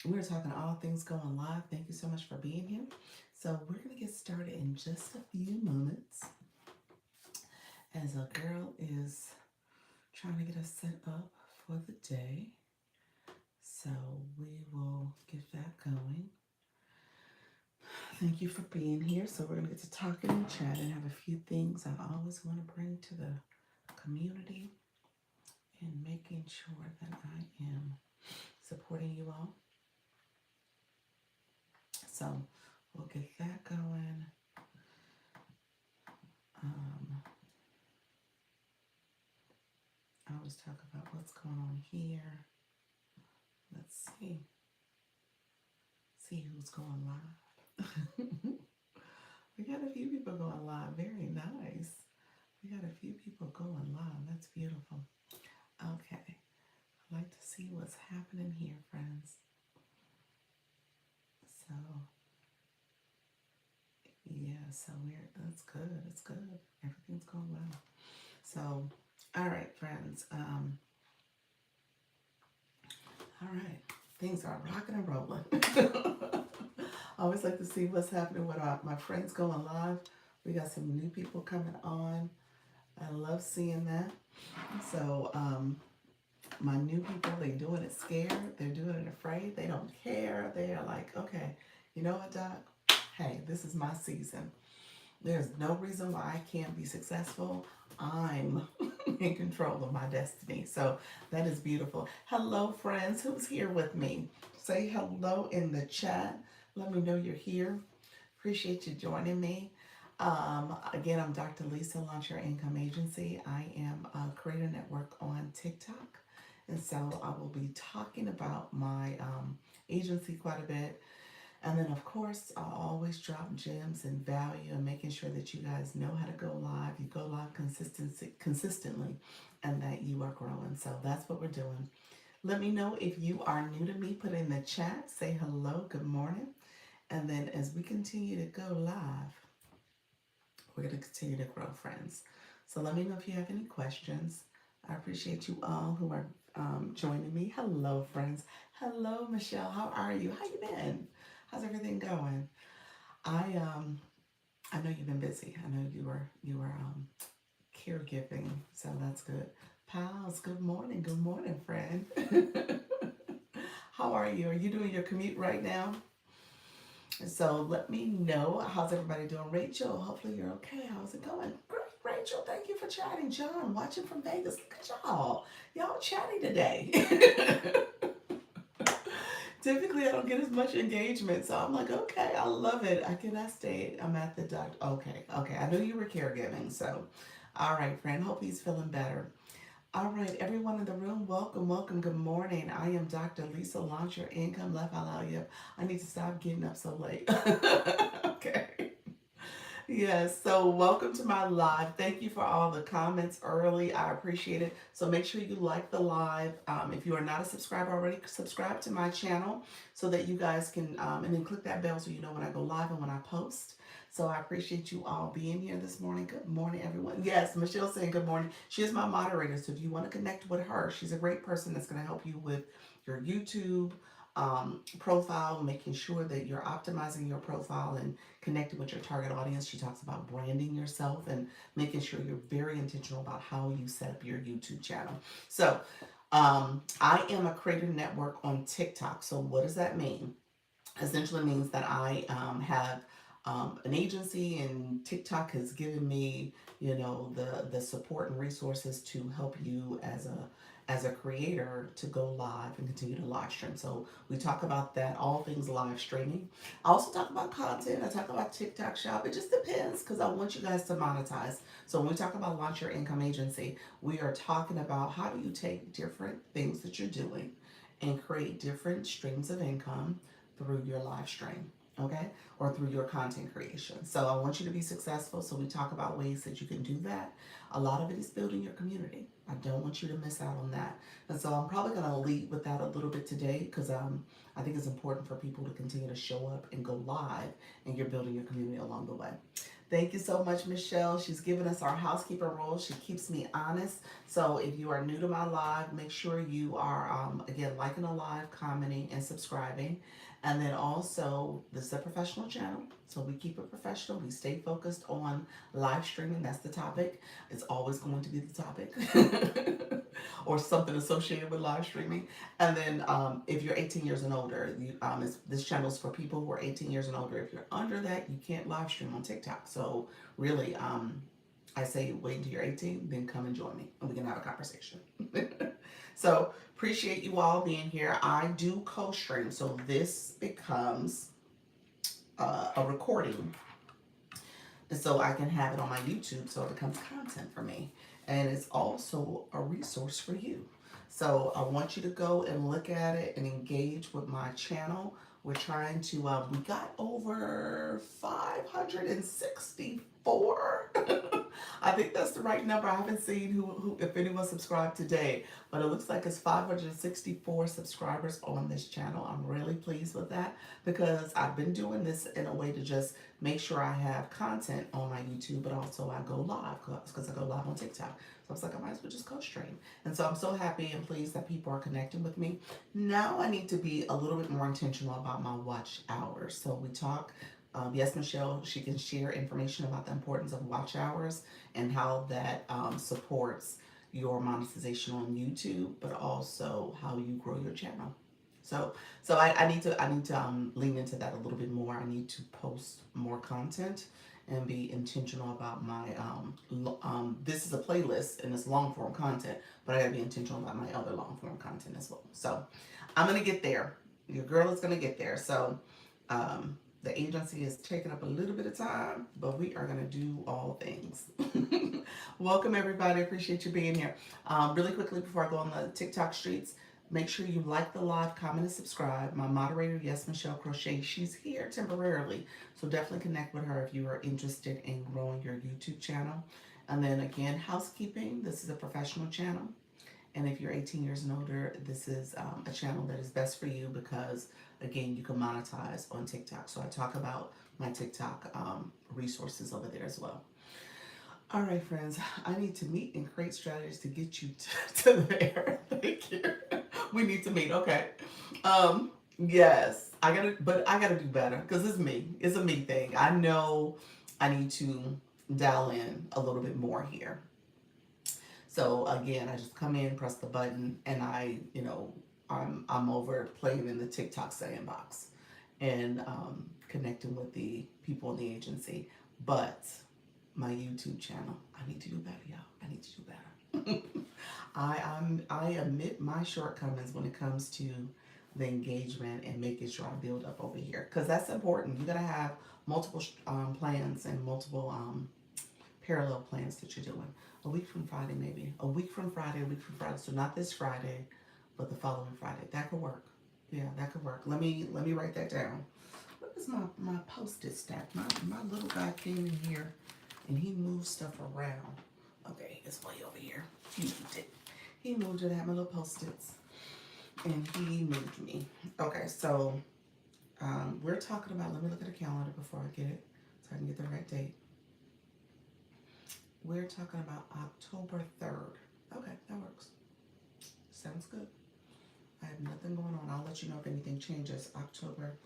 We're talking all things going live. Thank you so much for being here. So we're going to get started in just a few moments as a girl is trying to get us set up for the day. So we will get that going. Thank you for being here. So we're going to get to talking and chat and have a few things I always want to bring to the community and making sure that I am supporting you all. So we'll get that going. Um, I always talk about what's going on here. Let's see who's going live. We got a few people going live. Very nice. We got a few people going live. That's beautiful. Okay. I'd like to see what's happening here, friends. So, yeah, so that's good. It's good. Everything's going well. So, all right, friends. All right. Things are rocking and rolling. I always like to see what's happening with my friends going live. We got some new people coming on. I love seeing that. So, my new people, they doing it scared. They're doing it afraid. They don't care. They are like, okay, you know what, Doc? Hey, this is my season. There's no reason why I can't be successful. I'm in control of my destiny. So that is beautiful. Hello, friends. Who's here with me? Say hello in the chat. Let me know you're here. Appreciate you joining me. Again, I'm Dr. Lisa, Launch Your Income Agency. I am a creator network on TikTok. And so I will be talking about my agency quite a bit. And then, of course, I'll always drop gems and value and making sure that you guys know how to go live. You go live consistently and that you are growing. So that's what we're doing. Let me know if you are new to me. Put in the chat, say hello, good morning. And then as we continue to go live, we're going to continue to grow, friends. So let me know if you have any questions. I appreciate you all who are joining me. Hello, friends. Hello, Michelle. How are you? How you been? How's everything going? I know you've been busy. I know you were caregiving, so that's good. Pals, good morning. Good morning, friend. How are you? Are you doing your commute right now? So let me know. How's everybody doing? Rachel, hopefully you're okay. How's it going? Great, Rachel. Thank you for chatting. John, watching from Vegas. Look at y'all. Y'all chatting today. Typically, I don't get as much engagement, so I'm like, okay, I love it. I cannot stay. I'm at the doctor. Okay, okay. I knew you were caregiving, so all right, friend. Hope he's feeling better. All right, everyone in the room, welcome, welcome. Good morning. I am Dr. Lisa. Launch your income. Left out loud. Yep. I need to stop getting up so late. Okay. Yes, so welcome to my live. Thank you for all the comments early. I appreciate it. So make sure you like the live. If you are not a subscriber already, subscribe to my channel so that you guys can, and then click that bell so you know when I go live and when I post. So I appreciate you all being here this morning. Good morning, everyone. Yes, Michelle's saying good morning. She is my moderator, so if you want to connect with her, she's a great person that's going to help you with your YouTube profile, making sure that you're optimizing your profile and connecting with your target audience. She talks about branding yourself and making sure you're very intentional about how you set up your YouTube channel. So, I am a creator network on TikTok. So, what does that mean? Essentially means that I have an agency, and TikTok has given me, the support and resources to help you as a creator to go live and continue to live stream. So we talk about that, all things live streaming. I also talk about content. I talk about TikTok shop. It just depends because I want you guys to monetize. So when we talk about launch your income agency, we are talking about how do you take different things that you're doing and create different streams of income through your live stream, okay? Or through your content creation. So I want you to be successful. So we talk about ways that you can do that. A lot of it is building your community. I don't want you to miss out on that. And so I'm probably going to lead with that a little bit today because I think it's important for people to continue to show up and go live and you're building your community along the way. Thank you so much, Michelle. She's given us our housekeeper role. She keeps me honest. So if you are new to my live, make sure you are, again, liking the live, commenting, and subscribing. And then also, this is a professional channel. So we keep it professional. We stay focused on live streaming. That's the topic. It's always going to be the topic. Or something associated with live streaming. And then if you're 18 years and older, this channel is for people who are 18 years and older. If you're under that, you can't live stream on TikTok. So really, I say wait until you're 18, then come and join me, and we can have a conversation. So appreciate you all being here. I do co-stream, so this becomes a recording, and so I can have it on my YouTube, so it becomes content for me. And it's also a resource for you. So I want you to go and look at it and engage with my channel. We're trying to, we got over 564. I think that's the right number. I haven't seen who if anyone subscribed today, but it looks like it's 564 subscribers on this channel. I'm really pleased with that because I've been doing this in a way to just make sure I have content on my YouTube, but also I go live because I go live on TikTok. So I was like, I might as well just co-stream. And so I'm so happy and pleased that people are connecting with me. Now I need to be a little bit more intentional about my watch hours. So we talk. Yes, Michelle, she can share information about the importance of watch hours and how that supports your monetization on YouTube, but also how you grow your channel. So I need to lean into that a little bit more. I need to post more content and be intentional about my this is a playlist and it's long form content, but I gotta be intentional about my other long form content as well. So I'm gonna get there. Your girl is gonna get there. So the agency is taking up a little bit of time, but we are gonna do all things. Welcome everybody. Appreciate you being here. Really quickly before I go on the TikTok streets, make sure you like the live, comment, and subscribe. My moderator, Yes Michelle Crochet, she's here temporarily. So definitely connect with her if you are interested in growing your YouTube channel. And then again, housekeeping. This is a professional channel. And if you're 18 years and older, this is a channel that is best for you because, again, you can monetize on TikTok. So I talk about my TikTok resources over there as well. All right, friends, I need to meet and create strategies to get you to there. Thank you. We need to meet. Okay. Yes, but I gotta do better because it's me. It's a me thing. I know I need to dial in a little bit more here. So again, I just come in, press the button, and I'm over playing in the TikTok sandbox and connecting with the people in the agency. But my YouTube channel, I need to do better, y'all. I need to do better. I admit my shortcomings when it comes to the engagement and making sure I build up over here because that's important. You gotta have multiple plans and multiple parallel plans that you're doing. A week from Friday, maybe. A week from Friday, a week from Friday. So not this Friday, but the following Friday. That could work. Yeah, that could work. Let me write that down. What is my post-it stack? My little guy came in here and he moved stuff around. Okay, it's way over here. He moved it. He moved it. I had my little post-its. And he moved me. Okay, so we're talking about, let me look at the calendar before I get it so I can get the right date. We're talking about October 3rd. Okay, that works. Sounds good. I have nothing going on. I'll let you know if anything changes. October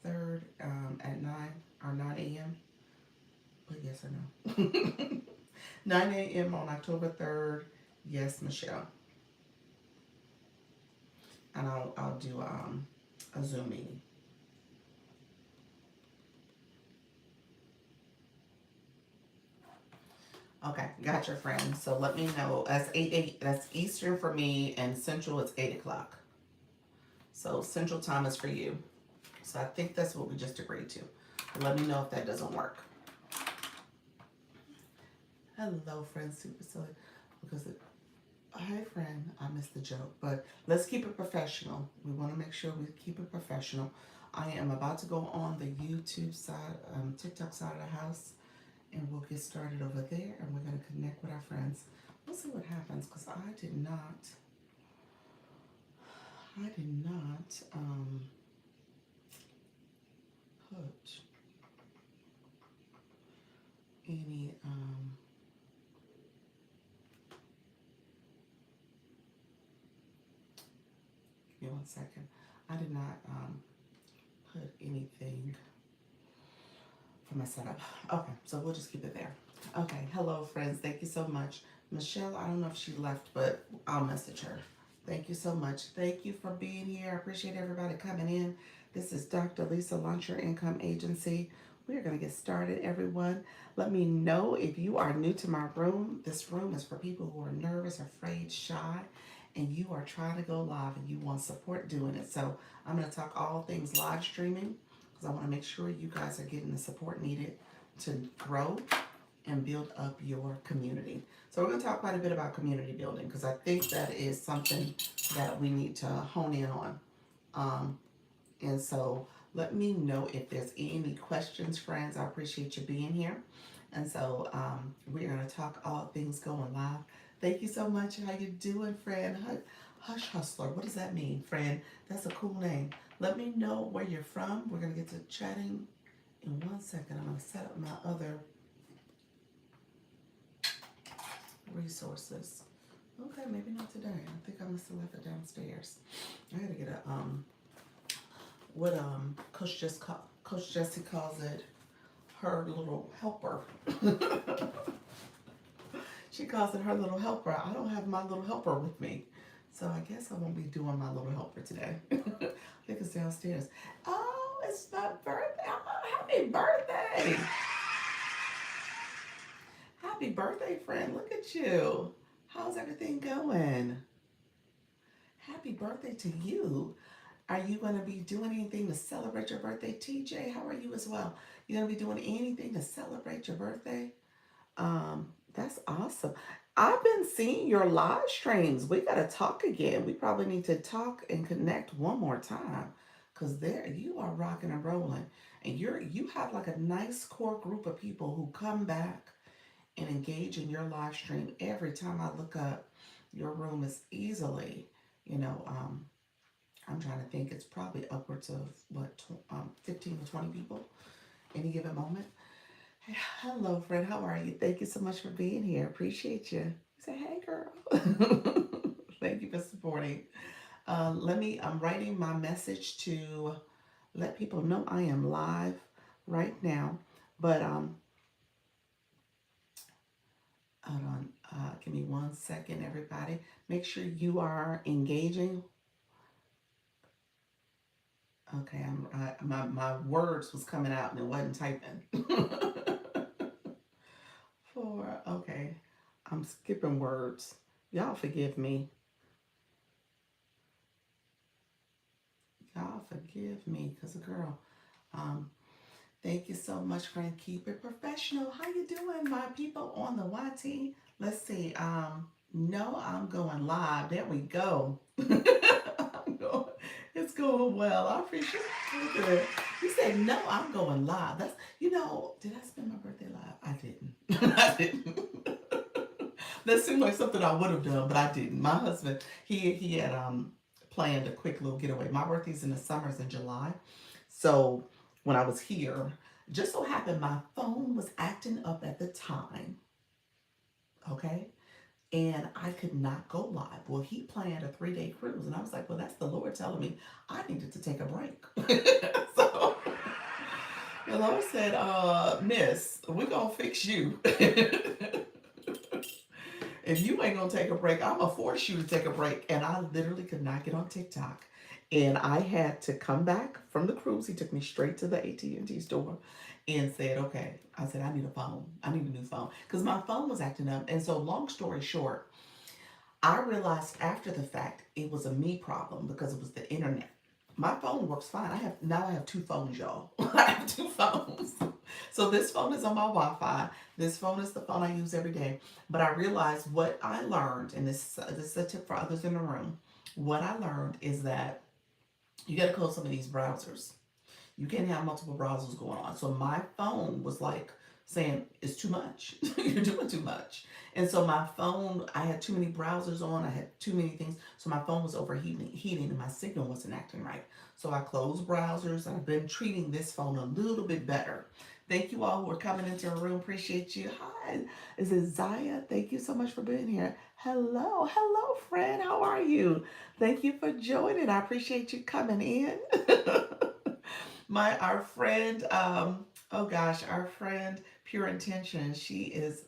3rd at 9 or 9 a.m. But yes or no. 9 a.m. on October 3rd. Yes, Michelle. And I'll do a Zoom meeting. Okay, got your friend. So let me know. That's 8. That's Eastern for me, and Central it's 8 o'clock. So Central time is for you. So I think that's what we just agreed to. Let me know if that doesn't work. Hello, friend, super silly. Hi, friend. I missed the joke, but let's keep it professional. We want to make sure we keep it professional. I am about to go on the YouTube side, TikTok side of the house, and we'll get started over there, and we're going to connect with our friends. We'll see what happens, because I did not put second. I did not put anything for my setup. Okay, so we'll just keep it there. Okay, hello friends. Thank you so much. Michelle, I don't know if she left, but I'll message her. Thank you so much. Thank you for being here. I appreciate everybody coming in. This is Dr. Lisa, Launch Your Income Agency. We are going to get started, everyone. Let me know if you are new to my room. This room is for people who are nervous, afraid, shy, and you are trying to go live and you want support doing it. So I'm going to talk all things live streaming because I want to make sure you guys are getting the support needed to grow and build up your community. So we're going to talk quite a bit about community building because I think that is something that we need to hone in on. Um, and so let me know if there's any questions, friends. I appreciate you being here. And so we're going to talk all things going live. Thank you so much. How you doing, friend? Hush Hustler. What does that mean, friend? That's a cool name. Let me know where you're from. We're going to get to chatting in 1 second. I'm going to set up my other resources. Okay, maybe not today. I think I must have left it downstairs. I gotta get a what Coach Jessie calls it, her little helper. She calls it her little helper. I don't have my little helper with me, so I guess I won't be doing my little helper today. I think it's downstairs. Oh, it's my birthday! Oh, happy birthday! Happy birthday, friend! Look at you. How's everything going? Happy birthday to you. Are you going to be doing anything to celebrate your birthday, TJ? How are you as well? You going to be doing anything to celebrate your birthday? That's awesome. I've been seeing your live streams. We got to talk again. We probably need to talk and connect one more time because there you are rocking and rolling. And you have like a nice core group of people who come back and engage in your live stream every time I look up. Your room is easily, you know, I'm trying to think. It's probably upwards of what 15 to 20 people any given moment. Hey, hello, friend. How are you? Thank you so much for being here. Appreciate you. You say, hey, girl. Thank you for supporting. I'm writing my message to let people know I am live right now. But hold on. Give me 1 second, everybody. Make sure you are engaging. Okay, my words was coming out and it wasn't typing. Okay, I'm skipping words. Y'all forgive me. Y'all forgive me, cause girl. Um, Thank you so much, friend. Keep it professional. How you doing, my people on the YT? Let's see. No, I'm going live. There we go. It's going well. I appreciate it. You said no, I'm going live. That's did I spend my birthday live? I didn't. I didn't. That seemed like something I would have done, but I didn't. My husband, he had planned a quick little getaway. My birthday's in the summers in July. So when I was here, just so happened my phone was acting up at the time. Okay. And I could not go live. Well, he planned a 3-day cruise, and I was like, well, that's the Lord telling me I needed to take a break. So the Lord said, Miss, we're gonna fix you. If you ain't gonna take a break, I'm gonna force you to take a break. And I literally could not get on TikTok. And I had to come back from the cruise. He took me straight to the AT&T store and said, okay. I said, I need a phone. I need a new phone. Because my phone was acting up. And so long story short, I realized after the fact it was a me problem because it was the internet. My phone works fine. I have two phones, y'all. I have two phones. So this phone is on my Wi-Fi. This phone is the phone I use every day. But I realized what I learned, and this is a tip for others in the room. What I learned is that you got to close some of these browsers. You can't have multiple browsers going on. So my phone was like saying it's too much. You're doing too much. And so my phone, I had too many browsers on, I had too many things. So my phone was overheating and my signal wasn't acting right. So I closed browsers and I've been treating this phone a little bit better. Thank you all who are coming into the room. Appreciate you. Hi, is it Zaya? Thank you so much for being here. Hello, friend. How are you? Thank you for joining. I appreciate you coming in. Our friend, oh gosh, our friend Pure Intention, she is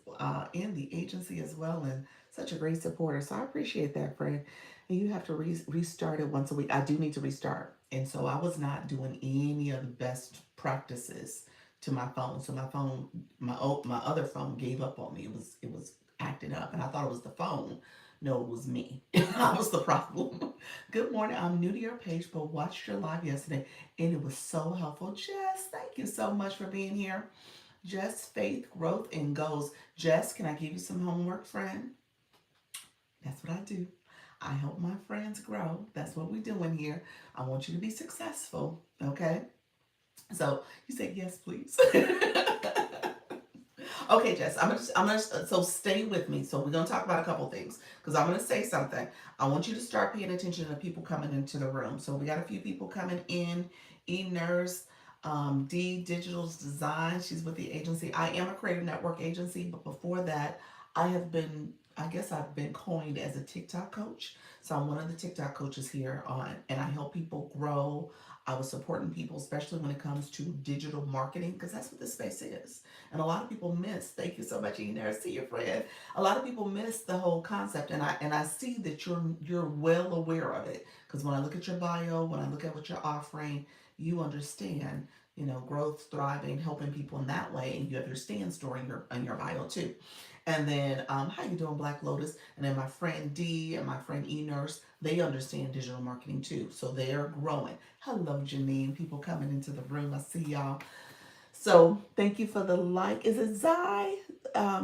in the agency as well and such a great supporter. So I appreciate that, friend. And you have to restart it once a week. I do need to restart. And so I was not doing any of the best practices to my phone. So my phone, my other phone gave up on me. It was acting up, and I thought it was the phone. No, it was me. I was the problem. Good morning. I'm new to your page, but watched your live yesterday and it was so helpful. Jess, thank you so much for being here. Jess, faith, growth, and goals. Jess, can I give you some homework, friend? That's what I do. I help my friends grow. That's what we're doing here. I want you to be successful, okay? So you say yes, please. Okay, Jess, so stay with me. So we're gonna talk about a couple things because I'm gonna say something. I want you to start paying attention to people coming into the room. So we got a few people coming in. E-Nurse, D Digital's Design. She's with the agency. I am a creative network agency, but before that, I guess I've been coined as a TikTok coach. So I'm one of the TikTok coaches here on, and I help people grow. I was supporting people, especially when it comes to digital marketing, because that's what this space is. And a lot of people miss. Thank you so much, Ina. See your friend. A lot of people miss the whole concept, and I see that you're well aware of it. Because when I look at your bio, when I look at what you're offering, you understand. Growth, thriving, helping people in that way, and you have your stand story in your bio too. And then, how you doing, Black Lotus? And then my friend D and my friend E Nurse, they understand digital marketing too, so they're growing. Hello, Janine. People coming into the room. I see y'all. So thank you for the like. Is it Zai?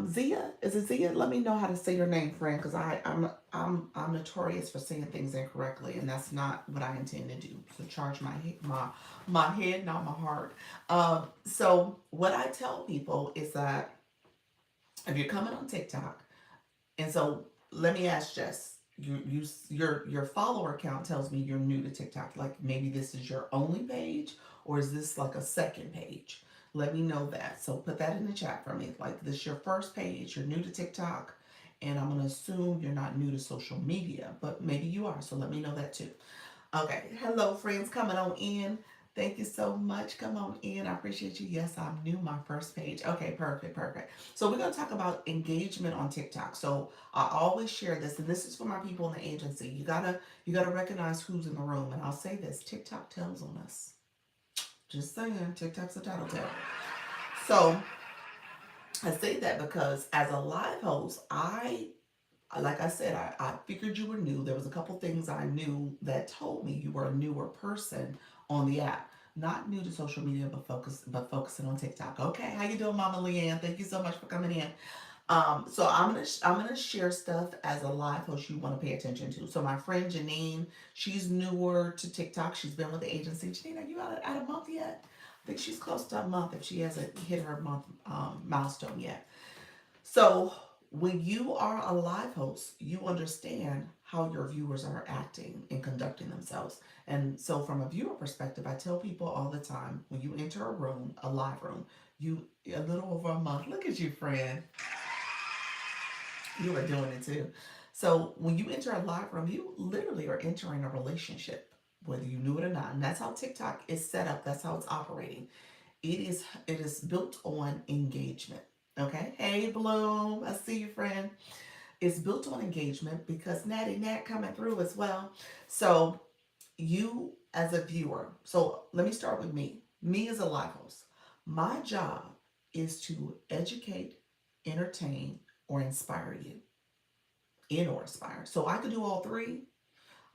Zia? Is it Zia? Let me know how to say your name, friend, because I'm notorious for saying things incorrectly, and that's not what I intend to do. So charge my head, not my heart. So what I tell people is that if you're coming on TikTok, and so let me ask Jess, your follower count tells me you're new to TikTok. Like maybe this is your only page, or is this like a second page? Let me know that. So put that in the chat for me. Like this is your first page, you're new to TikTok, and I'm gonna assume you're not new to social media, but maybe you are. So let me know that too. Okay. Hello, friends coming on in. Thank you so much. Come on in. I appreciate you. Yes, I'm new. My first page. Okay, perfect, perfect. So we're gonna talk about engagement on TikTok. So I always share this, and this is for my people in the agency. You gotta recognize who's in the room. And I'll say this: TikTok tells on us. Just saying, TikTok's a tattletale. So I say that because as a live host, like I said, I figured you were new. There was a couple things I knew that told me you were a newer person on the app. Not new to social media, but focusing on TikTok. Okay, how you doing, Mama Leanne? Thank you so much for coming in. So I'm gonna share stuff as a live host you want to pay attention to. So my friend Janine, she's newer to TikTok. She's been with the agency. Janine, are you out of month yet? I think she's close to a month if she hasn't hit her month milestone yet. So when you are a live host, you understand how your viewers are acting and conducting themselves. And so from a viewer perspective, I tell people all the time, when you enter a room, a live room, you a little over a month. Look at you, friend. You are doing it too. So when you enter a live room, you literally are entering a relationship, whether you knew it or not. And that's how TikTok is set up. That's how it's operating. It is built on engagement. Okay. Hey Bloom, I see you, friend. It's built on engagement because Natty Nat coming through as well. So you as a viewer. So let me start with me. Me as a live host. My job is to educate, entertain, or inspire you. Or inspire. So I could do all three.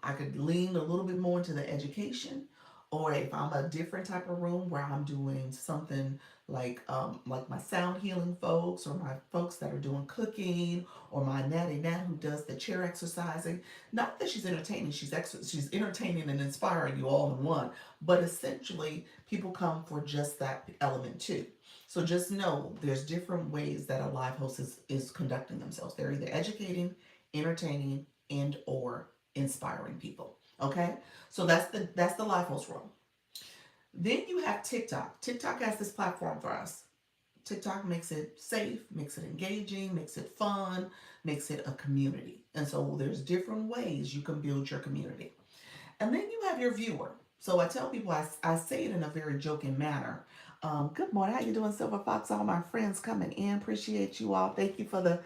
I could lean a little bit more into the education, Or if I'm a different type of room where I'm doing something like my sound healing folks, or my folks that are doing cooking, or my natty nat who does the chair exercising. Not that she's entertaining, she's entertaining and inspiring you all in one, but essentially people come for just that element too. So just know there's different ways that a live host is conducting themselves. They're either educating, entertaining, and or inspiring people. Okay? So that's the live host role. Then you have TikTok. TikTok has this platform for us. TikTok makes it safe, makes it engaging, makes it fun, makes it a community. And so there's different ways you can build your community. And then you have your viewer. So I tell people, I say it in a very joking manner. Good morning. How you doing, Silver Fox? All my friends coming in. Appreciate you all. Thank you for the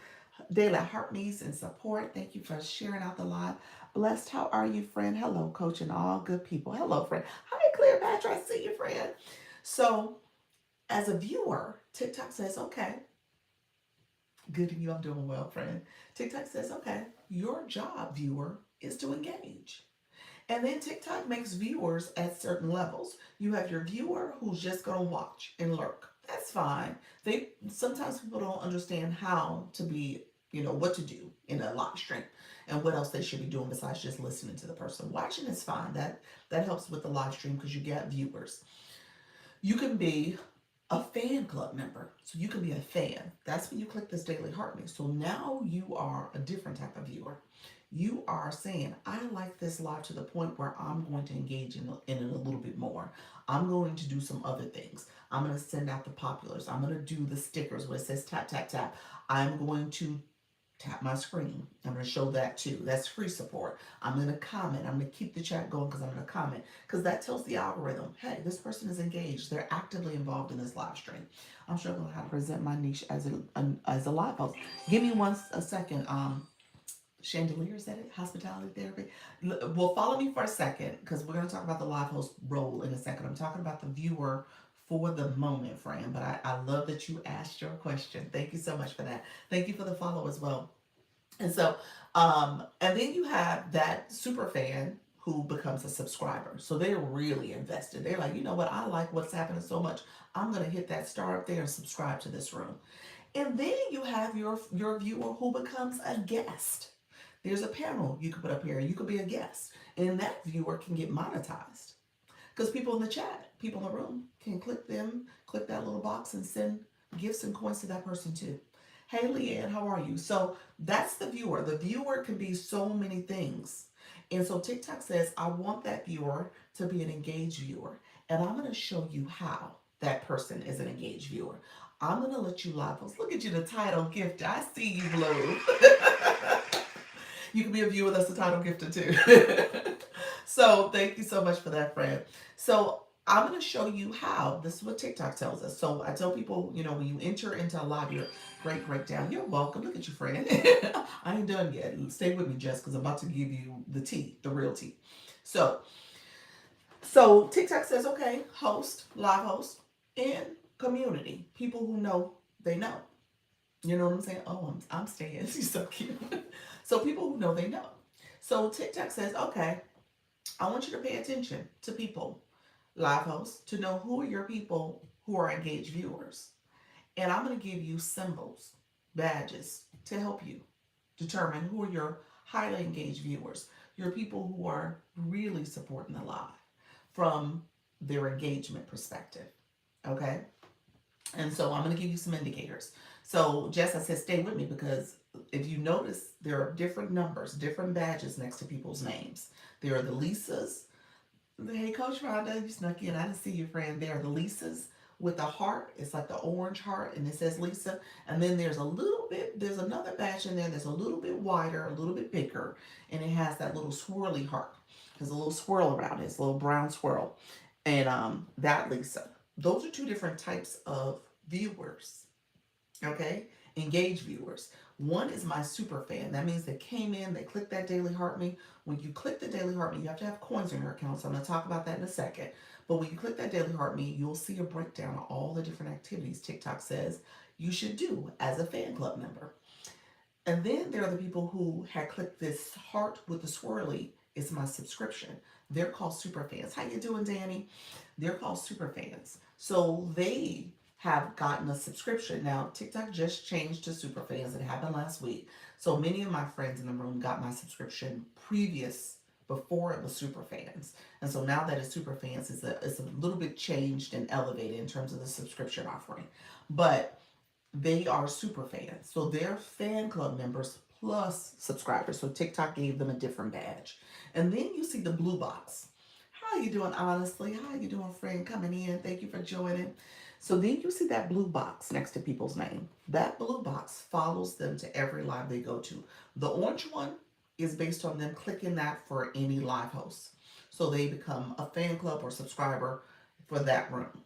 daily heartbeats and support. Thank you for sharing out the live. Blessed, how are you, friend? Hello, coach, and all good people. Hello, friend. Hi, Cleopatra. I see you, friend. So, as a viewer, TikTok says, okay, good to you. I'm doing well, friend. TikTok says, okay, your job, viewer, is to engage. And then TikTok makes viewers at certain levels. You have your viewer who's just going to watch and lurk. That's fine. They sometimes people don't understand how to be, what to do in a live stream and what else they should be doing besides just listening to the person. Watching is fine. That helps with the live stream because you get viewers. You can be a fan club member. So you can be a fan. That's when you click this daily heart me. So now you are a different type of viewer. You are saying, I like this live to the point where I'm going to engage in it a little bit more. I'm going to do some other things. I'm going to send out the populars. I'm going to do the stickers where it says tap, tap, tap. I'm going to tap my screen. I'm going to show that too. That's free support. I'm going to comment. I'm going to keep the chat going because I'm going to comment because that tells the algorithm, hey, this person is engaged. They're actively involved in this live stream. I'm struggling how to present my niche as a live host. Give me a second. Chandelier, is that it? Hospitality therapy. Well, follow me for a second because we're going to talk about the live host role in a second. I'm talking about the viewer for the moment, friend. But I love that you asked your question. Thank you so much for that. Thank you for the follow as well. And so, and then you have that super fan who becomes a subscriber. So they're really invested. They're like, you know what? I like what's happening so much. I'm going to hit that star up there and subscribe to this room. And then you have your viewer who becomes a guest. There's a panel you could put up here and you could be a guest. And that viewer can get monetized. Because people in the chat, people in the room can click that little box and send gifts and coins to that person too. Hey Leanne, how are you? So that's the viewer. The viewer can be so many things. And so TikTok says, I want that viewer to be an engaged viewer. And I'm going to show you how that person is an engaged viewer. I'm going to let you live post. Look at you, the title gift. I see you, Blue. You can be a viewer that's the title gifted too. So thank you so much for that, friend. So I'm going to show you how. This is what TikTok tells us. So I tell people, when you enter into a live, your great breakdown. You're welcome. Look at you, friend. I ain't done yet. Stay with me, Jess, because I'm about to give you the tea, the real tea. So, so TikTok says, okay, host, live host, and community. People who know, they know. You know what I'm saying? Oh, I'm staying. She's so cute. So people who know, they know. So TikTok says, okay, I want you to pay attention to people, live hosts, to know who are your people who are engaged viewers. And I'm going to give you symbols, badges to help you determine who are your highly engaged viewers, your people who are really supporting the live from their engagement perspective. Okay? And so I'm going to give you some indicators. So Jess, I said stay with me because if you notice, there are different numbers, different badges next to people's names. There are the Lisas. Hey, Coach Rhonda, you snuck in. I didn't see your friend. There are the Lisas with a heart. It's like the orange heart, and it says Lisa. And then there's another badge in there that's a little bit wider, a little bit bigger, and it has that little swirly heart. There's a little swirl around it. It's a little brown swirl. And that Lisa. Those are two different types of viewers. Okay? Engaged viewers. One is my super fan. That means they came in, they clicked that daily heart me. When you click the daily heart me, you have to have coins in your account. So I'm going to talk about that in a second. But when you click that daily heart me, you'll see a breakdown of all the different activities TikTok says you should do as a fan club member. And then there are the people who had clicked this heart with the swirly. It's my subscription. They're called super fans. How you doing, Danny? They're called super fans. So they have gotten a subscription. Now, TikTok just changed to super fans. It happened last week. So many of my friends in the room got my subscription before it was super fans. And so now that it's super fans, it's a little bit changed and elevated in terms of the subscription offering. But they are super fans. So they're fan club members plus subscribers. So TikTok gave them a different badge. And then you see the blue box. How you doing, honestly? How you doing, friend, coming in? Thank you for joining. So then you see that blue box next to people's name. That blue box follows them to every live they go to. The orange one is based on them clicking that for any live host. So they become a fan club or subscriber for that room.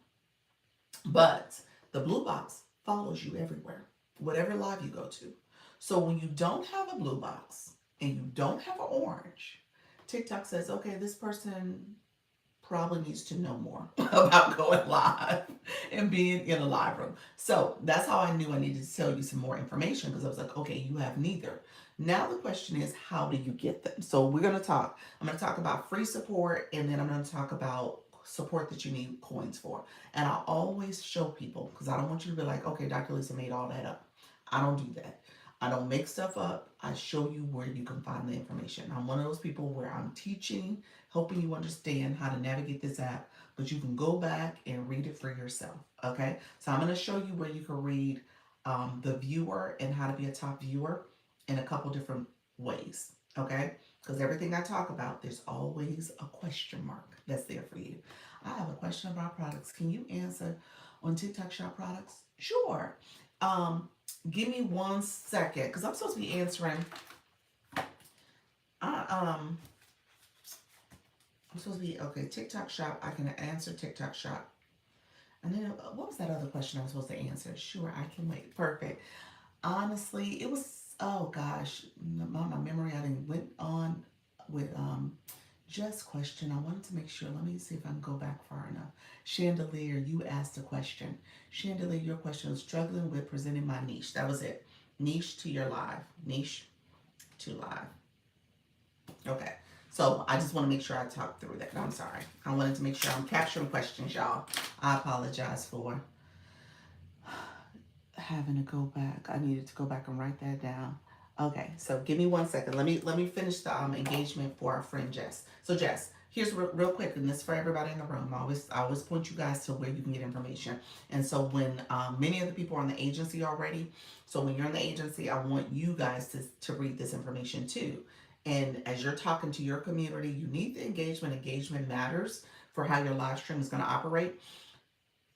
But the blue box follows you everywhere, whatever live you go to. So when you don't have a blue box and you don't have an orange, TikTok says, okay, this person probably needs to know more about going live and being in a live room. So that's how I knew I needed to tell you some more information, because I was like, okay, you have neither. Now the question is, how do you get them? So we're going to talk. I'm going to talk about free support, and then I'm going to talk about support that you need coins for. And I always show people, because I don't want you to be like, okay, Dr. Lisa made all that up. I don't do that. I don't make stuff up. I show you where you can find the information. I'm one of those people where I'm teaching, helping you understand how to navigate this app, but you can go back and read it for yourself. Okay, so I'm going to show you where you can read the viewer and how to be a top viewer in a couple different ways. Okay, because everything I talk about, there's always a question mark that's there for you. I have a question about products. Can you answer on TikTok Shop products? Sure. Um, Give me 1 second, because I'm supposed to be answering. I I'm supposed to be okay. TikTok Shop. I can answer TikTok Shop. And then what was that other question I was supposed to answer? Sure, I can wait. Perfect. Honestly, it was, oh gosh, my memory. I didn't went on with just question. I wanted to make sure. Let me see if I can go back far enough. Chandelier, you asked a question. Chandelier, your question was struggling with presenting my niche. That was it. Niche to your live. Niche to live. Okay. So I just want to make sure I talk through that. I'm sorry. I wanted to make sure I'm capturing questions, y'all. I apologize for having to go back. I needed to go back and write that down. Okay, so give me 1 second. Let me finish the engagement for our friend Jess. So Jess, here's real quick, and this for everybody in the room. I always point you guys to where you can get information. And so when many of the people are in the agency already, so when you're in the agency, I want you guys to read this information too. And as you're talking to your community, you need the engagement. Engagement matters for how your live stream is going to operate.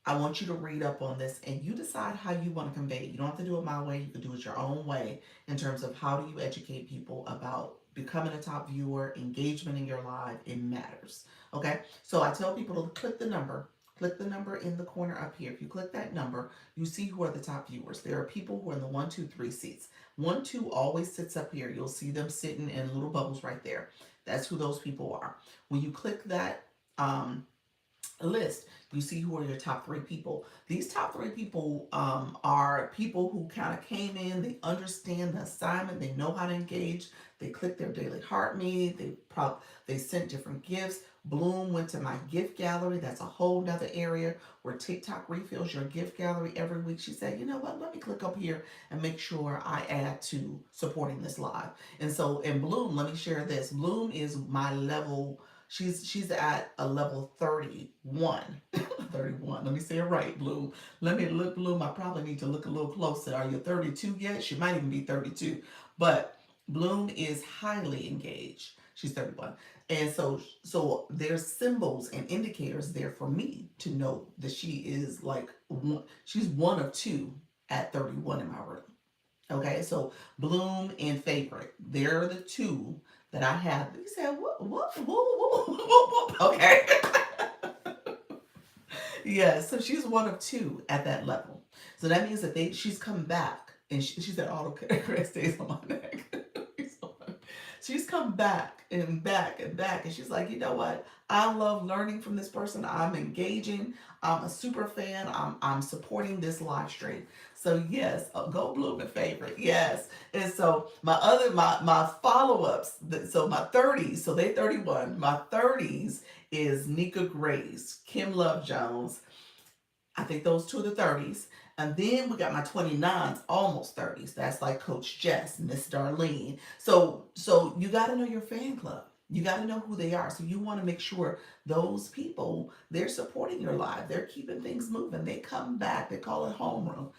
I want you to read up on this and you decide how you want to convey it. You don't have to do it my way. You can do it your own way in terms of how do you educate people about becoming a top viewer, engagement in your live. It matters. Okay. So I tell people to click the number. Click the number in the corner up here. If you click that number, you see who are the top viewers. There are people who are in the 1, 2, 3 seats. 1, 2 always sits up here. You'll see them sitting in little bubbles right there. That's who those people are. When you click that, list, you see who are your top 3 people. These top 3 people are people who kind of came in, they understand the assignment, they know how to engage, they click their daily heart me, they sent different gifts. Bloom went to my gift gallery. That's a whole nother area where TikTok refills your gift gallery every week. She said, you know what, let me click up here and make sure I add to supporting this live. And so in Bloom, let me share this. Bloom is my level. She's at a level 31. 31. Let me say it right, Bloom. Let me look, Bloom. I probably need to look a little closer. Are you 32 yet? She might even be 32. But Bloom is highly engaged. She's 31. And so there's symbols and indicators there for me to know that she is like she's one of 2 at 31 in my room. Okay, so Bloom and Favorite, they're the 2 that I have. You said, what? Okay. Yeah, so she's one of 2 at that level. So that means that she's come back and she said, auto correct stays on my neck. She's come back and back and back, and she's like, you know what? I love learning from this person. I'm engaging. I'm a super fan. I'm supporting this live stream. So yes, go bloom and favorite. Yes. And so my follow ups. So my 30s. So they 31. My 30s is Nika Grace, Kim Love Jones. I think those two are the 30s. And then we got my 29s, almost 30s. That's like Coach Jess, Miss Darlene. So you got to know your fan club. You got to know who they are. So you want to make sure those people, they're supporting your live. They're keeping things moving. They come back. They call it homeroom.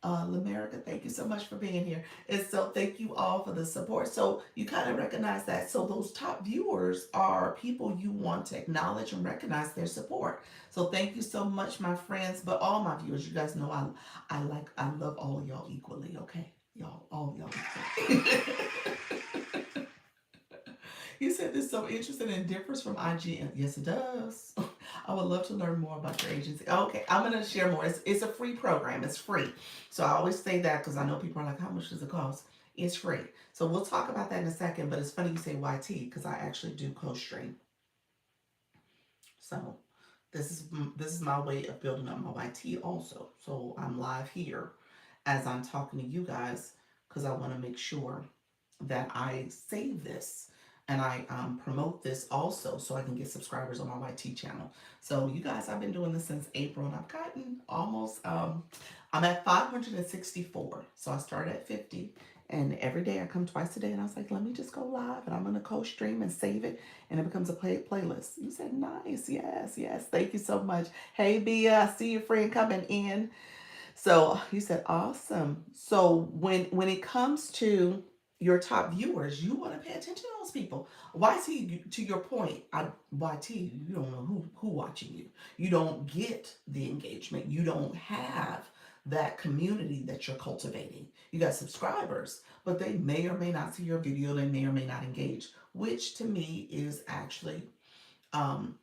Lamerica, thank you so much for being here. And so thank you all for the support. So you kind of recognize that. So those top viewers are people you want to acknowledge and recognize their support. So thank you so much, my friends, but all my viewers, you guys know I love all of y'all equally, okay? Y'all, all of y'all equally. You said this is so interesting and differs from IGN. Yes, it does. I would love to learn more about your agency. Okay, I'm going to share more. It's a free program. It's free. So I always say that because I know people are like, how much does it cost? It's free. So we'll talk about that in a second. But it's funny you say YT because I actually do co-stream. So this is my way of building up my YT also. So I'm live here as I'm talking to you guys because I want to make sure that I save this and I promote this also so I can get subscribers on my YT channel. So you guys, I've been doing this since April and I've gotten almost, I'm at 564. So I started at 50 and every day I come twice a day and I was like, let me just go live and I'm going to co-stream and save it and it becomes a playlist. You said, nice. Yes, yes. Thank you so much. Hey, Bia, I see your friend coming in. So you said awesome. So when it comes to your top viewers, you want to pay attention to those people. YT, to your point, YT, you don't know who watching you. You don't get the engagement. You don't have that community that you're cultivating. You got subscribers, but they may or may not see your video. They may or may not engage, which to me is actually um,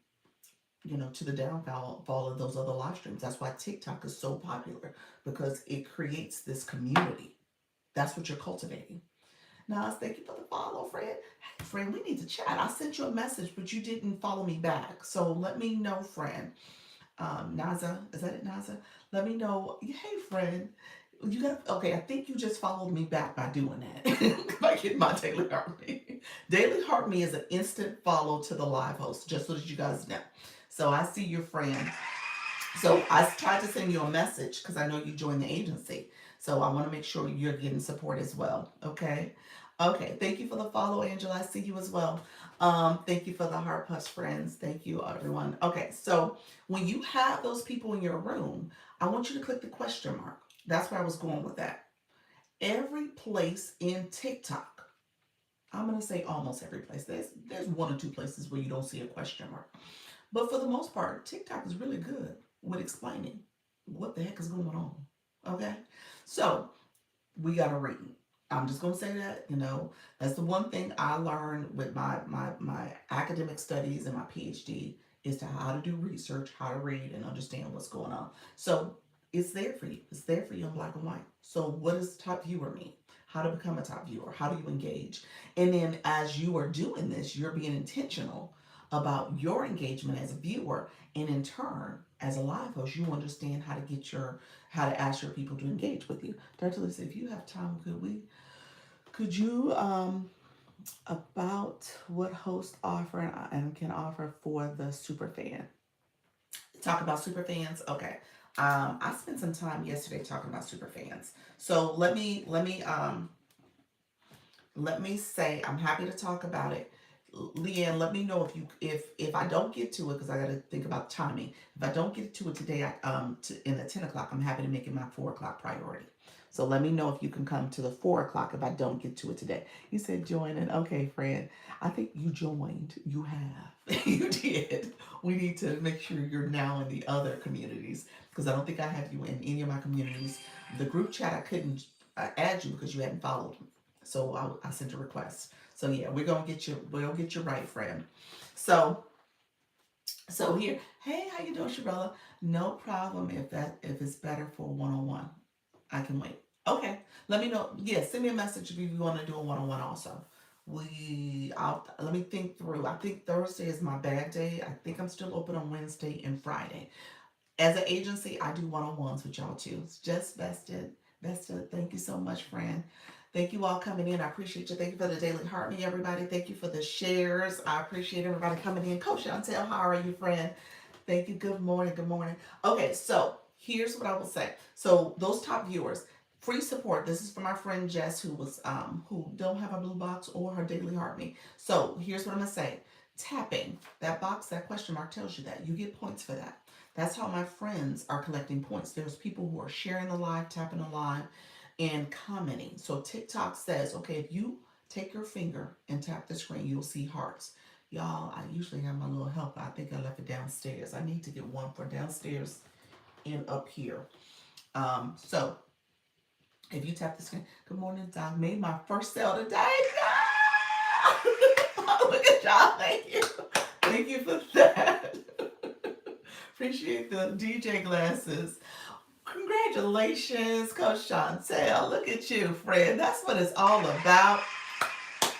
to the downfall of those other live streams. That's why TikTok is so popular because it creates this community. That's what you're cultivating. Nas, thank you for the follow, friend. Hey, friend, we need to chat. I sent you a message, but you didn't follow me back. So let me know, friend. Naza, is that it, Naza? Let me know. Hey, friend. You got okay. I think you just followed me back by doing that. By getting my daily heart me. Daily heart me is an instant follow to the live host, just so that you guys know. So I see your friend. So I tried to send you a message because I know you joined the agency. So I want to make sure you're getting support as well. Okay. Okay. Thank you for the follow, Angela. I see you as well. Thank you for the heart puffs, friends. Thank you, everyone. Okay. So when you have those people in your room, I want you to click the question mark. That's where I was going with that. Every place in TikTok, I'm gonna say almost every place. There's one or two places where you don't see a question mark. But for the most part, TikTok is really good with explaining what the heck is going on. Okay? So we gotta read. I'm just gonna say that, that's the one thing I learned with my academic studies and my PhD is to how to do research, how to read and understand what's going on. So it's there for you. It's there for you in black and white. So what does top viewer mean? How to become a top viewer? How do you engage? And then as you are doing this, you're being intentional about your engagement as a viewer, and in turn, as a live host, you understand how to ask your people to engage with you. Dr. Lisa, if you have time, could you about what host offer and can offer for the super fan? Talk about super fans. Okay. I spent some time yesterday talking about super fans. So let me say I'm happy to talk about it. Leanne, let me know if I don't get to it because I got to think about timing. If I don't get to it today, in the 10 o'clock, I'm happy to make it my 4 o'clock priority. So let me know if you can come to the 4 o'clock if I don't get to it today. You said joining. Okay, friend. I think you joined. You have. You did. We need to make sure you're now in the other communities because I don't think I have you in any of my communities. The group chat I couldn't add you because you hadn't followed me. So I sent a request. So yeah, we'll get you right, friend. So here, hey, how you doing, Shabella? No problem if it's better for one-on-one. I can wait. Okay. Let me know. Yeah, send me a message if you want to do a one-on-one also. Let me think through. I think Thursday is my bad day. I think I'm still open on Wednesday and Friday. As an agency, I do one-on-ones with y'all too. It's just vested. Vested. Thank you so much, friend. Thank you all coming in. I appreciate you. Thank you for the daily heart me, everybody. Thank you for the shares. I appreciate everybody coming in. Coach Chantel, how are you, friend? Thank you. Good morning. Good morning. Okay, so here's what I will say. So those top viewers, free support. This is for my friend Jess, who don't have a blue box or her daily heart me. So here's what I'm gonna say. Tapping that box, that question mark tells you that you get points for that. That's how my friends are collecting points. There's people who are sharing the live, tapping the live, and commenting. So TikTok says, okay, if you take your finger and tap the screen, you'll see hearts. Y'all, I usually have my little helper. I think I left it downstairs. I need to get one for downstairs and up here. So if you tap the screen, good morning, Doc. Made my first sale today. Look at y'all. Thank you. Thank you for that. Appreciate the DJ glasses. Congratulations, Coach Chantel. Look at you, friend. That's what it's all about.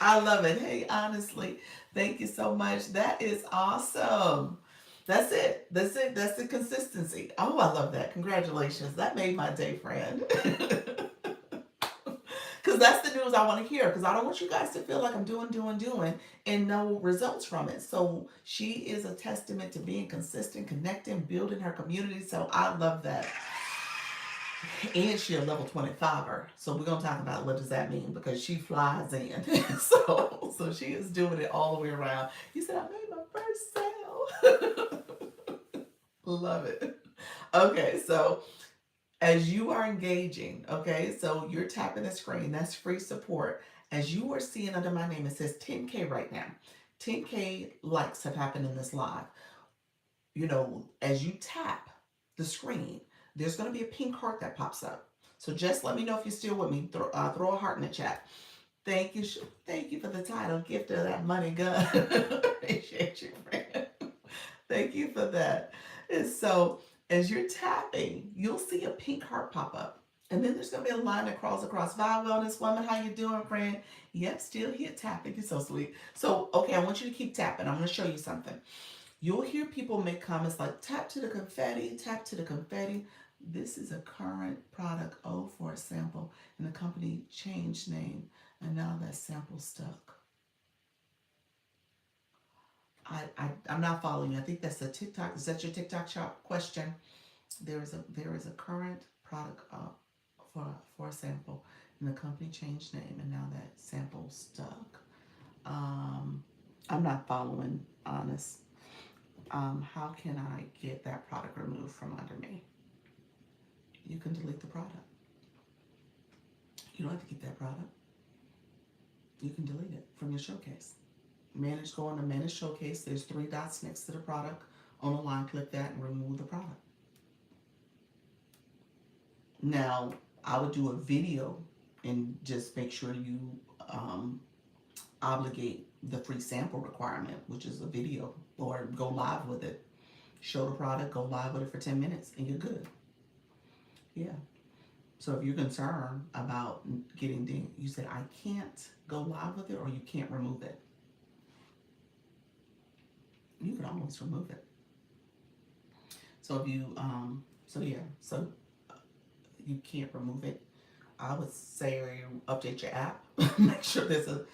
I love it. Hey, honestly, thank you so much. That is awesome. That's it. That's it. That's the consistency. Oh, I love that. Congratulations. That made my day, friend. Because that's the news I want to hear. Because I don't want you guys to feel like I'm doing, and no results from it. So she is a testament to being consistent, connecting, building her community. So I love that. And she a level 25er. So we're gonna talk about what does that mean because she flies in. So she is doing it all the way around. You said I made my first sale. Love it. Okay, so as you are engaging, okay, so you're tapping the screen, that's free support. As you are seeing under my name, it says 10K right now. 10K likes have happened in this live. As you tap the screen, there's going to be a pink heart that pops up. So just let me know if you're still with me. Throw a heart in the chat. Thank you. Thank you for the title, gift of that money gun. Appreciate you, friend. Thank you for that. And so as you're tapping, you'll see a pink heart pop up. And then there's going to be a line that crawls across. Bye, wellness woman. How you doing, friend? Yep, still here tapping. You're so sweet. So, okay, I want you to keep tapping. I'm going to show you something. You'll hear people make comments like, tap to the confetti, tap to the confetti. This is a current product, for a sample, and the company changed name, and now that sample stuck. I'm not following you. I think that's the TikTok. Is that your TikTok shop question? There is a current product for a sample, and the company changed name, and now that sample stuck. I'm not following, honest. How can I get that product removed from under me? You can delete the product. You don't have to keep that product. You can delete it from your showcase. Go on to manage showcase. There's 3 dots next to the product. On the line, click that and remove the product. Now, I would do a video and just make sure you obligate the free sample requirement, which is a video, or go live with it. Show the product, go live with it for 10 minutes, and you're good. Yeah. So if you're concerned about getting dinged, you said, I can't go live with it, or you can't remove it. You can always remove it. So if you, so you can't remove it. I would say update your app. Make sure there's a,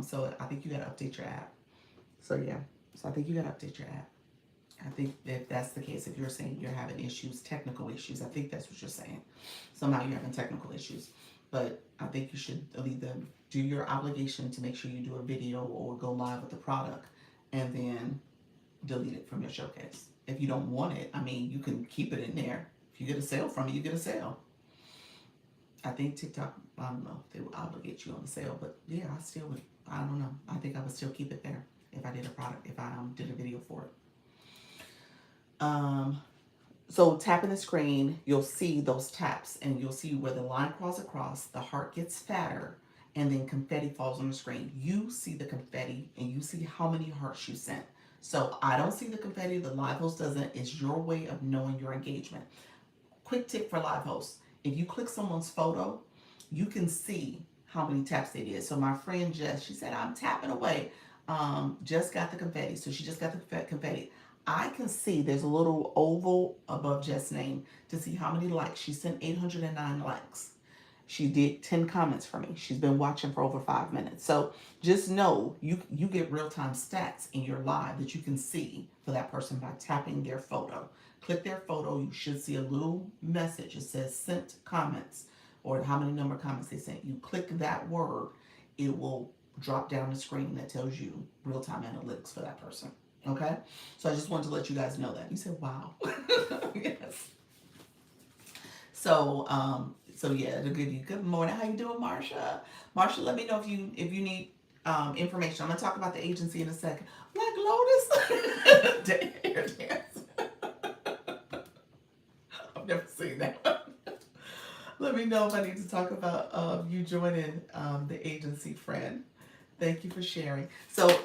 so I think you gotta update your app. So yeah, so I think you gotta update your app. I think if that's the case, if you're saying you're having issues, technical issues, I think that's what you're saying. Somehow you're having technical issues. But I think you should either do your obligation to make sure you do a video or go live with the product and then delete it from your showcase. If you don't want it, I mean, you can keep it in there. If you get a sale from it, you get a sale. I think TikTok, I don't know if they would obligate you on the sale, but yeah, I don't know. I think I would still keep it there if I did a product, if I did a video for it. So tapping the screen, you'll see those taps and you'll see where the line crawls across, the heart gets fatter, and then confetti falls on the screen. You see the confetti and you see how many hearts you sent. So I don't see the confetti, the live host doesn't. It's your way of knowing your engagement. Quick tip for live hosts. If you click someone's photo, you can see how many taps they did. So my friend Jess, she said, I'm tapping away. Just got the confetti. So she just got the confetti. I can see there's a little oval above Jess' name to see how many likes. She sent 809 likes. She did 10 comments for me. She's been watching for over 5 minutes. So just know you get real-time stats in your live that you can see for that person by tapping their photo. Click their photo. You should see a little message. It says sent comments or how many number of comments they sent. You click that word, it will drop down the screen that tells you real-time analytics for that person. Okay? So I just wanted to let you guys know that. You said, wow. Yes. So yeah, to give you good morning. How you doing, Marsha? Marsha, let me know if you need information. I'm gonna talk about the agency in a second. Black Lotus, hair dance. I've never seen that. Let me know if I need to talk about you joining the agency, friend. Thank you for sharing. So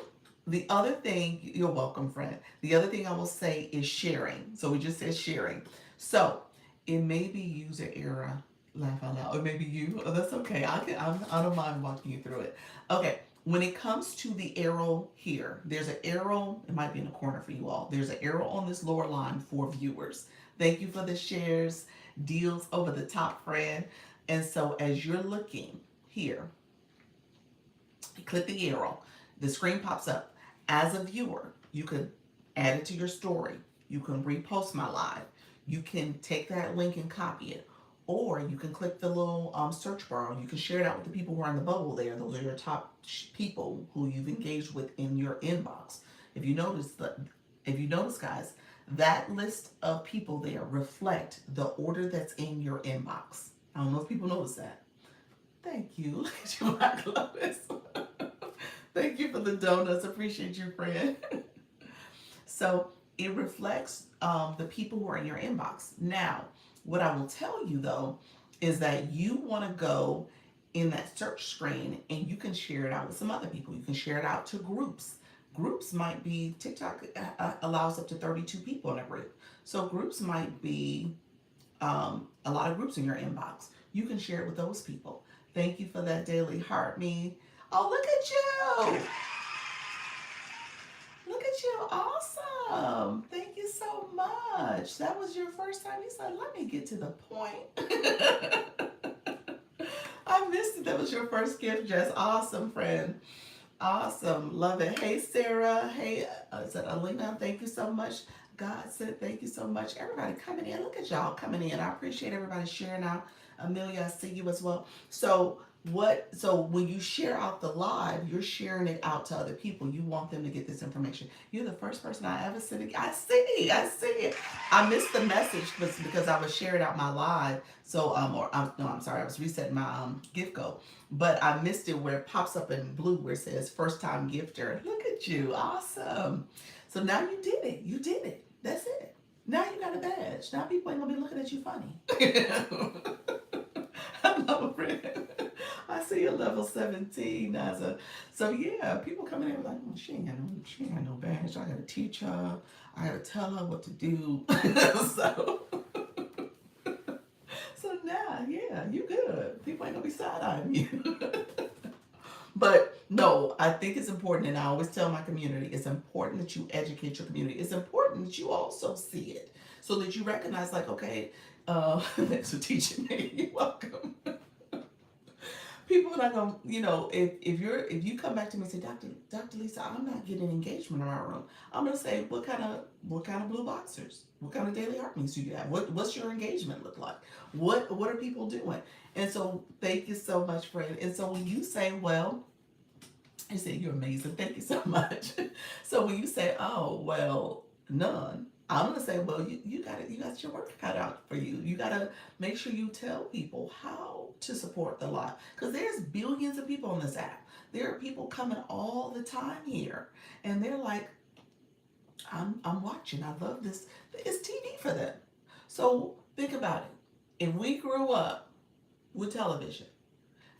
the other thing, you're welcome, friend. The other thing I will say is sharing. So we just said sharing. So it may be user error, laugh out loud, or maybe you. Oh, that's okay. I don't mind walking you through it. Okay. When it comes to the arrow here, there's an arrow. It might be in the corner for you all. There's an arrow on this lower line for viewers. Thank you for the shares, deals over the top, friend. And so as you're looking here, click the arrow. The screen pops up. As a viewer, you could add it to your story. You can repost my live. You can take that link and copy it. Or you can click the little search bar. You can share it out with the people who are in the bubble there. Those are your top people who you've engaged with in your inbox. If you notice, guys, that list of people there reflect the order that's in your inbox. I don't know if people notice that. Thank you. Look at you, Black Lotus. Thank you for the donuts. Appreciate you, friend. So it reflects the people who are in your inbox. Now, what I will tell you though is that you want to go in that search screen and you can share it out with some other people. You can share it out to groups. Groups might be, TikTok allows up to 32 people in a group. So groups might be a lot of groups in your inbox. You can share it with those people. Thank you for that daily heart me. Oh, look at you. Look at you. Awesome. Thank you so much. That was your first time. You said, let me get to the point. I missed it. That was your first gift, Jess. Awesome, friend. Awesome. Love it. Hey, Sarah. Hey, is that Alina? Thank you so much. God said, thank you so much. Everybody coming in. Look at y'all coming in. I appreciate everybody sharing out. Amelia, I see you as well. So when you share out the live, you're sharing it out to other people. You want them to get this information. You're the first person I ever said it. I see it. I missed the message because I was sharing out my live. So I'm sorry, I was resetting my gift go. But I missed it where it pops up in blue where it says first time gifter. Look at you. Awesome. So now you did it. You did it. That's it. Now you got a badge. Now people ain't gonna be looking at you funny. I love it. I see a level 17 as a, so yeah, people coming in like, well, she ain't got no badge. I gotta teach her. I gotta tell her what to do. so, so now, yeah, you good. People ain't gonna be side-eyeing you. But no, I think it's important, and I always tell my community, it's important that you educate your community. It's important that you also see it so that you recognize, like, okay, thanks for teaching me. You're welcome. People are not gonna, if you come back to me and say, Dr. Lisa, I'm not getting engagement in our room. I'm gonna say, what kind of blue boxers? What kind of daily heart meetings do you have? What's your engagement look like? What are people doing? And so thank you so much, friend. And so when you say, well, I say you're amazing. Thank you so much. So when you say, oh, well, none, I'm gonna say, well, you got your work cut out for you. You gotta make sure you tell people how to support the live, because there's billions of people on this app. There are people coming all the time here, and they're like, I'm watching. I love this. It's TV for them. So think about it. If we grew up with television,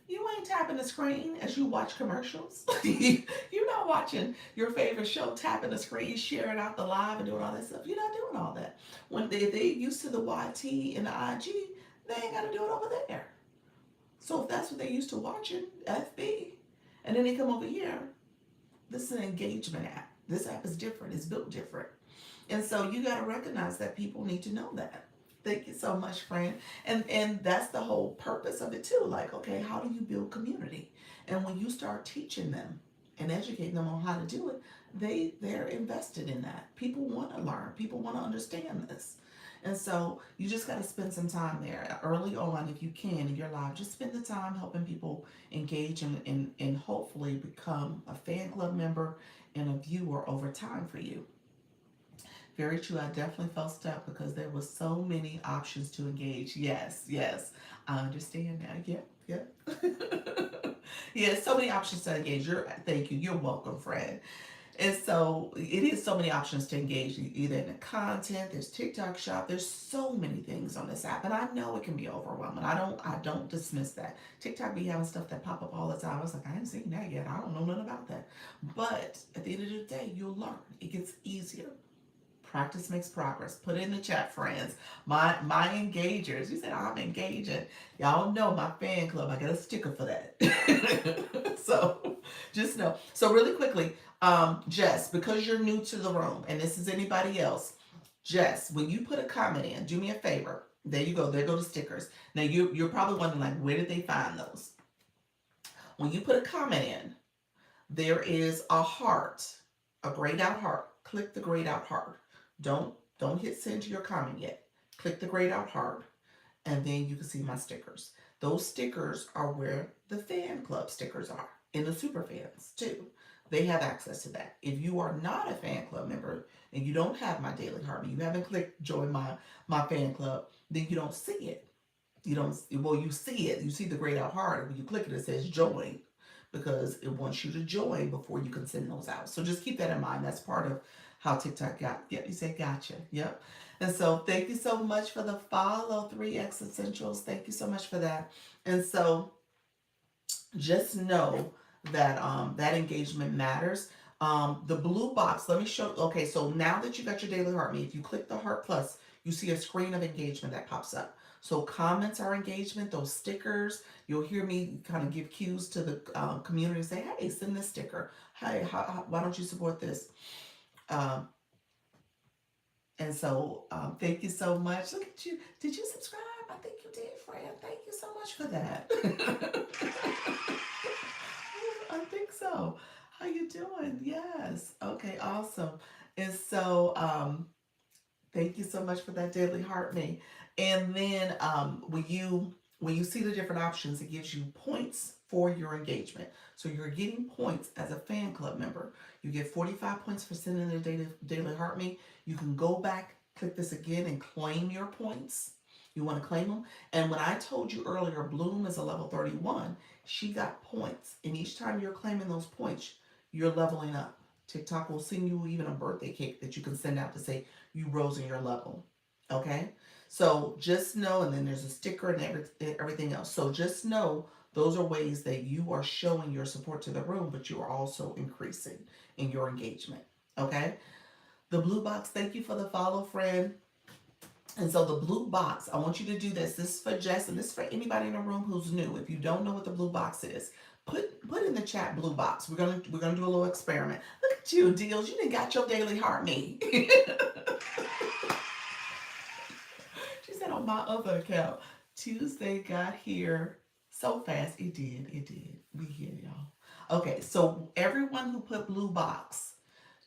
you ain't tapping the screen as you watch commercials. You're not watching your favorite show, tapping the screen, sharing out the live and doing all that stuff. You're not doing all that. When they used to the YT and the IG, they ain't got to do it over there. So if that's what they're used to watching, FB, and then they come over here, this is an engagement app. This app is different. It's built different. And so you got to recognize that people need to know that. Thank you so much, friend. And that's the whole purpose of it too. Like, okay, how do you build community? And when you start teaching them and educating them on how to do it, they're invested in that. People want to learn. People want to understand this. And so you just got to spend some time there early on, if you can, in your life. Just spend the time helping people engage and hopefully become a fan club member and a viewer over time for you. Very true. I definitely felt stuck because there was so many options to engage. Yes, yes. I understand now. Yep, yep. Yeah, so many options to engage. Thank you. You're welcome, Fred. And so it is so many options to engage either in the content, there's TikTok shop, there's so many things on this app. And I know it can be overwhelming. I don't dismiss that. TikTok be having stuff that pop up all the time. I was like, I haven't seen that yet. I don't know nothing about that. But at the end of the day, you'll learn. It gets easier. Practice makes progress. Put it in the chat, friends. My engagers. You said I'm engaging. Y'all know my fan club. I got a sticker for that. So just know. So really quickly, Jess, because you're new to the room, and this is anybody else, Jess, when you put a comment in, do me a favor. There you go. There go the stickers. Now you're probably wondering like, where did they find those? When you put a comment in, there is a heart, a grayed out heart. Click the grayed out heart. Don't hit send to your comment yet. Click the grayed out heart, and then you can see my stickers. Those stickers are where the fan club stickers are, and the super fans too. They have access to that. If you are not a fan club member and you don't have my daily heart, you haven't clicked join my fan club, then you don't see it. You don't, well, you see it. You see the grayed out heart. When you click it, it says join because it wants you to join before you can send those out. So just keep that in mind. That's part of how TikTok got. Yep, you said gotcha. Yep. And so thank you so much for the follow, 3X Essentials. Thank you so much for that. And so just know that that engagement matters. The blue box, let me show. Okay, so now that you got your daily heart me, if you click the heart plus, you see a screen of engagement that pops up. So comments are engagement. Those stickers, you'll hear me kind of give cues to the community. Say, hey, send this sticker. Hey, why don't you support this? Um, and so thank you so much. Look at you. Did you subscribe? I think you did, friend. Thank you so much for that. I think so. How you doing? Yes. Okay, awesome. And so thank you so much for that daily heart me. And then when you see the different options, it gives you points for your engagement. So you're getting points as a fan club member. You get 45 points for sending the daily heart me. You can go back, click this again, and claim your points. You want to claim them. And when I told you earlier, Bloom is a level 31, she got points. And each time you're claiming those points, you're leveling up. TikTok will send you even a birthday cake that you can send out to say you rose in your level. Okay? So just know, and then there's a sticker and everything else. So just know those are ways that you are showing your support to the room, but you are also increasing in your engagement. Okay? The blue box, thank you for the follow, friend. And so the blue box, I want you to do this. This is for Jess, and this is for anybody in the room who's new. If you don't know what the blue box is, put in the chat blue box. We're gonna do a little experiment. Look at you, Deals. You done got your daily heart me. She said on my other account, Tuesday got here so fast. It did. It did. We here, y'all. Okay, so everyone who put blue box,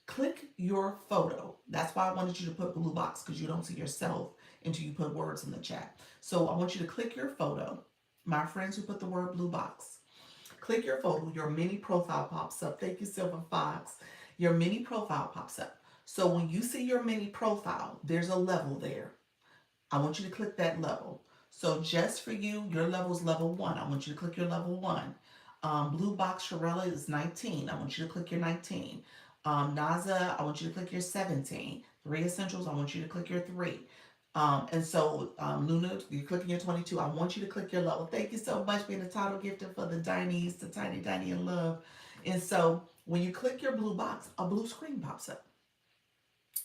click your photo. That's why I wanted you to put blue box, because you don't see yourself until you put words in the chat. So I want you to click your photo. My friends who put the word blue box, click your photo. Your mini profile pops up. Thank you, Silver Fox. Your mini profile pops up. So when you see your mini profile, there's a level there. I want you to click that level. So just for you, your level is level 1. I want you to click your level 1. Blue box Sharella is 19. I want you to click your 19. Naza, I want you to click your 17. 3 Essentials, I want you to click your 3. And so Luna, you're clicking your 22. I want you to click your level. Thank you so much for being the title gifted for the Dineys, the Tiny Diney in Love. And so when you click your blue box, a blue screen pops up.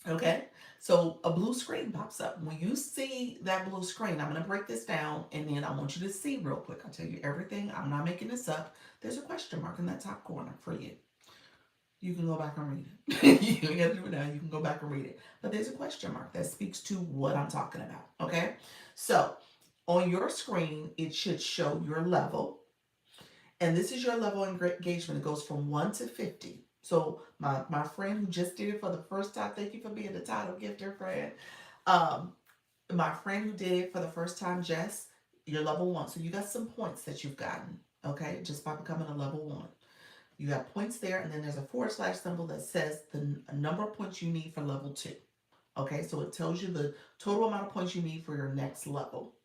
Okay, so a blue screen pops up. When you see that blue screen, I'm going to break this down and then I want you to see real quick. I'll tell you everything. I'm not making this up. There's a question mark in that top corner for you. You can go back and read it. You ain't got to do it now. You can go back and read it. But there's a question mark that speaks to what I'm talking about. Okay, so on your screen, it should show your level. And this is your level of engagement. It goes from 1 to 50. So my friend who just did it for the first time, thank you for being the title gifter, friend. Um, my friend who did it for the first time, Jess, you're level 1. So you got some points that you've gotten, okay, just by becoming a level 1. You got points there, and then there's a forward slash symbol that says the number of points you need for level 2. Okay, so it tells you the total amount of points you need for your next level.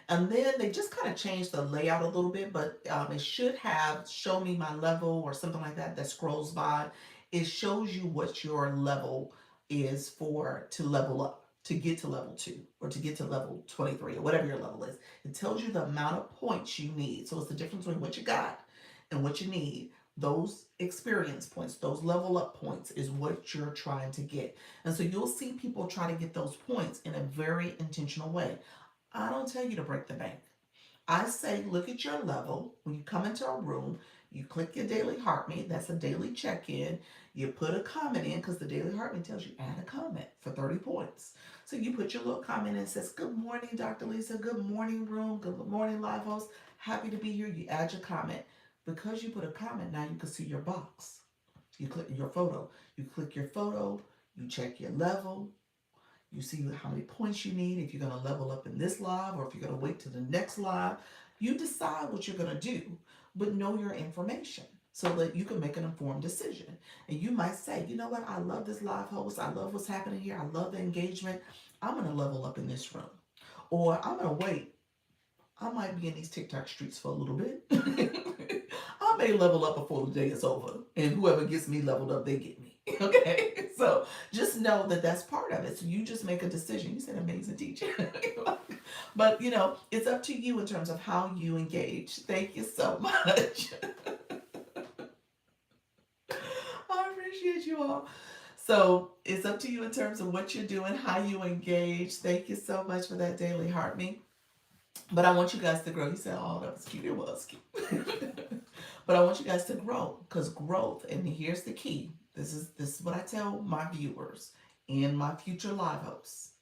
And then they just kind of changed the layout a little bit, but it should have show me my level or something like that that scrolls by. It shows you what your level is for to level up, to get to level 2 or to get to level 23 or whatever your level is. It tells you the amount of points you need. So it's the difference between what you got and what you need. Those experience points, those level up points is what you're trying to get. And so you'll see people try to get those points in a very intentional way. I don't tell you to break the bank. I say look at your level. When you come into a room, you click your daily heart rate. That's a daily check-in. You put a comment in because the daily heart rate tells you add a comment for 30 points. So you put your little comment in and says, good morning, Dr. Lisa. Good morning, room. Good morning, live host. Happy to be here. You add your comment. Because you put a comment, now you can see your box. You click your photo. You click your photo. You check your level. You see how many points you need, if you're going to level up in this live or if you're going to wait to the next live. You decide what you're going to do, but know your information so that you can make an informed decision. And you might say, you know what, I love this live host. I love what's happening here. I love the engagement. I'm going to level up in this room. Or I'm going to wait. I might be in these TikTok streets for a little bit. I may level up before the day is over. And whoever gets me leveled up, they get me. Okay? So just know that that's part of it. So you just make a decision. You said amazing teacher. But, it's up to you in terms of how you engage. Thank you so much. I appreciate you all. So it's up to you in terms of what you're doing, how you engage. Thank you so much for that daily heart me. But I want you guys to grow. You said, oh, that was cute. It was cute. But I want you guys to grow because growth, and here's the key. This is what I tell my viewers and my future live hosts.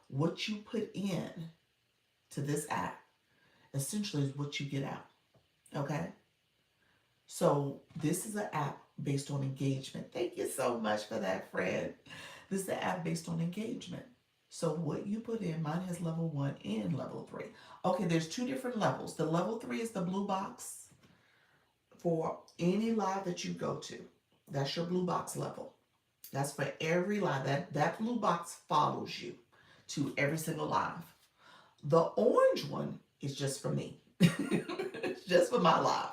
What you put in to this app essentially is what you get out. Okay? So this is an app based on engagement. Thank you so much for that, friend. This is an app based on engagement. So what you put in, mine has level 1 and level 3. Okay, there's 2 different levels. The level 3 is the blue box for any live that you go to. That's your blue box level. That's for every live. That blue box follows you to every single live. The orange one is just for me. It's just for my live.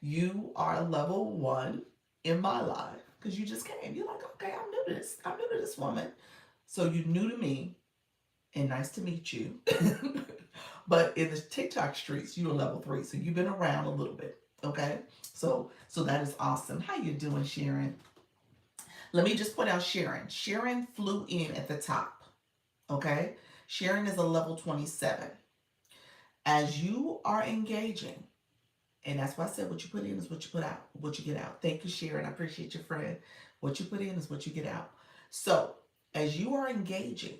You are level 1 in my live because you just came. You're like, okay, I'm new to this. I'm new to this woman. So you're new to me and nice to meet you. But in the TikTok streets, you're level 3. So you've been around a little bit. Okay. So that is awesome. How you doing, Sharon? Let me just point out Sharon. Sharon flew in at the top. Okay. Sharon is a level 27. As you are engaging, and that's why I said what you put in is what you put out, what you get out. Thank you, Sharon. I appreciate your friend. What you put in is what you get out. So as you are engaging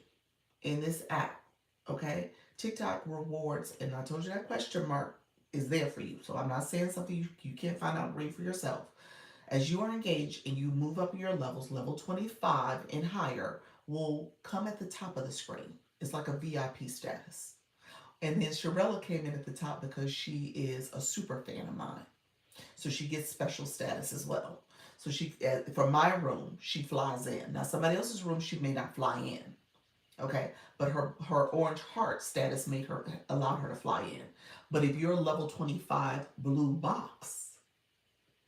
in this app, okay, TikTok rewards, and I told you that question mark is there for you. So I'm not saying something you can't find out and read for yourself. As you are engaged and you move up your levels, level 25 and higher will come at the top of the screen. It's like a VIP status. And then Sharella came in at the top because she is a super fan of mine. So she gets special status as well. So she, for my room, she flies in. Now somebody else's room, she may not fly in. Okay, but her orange heart status allowed her to fly in. But if you're level 25 blue box,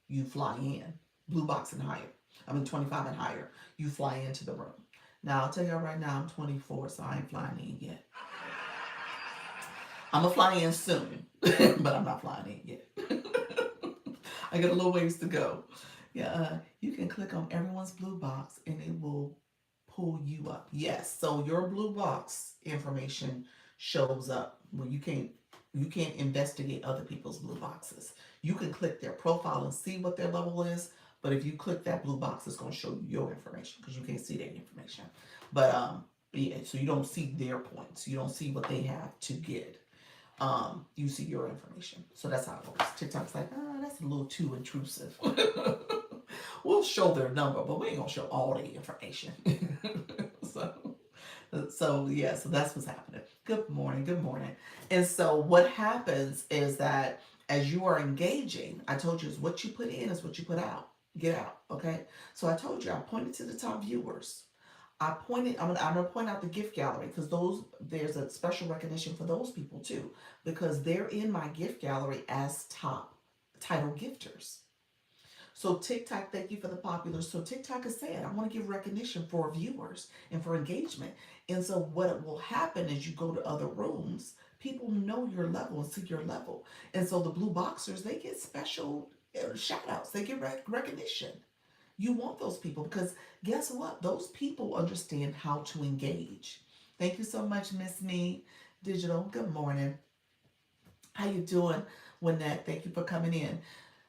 you fly in. Blue box and higher. 25 and higher. You fly into the room. Now I'll tell you right now, I'm 24, so I ain't flying in yet. I'm gonna fly in soon, but I'm not flying in yet. I got a little ways to go. Yeah, you can click on everyone's blue box and it will pull you up. Yes, so your blue box information shows up. Well, you can't investigate other people's blue boxes. You can click their profile and see what their level is, but if you click that blue box, it's going to show you your information because you can't see their information. But yeah, so you don't see their points. You don't see what they have to get. You see your information. So that's how it works. TikTok's like, that's a little too intrusive. We'll show their number, but we ain't gonna show all the information. so, so yeah, so that's what's happening. Good morning, good morning. And so what happens is that as you are engaging, I told you is what you put in is what you put out. Get out, okay? So I told you I pointed to the top viewers. I'm gonna point out the gift gallery because those there's a special recognition for those people too because they're in my gift gallery as top title gifters. So TikTok, thank you for the popular. So TikTok is saying, I want to give recognition for viewers and for engagement. And so what will happen is you go to other rooms, people know your level and see your level. And so the blue boxers, they get special shout outs. They get recognition. You want those people because guess what? Those people understand how to engage. Thank you so much, Miss Me Digital. Good morning. How you doing, Wynette? Thank you for coming in.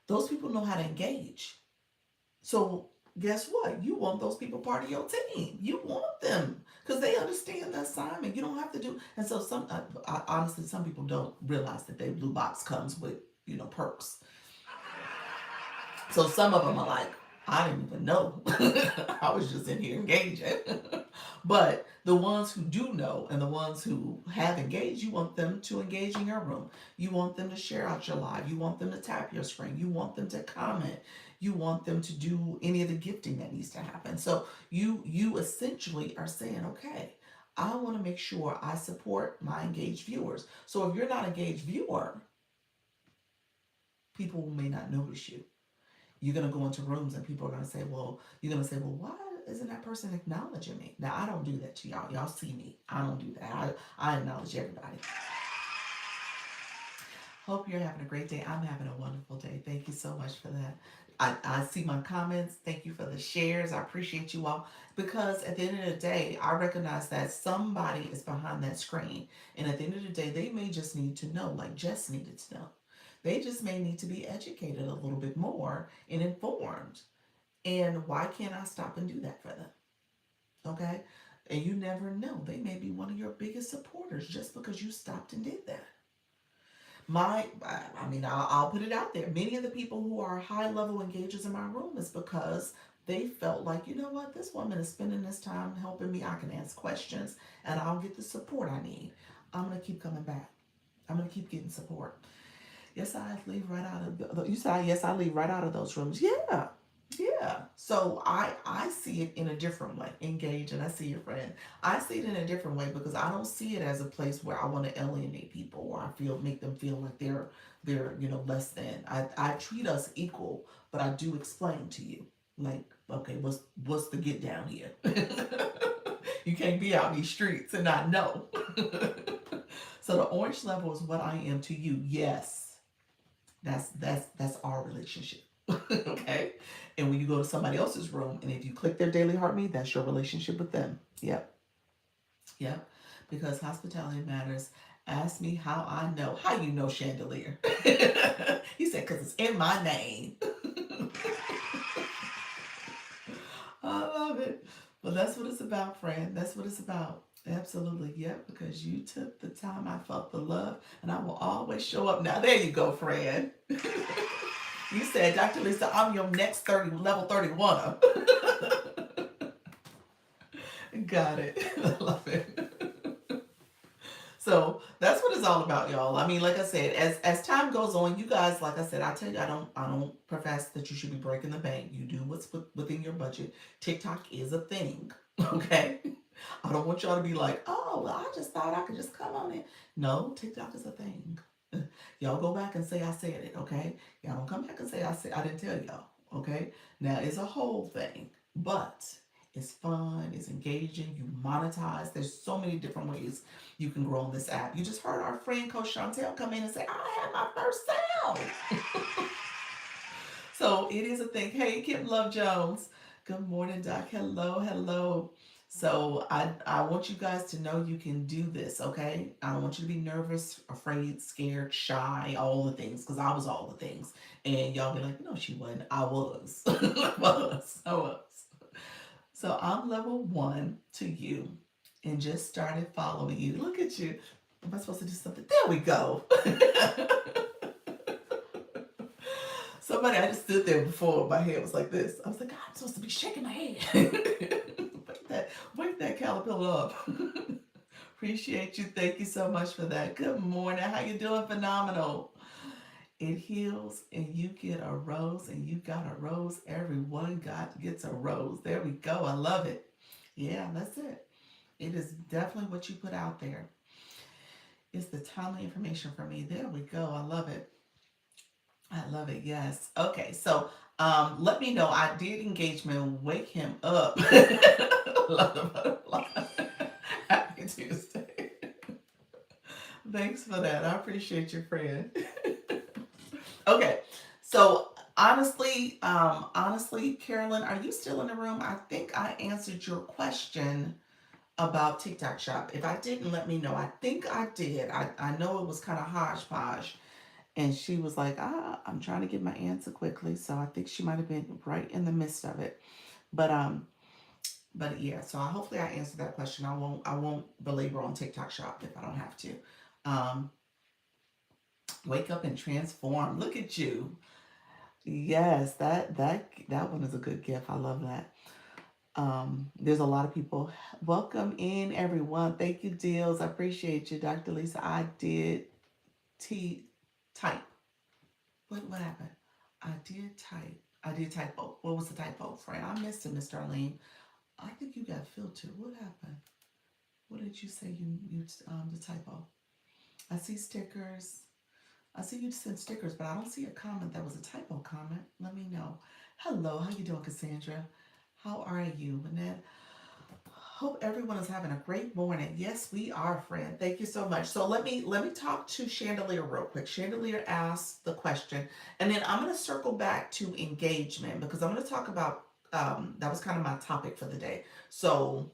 Those people know how to engage. So guess what? You want those people part of your team. You want them because they understand the assignment. You don't have to do. And so honestly, some people don't realize that their blue box comes with perks. So some of them are like, I didn't even know. I was just in here engaging. But the ones who do know and the ones who have engaged, you want them to engage in your room. You want them to share out your live. You want them to tap your screen. You want them to comment. You want them to do any of the gifting that needs to happen. So you essentially are saying, okay, I want to make sure I support my engaged viewers. So if you're not an engaged viewer, people may not notice you. You're going to go into rooms and people are going to say, well, you're going to say, well, why isn't that person acknowledging me? Now, I don't do that to y'all. Y'all see me. I don't do that. I acknowledge everybody. Hope you're having a great day. I'm having a wonderful day. Thank you so much for that. I see my comments. Thank you for the shares. I appreciate you all because at the end of the day, I recognize that somebody is behind that screen. And at the end of the day, they may just need to know, like Jess needed to know. They just may need to be educated a little bit more and informed. And why can't I stop and do that for them? Okay? And you never know. They may be one of your biggest supporters just because you stopped and did that. I'll put it out there. Many of the people who are high level engagers in my room is because they felt like, you know what, this woman is spending this time helping me. I can ask questions and I'll get the support I need. I'm going to keep coming back. I'm going to keep getting support. Yes, I leave right out of you said yes, I leave right out of those rooms. Yeah. Yeah. So I see it in a different way. Engage and I see your friend. I see it in a different way because I don't see it as a place where I want to alienate people or make them feel like they're less than. I treat us equal, but I do explain to you like, okay, what's the get down here? You can't be out in these streets and not know. So the orange level is what I am to you. Yes. That's our relationship. Okay? And when you go to somebody else's room and if you click their daily heart me, that's your relationship with them. Yep. Yep. Because hospitality matters. Ask me how I know. How you know Chandelier? He said, because it's in my name. I love it. Well, that's what it's about, friend. That's what it's about. Absolutely. Yep. Because you took the time. I felt the love and I will always show up. Now, there you go, friend. You said, Dr. Lisa, I'm your next level 31. Got it. I love it. So that's what it's all about, y'all. I mean, like I said, as time goes on, you guys, like I said, I tell you, I don't profess that you should be breaking the bank. You do what's within your budget. TikTok is a thing. Okay. I don't want y'all to be like, oh, well, I just thought I could just come on it. No, TikTok is a thing. Y'all go back and say I said it, okay? Y'all don't come back and say I didn't tell y'all, okay? Now it's a whole thing, but it's fun, it's engaging, you monetize. There's so many different ways you can grow on this app. You just heard our friend Coach Chantel come in and say, I had my first sale. So it is a thing. Hey, Kim Love Jones. Good morning, Doc. Hello, hello. So I want you guys to know you can do this, okay? I don't want you to be nervous, afraid, scared, shy, all the things, because I was all the things. And y'all be like, no, she wasn't. I was. I was. I was. So I'm level one to you and just started following you. Look at you. Am I supposed to do something? There we go. Somebody, I just stood there before, my head was like this. I was like, God, I'm supposed to be shaking my head. Wake that caterpillar up. Appreciate you. Thank you so much for that. Good morning. How you doing? Phenomenal. It heals and you get a rose and you got a rose. Everyone gets a rose. There we go. I love it. Yeah, that's it. It is definitely what you put out there. It's the timely information for me. There we go. I love it. I love it. Yes. Okay. So let me know. I did engagement. Wake him up. Love the butterfly. Happy Tuesday. Thanks for that. I appreciate your friend. Okay. So honestly, Carolyn, are you still in the room? I think I answered your question about TikTok shop. If I didn't, let me know. I think I did. I know it was kind of hodgepodge. And she was like, I'm trying to get my answer quickly. So I think she might have been right in the midst of it. But yeah, so hopefully I answered that question. I won't belabor on TikTok shop if I don't have to. Um, wake up and transform. Look at you. Yes, that one is a good gift. I love that. There's a lot of people. Welcome in, everyone. Thank you, Deals. I appreciate you, Dr. Lisa. I did t type. What happened? I did typo. What was the typo, friend? I missed it, Miss Darlene. I think you got filtered. What happened? What did you say you the typo? I see stickers. I see you sent stickers, but I don't see a comment that was a typo comment. Let me know. Hello, how you doing, Cassandra? How are you, Annette? Hope everyone is having a great morning. Yes, we are, friend. Thank you so much. So let me talk to Chandelier real quick. Chandelier asked the question, and then I'm going to circle back to engagement because I'm going to talk about that was kind of my topic for the day. So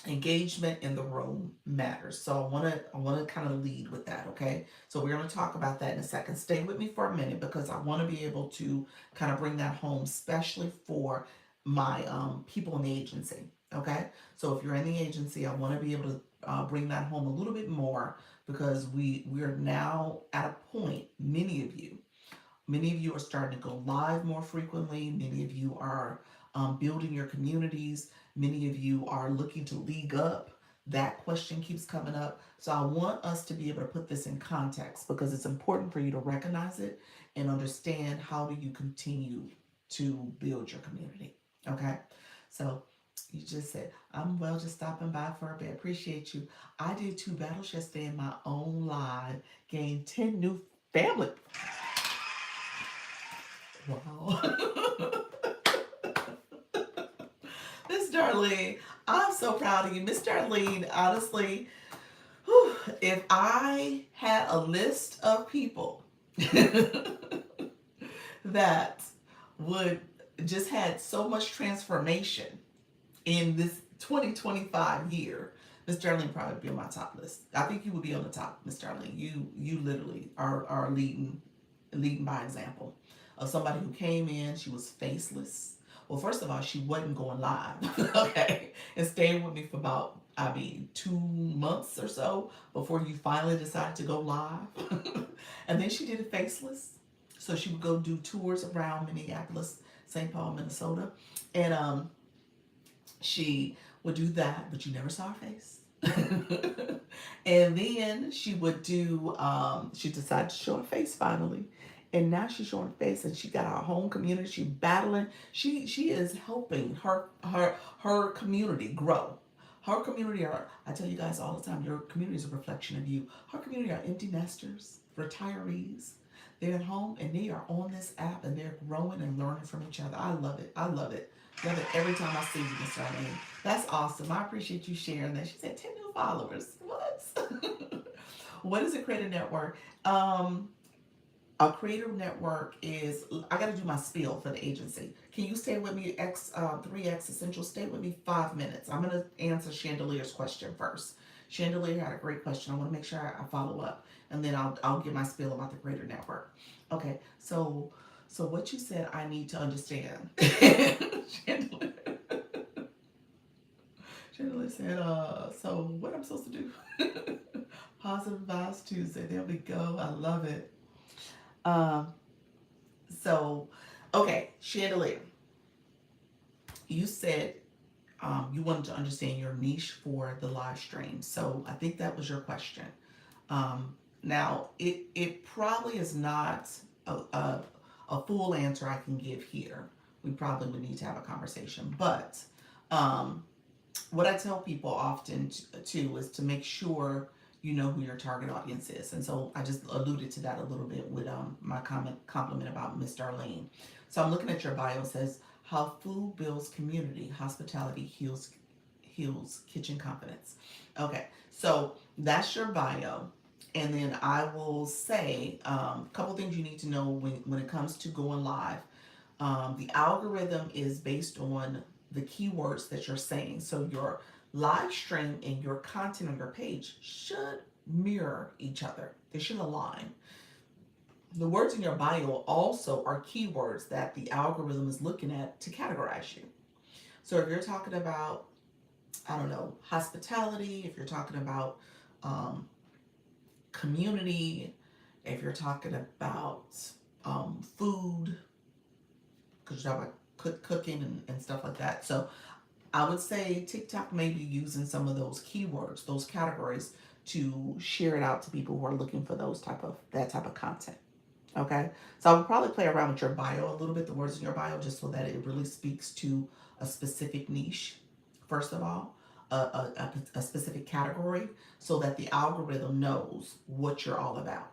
engagement in the room matters. So I want to kind of lead with that, okay? So we're going to talk about that in a second. Stay with me for a minute because I want to be able to kind of bring that home, especially for my people in the agency, okay? So if you're in the agency, I want to be able to bring that home a little bit more because we're now at a point, many of you are starting to go live more frequently. Many of you are building your communities. Many of you are looking to league up. That question keeps coming up. So I want us to be able to put this in context because it's important for you to recognize it and understand how do you continue to build your community. Okay. So you just said, I'm well just stopping by for a bit. Appreciate you. I did 2 battles yesterday in my own live, gained 10 new family. Wow. Miss Darlene, I'm so proud of you. Miss Darlene, honestly, whew, if I had a list of people that would just had so much transformation in this 2025 year, Miss Darlene probably be on my top list. I think you would be on the top, Miss Darlene. You literally are leading by example of somebody who came in. She was faceless. Well, first of all, she wasn't going live, okay, and stayed with me for about 2 months or so before you finally decided to go live, and then she did it faceless. So she would go do tours around Minneapolis, St. Paul, Minnesota, and she would do that, but you never saw her face. And then she would do, she decided to show her face finally. And now she's showing her face and she got her home community. She battling. She is helping her community grow. Her community are, I tell you guys all the time, your community is a reflection of you. Her community are empty nesters, retirees. They're at home and they are on this app and they're growing and learning from each other. I love it. I love it. Love it every time I see you, Miss Darlene. That's awesome. I appreciate you sharing that. She said 10 new followers. What? What is a creator network? A creator network is, I got to do my spiel for the agency. Can you stay with me, 3X Essential? Stay with me 5 minutes. I'm going to answer Chandelier's question first. Chandelier had a great question. I want to make sure I follow up, and then I'll give my spiel about the greater network. Okay, so what you said, I need to understand. Chandelier, Chandelier said, so what I'm supposed to do? Positive Vibes Tuesday. There we go. I love it. Um, so, okay, Chandelier, you said you wanted to understand your niche for the live stream. So I think that was your question. Now, it probably is not a full answer I can give here. We probably would need to have a conversation. But um, what I tell people often too is to make sure you know who your target audience is. And so I just alluded to that a little bit with my compliment about Miss Darlene. So I'm looking at your bio. It says how food builds community, hospitality heals kitchen confidence. Okay, so that's your bio. And then I will say a couple things you need to know when it comes to going live. The algorithm is based on the keywords that you're saying. So your live stream and your content on your page should mirror each other. They should align. The words in your bio also are keywords that the algorithm is looking at to categorize you. So if you're talking about, I don't know, hospitality, if you're talking about um, community, if you're talking about food, because you're talking about cooking and stuff like that. So I would say TikTok may be using some of those keywords, those categories, to share it out to people who are looking for that type of content. Okay, so I would probably play around with your bio a little bit, the words in your bio, just so that it really speaks to a specific niche. First of all, a specific category, so that the algorithm knows what you're all about.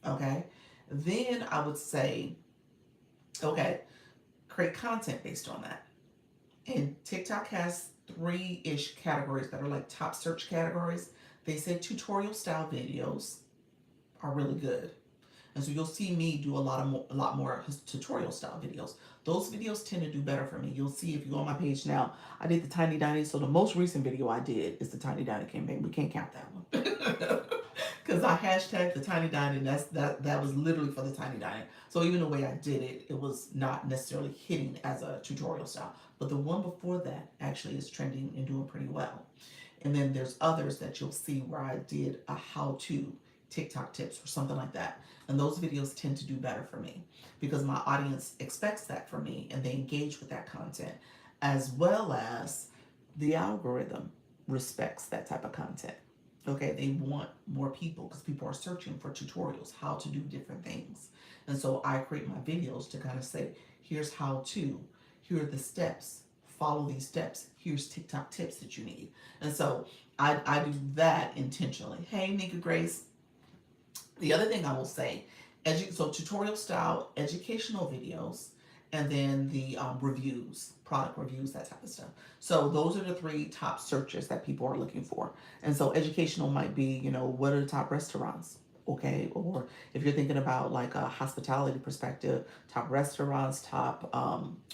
Okay, then I would say, okay, create content based on that. And TikTok has three-ish categories that are like top search categories. They said tutorial style videos are really good. And so you'll see me do a lot more tutorial style videos. Those videos tend to do better for me. You'll see if you go on my page now, I did the tiny dining. So the most recent video I did is the tiny dining campaign. We can't count that one. Because I hashtagged the tiny dining. That was literally for the tiny dining. So even the way I did it, it was not necessarily hitting as a tutorial style. But the one before that actually is trending and doing pretty well. And then there's others that you'll see where I did a how-to TikTok tips or something like that. And those videos tend to do better for me because my audience expects that from me and they engage with that content, as well as the algorithm respects that type of content. Okay, they want more people because people are searching for tutorials, how to do different things. And so I create my videos to kind of say, here's how to, here are the steps, follow these steps, here's TikTok tips that you need. And so I do that intentionally. Hey, Nika Grace. The other thing I will say, so tutorial style educational videos, and then the reviews, product reviews, that type of stuff. So those are the three top searches that people are looking for. And so educational might be, what are the top restaurants? Okay, or if you're thinking about like a hospitality perspective, top restaurants, top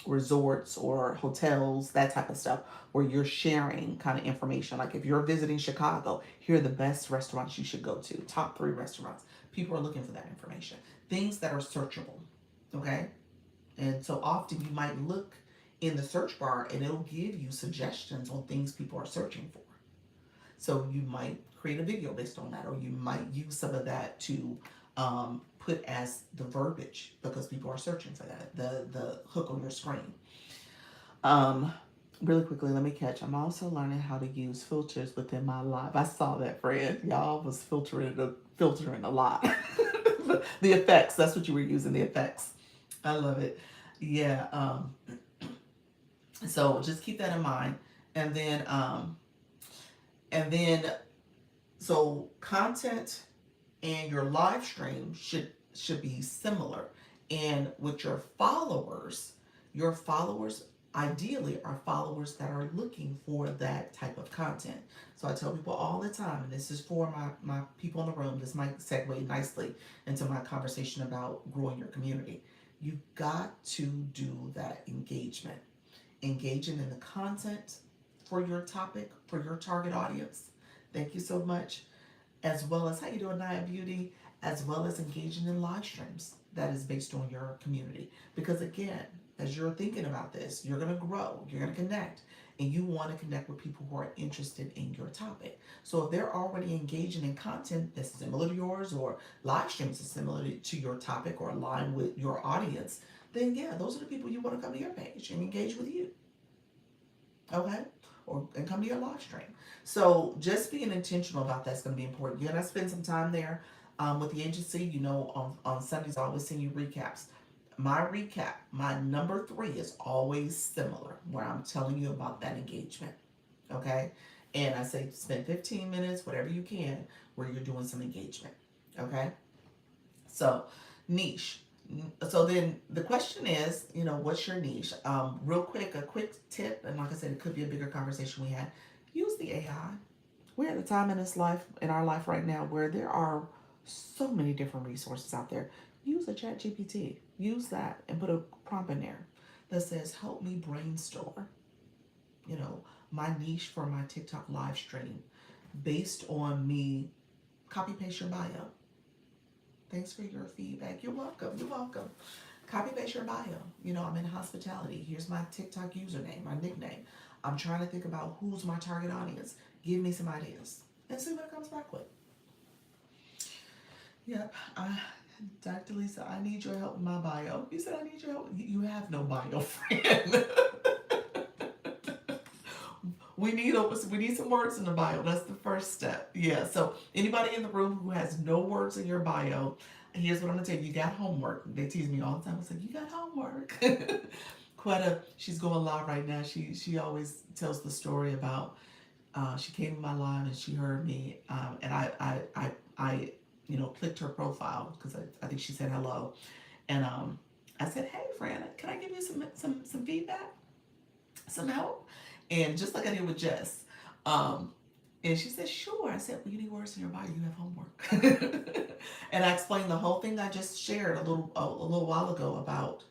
resorts or hotels, that type of stuff, where you're sharing kind of information. Like if you're visiting Chicago, here are the best restaurants you should go to, top 3 restaurants. People are looking for that information, things that are searchable. Okay, and so often you might look in the search bar and it'll give you suggestions on things people are searching for. So you might create a video based on that, or you might use some of that to put as the verbiage because people are searching for that, the hook on your screen. Really quickly, let me catch. I'm also learning how to use filters within my live. I saw that, Fred. Y'all was filtering a lot. The effects. That's what you were using. The effects. I love it. Yeah. So just keep that in mind, and then and then so content and your live stream should be similar. And with your followers ideally are followers that are looking for that type of content. So I tell people all the time, and this is for my people in the room, this might segue nicely into my conversation about growing your community. You've got to do that engagement, engaging in the content for your topic, for your target audience. Thank you so much. As well as how you doing, Naya Beauty, as well as engaging in live streams that is based on your community. Because again, as you're thinking about this, you're gonna grow, you're gonna connect, and you want to connect with people who are interested in your topic. So if they're already engaging in content that's similar to yours, or live streams is similar to your topic or align with your audience, then yeah, those are the people you want to come to your page and engage with you. Okay? Or and come to your live stream. So just being intentional about that's going to be important. You're going to spend some time there with the agency. You know, on Sundays, I always send you recaps. My recap, my number three is always similar, where I'm telling you about that engagement. Okay? And I say spend 15 minutes, whatever you can, where you're doing some engagement. Okay? So, niche. So then the question is, what's your niche? Real quick, a quick tip, and like I said, it could be a bigger conversation we had. Use the AI. We're at a time in our life right now, where there are so many different resources out there. Use a chat GPT. Use that and put a prompt in there that says, help me brainstorm, you know, my niche for my TikTok live stream based on me. Copy paste your bio. Thanks for your feedback. You're welcome. You're welcome. Copy paste your bio. I'm in hospitality. Here's my TikTok username, my nickname. I'm trying to think about who's my target audience. Give me some ideas and see what it comes back with. Yep. Dr. Lisa, I need your help with my bio. You said I need your help. You have no bio, friend. We need some words in the bio. That's the first step. Yeah. So anybody in the room who has no words in your bio, here's what I'm gonna tell you. You got homework. They tease me all the time. It's like, you got homework. Quetta, she's going live right now. She always tells the story about she came in my live and she heard me, and I clicked her profile because I think she said hello, and I said, hey friend, can I give you some feedback, some help? And just like I did with Jess, um, and she said, sure. I said, well, you need words in your bio. You have homework. And I explained the whole thing I just shared a little while ago about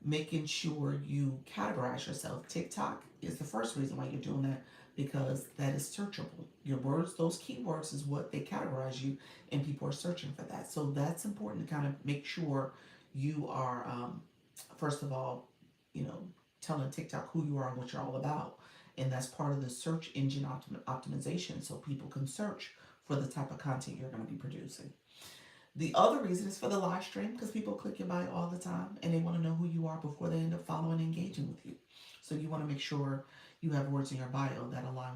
making sure you categorize yourself. TikTok is the first reason why you're doing that, because that is searchable. Your words, those keywords, is what they categorize you, and people are searching for that. So that's important to kind of make sure you are, first of all, you know, telling TikTok who you are and what you're all about. And that's part of the search engine optimization, so people can search for the type of content you're going to be producing. The other reason is for the live stream, because people click your bio all the time and they want to know who you are before they end up following and engaging with you. So you want to make sure you have words in your bio that align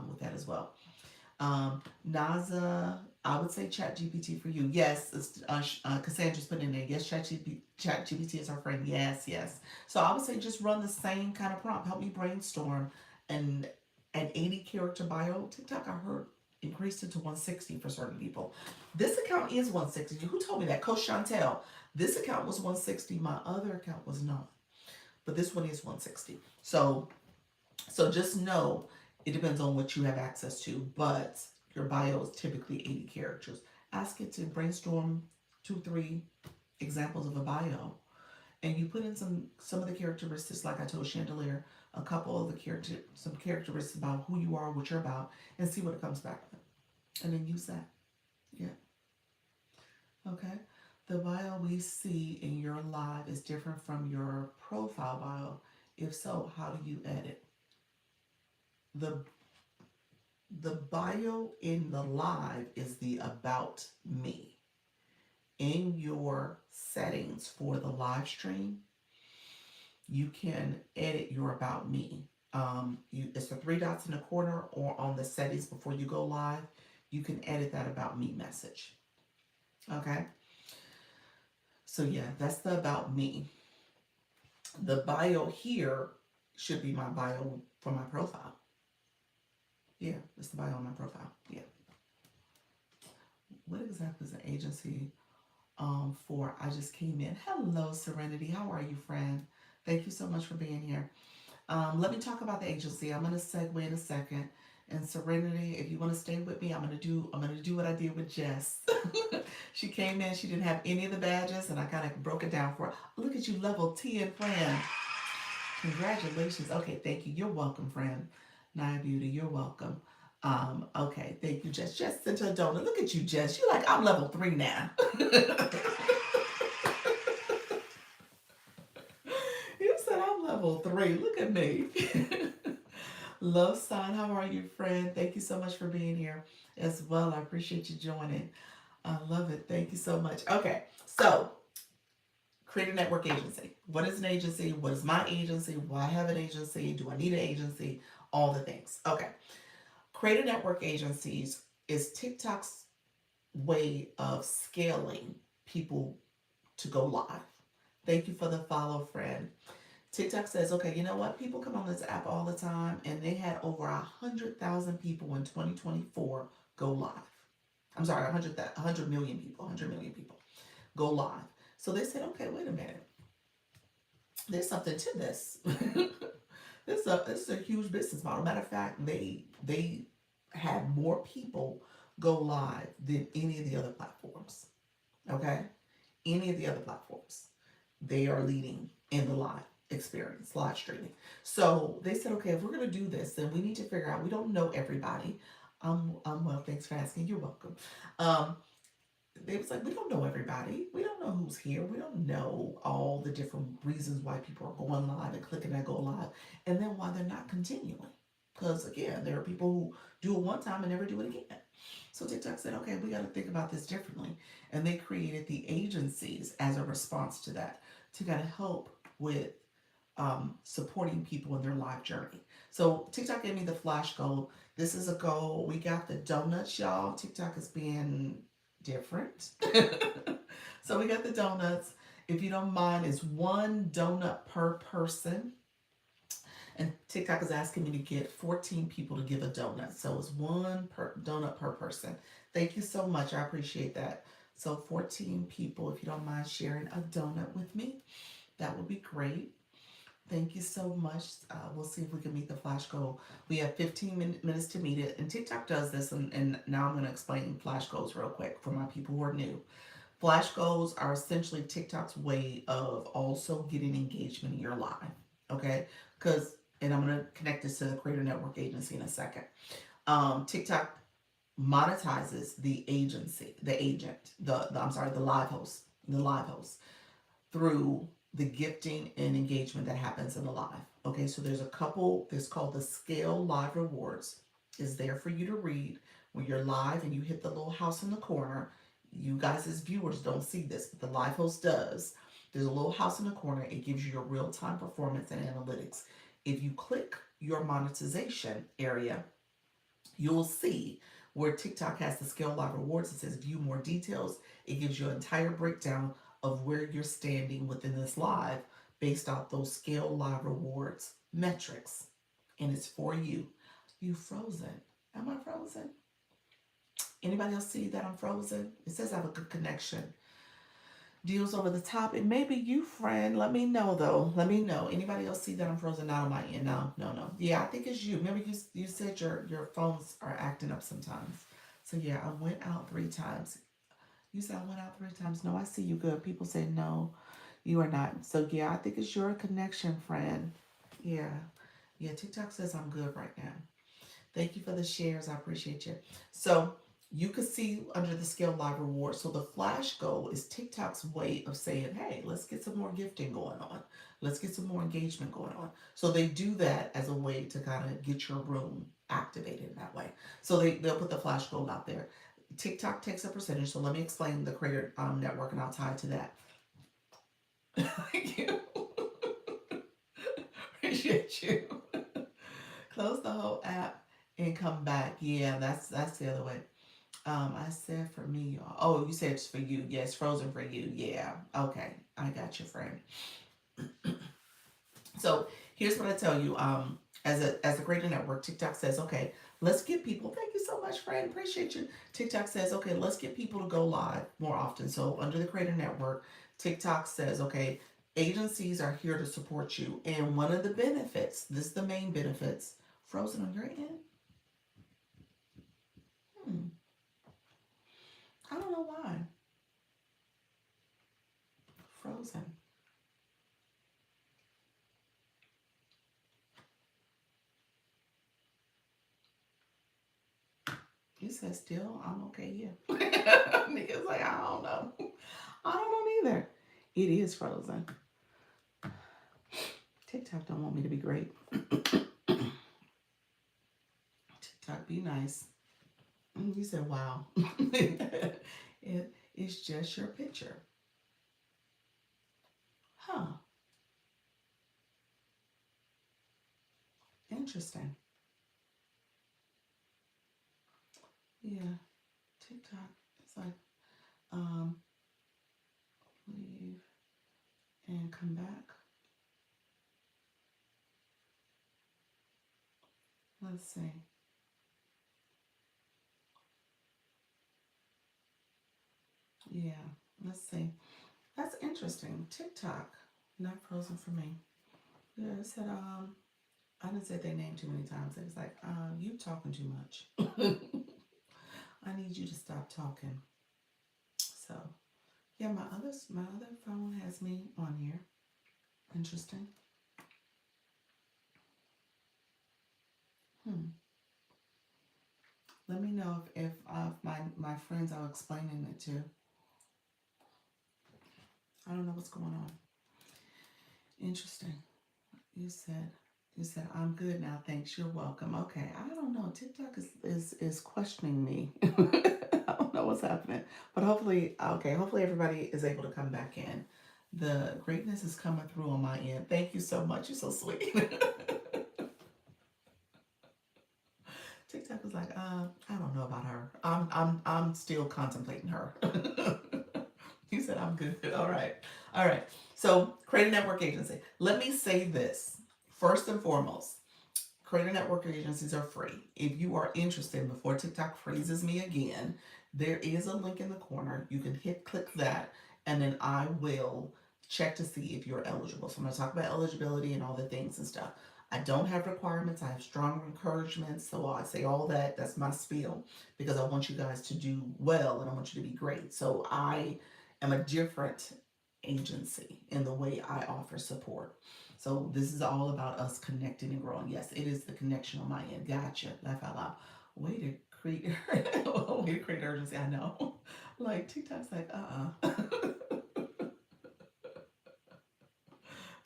with that as well. Naza, I would say Chat GPT for you. Yes, Cassandra's put in there. Yes, Chat GPT is our friend. Yes, yes. So I would say just run the same kind of prompt. Help me brainstorm and an 80 character bio. TikTok, I heard, increased it to 160 for certain people. This account is 160. Who told me that? Coach Chantel. This account was 160. My other account was not. But this one is 160. So just know it depends on what you have access to, but your bio is typically 80 characters. Ask it to brainstorm 2, 3 examples of a bio, and you put in some of the characteristics, like I told Chandelier, a couple of some characteristics about who you are, what you're about, and see what it comes back with, and then use that. Yeah. Okay. The bio we see in your live is different from your profile bio. If so, how do you edit? The the bio in the live is the about me. In your settings for the live stream, you can edit your about me. It's the 3 dots in the corner, or on the settings before you go live. You can edit that about me message. Okay. So yeah, that's the about me. The bio here should be my bio for my profile. Yeah, it's the bio on my profile. Yeah. What exactly is an agency for? I just came in. Hello, Serenity. How are you, friend? Thank you so much for being here. Let me talk about the agency. I'm going to segue in a second. And Serenity, if you want to stay with me, I'm gonna do what I did with Jess. She came in, she didn't have any of the badges, and I kind of broke it down for her. Look at you, level 10, friend. Congratulations. Okay, thank you. You're welcome, friend. Naya Beauty, you're welcome. Okay, thank you, Jess. Jess sent her a donut. Look at you, Jess. You're like, I'm level 3 now. You said I'm level 3. Look at me. Love sign, how are you, friend? Thank you so much for being here as well. I appreciate you joining. I love it. Thank you so much. Okay, so create a network agency. What is an agency? What is my agency? Why have an agency? Do I need an agency? All the things. Okay, create a network agencies is TikTok's way of scaling people to go live. Thank you for the follow, friend. TikTok says, okay, you know what? People come on this app all the time, and they had over 100,000 people in 2024 go live. I'm sorry, 100 million people, 100 million people go live. So they said, okay, wait a minute. There's something to this. This is a huge business model. Matter of fact, they had more people go live than any of the other platforms. Okay, any of the other platforms. They are leading in the live experience, live streaming. So they said, okay, if we're going to do this, then we need to figure out, we don't know everybody. Well, thanks for asking. You're welcome. Um, they was like, we don't know everybody. We don't know who's here. We don't know all the different reasons why people are going live and clicking that go live, and then why they're not continuing. Because again, there are people who do it one time and never do it again. So TikTok said, okay, we got to think about this differently. And they created the agencies as a response to that to kind of help with supporting people in their life journey. So TikTok gave me the flash goal. This is a goal. We got the donuts, y'all. TikTok is being different. So we got the donuts. If you don't mind, it's one donut per person. And TikTok is asking me to get 14 people to give a donut. So it's one per donut per person. Thank you so much. I appreciate that. So 14 people, if you don't mind sharing a donut with me, that would be great. Thank you so much. We'll see if we can meet the flash goal. We have 15 minutes to meet it. And TikTok does this. And now I'm going to explain flash goals real quick for my people who are new. Flash goals are essentially TikTok's way of also getting engagement in your live. Okay? Because, and I'm going to connect this to the Creator Network Agency in a second. TikTok monetizes the agency, the agent, I'm sorry, the live host through the gifting and engagement that happens in the live. Okay, so there's a couple, this called the Scale Live Rewards, is there for you to read when you're live and you hit the little house in the corner. You guys as viewers don't see this, but the live host does. There's a little house in the corner. It gives you your real-time performance and analytics. If you click your monetization area, you'll see where TikTok has the Scale Live Rewards. It says view more details. It gives you an entire breakdown of where you're standing within this live based off those Scale Live Rewards metrics. And it's for you. You frozen. Am I frozen? Anybody else see that I'm frozen? It says I have a good connection. Deals over the top. It may be you, friend. Let me know though. Let me know. Anybody else see that I'm frozen out on my end? No, no, no. Yeah, I think it's you. Remember you said your phones are acting up sometimes. So yeah, I went out 3 times. You said I went out 3 times. No, I see you good. People say no, you are not. So yeah, I think it's your connection, friend. Yeah. Yeah, TikTok says I'm good right now. Thank you for the shares. I appreciate you. So you can see under the Scale Live Reward. So the flash goal is TikTok's way of saying, hey, let's get some more gifting going on. Let's get some more engagement going on. So they do that as a way to kind of get your room activated in that way. So they'll put the flash goal out there. TikTok takes a percentage. So let me explain the Creator Network and I'll tie it to that. Thank you. Appreciate you. Close the whole app and come back. Yeah, that's the other way. I said for me, y'all. Oh, you said it's for you. Yes, frozen for you. Yeah. Okay. I got you, friend. So here's what I tell you. As a Creator Network, TikTok says, okay, let's get people. Thank you so much, friend. Appreciate you. TikTok says, okay, let's get people to go live more often. So under the Creator Network, TikTok says, okay, agencies are here to support you. And one of the benefits, this is the main benefits, frozen on your end. Hmm. I don't know why. Frozen. You said still, I'm okay here. Niggas like, I don't know. I don't know either. It is frozen. TikTok don't want me to be great. TikTok be nice. You said, wow. It's just your picture. Huh. Interesting. Yeah. TikTok. It's like, um, leave and come back. Let's see. Yeah. Let's see. That's interesting. TikTok. Not frozen for me. Yeah, it said, I didn't say their name too many times. It was like, you talking too much. I need you to stop talking. So yeah, my other phone has me on here. Interesting. Hmm. Let me know if my friends are explaining it to. I don't know what's going on. Interesting. You said you said I'm good now. Thanks. You're welcome. Okay. I don't know. TikTok is questioning me. I don't know what's happening, but hopefully, okay. Hopefully everybody is able to come back in. The greatness is coming through on my end. Thank you so much. You're so sweet. TikTok was like, I don't know about her. I'm still contemplating her. You said I'm good. All right. All right. So create a network agency. Let me say this first and foremost. Creator network agencies are free. If you are interested, before TikTok freezes me again, there is a link in the corner. You can click that, and then I will check to see if you're eligible. So I'm going to talk about eligibility and all the things and stuff. I don't have requirements. I have strong encouragements. So I say all that. That's my spiel because I want you guys to do well and I want you to be great. So I am a different agency in the way I offer support. So this is all about us connecting and growing. Yes, it is the connection on my end. Gotcha. Laugh out loud. Way to create, way to create urgency. I know. Like TikTok's like,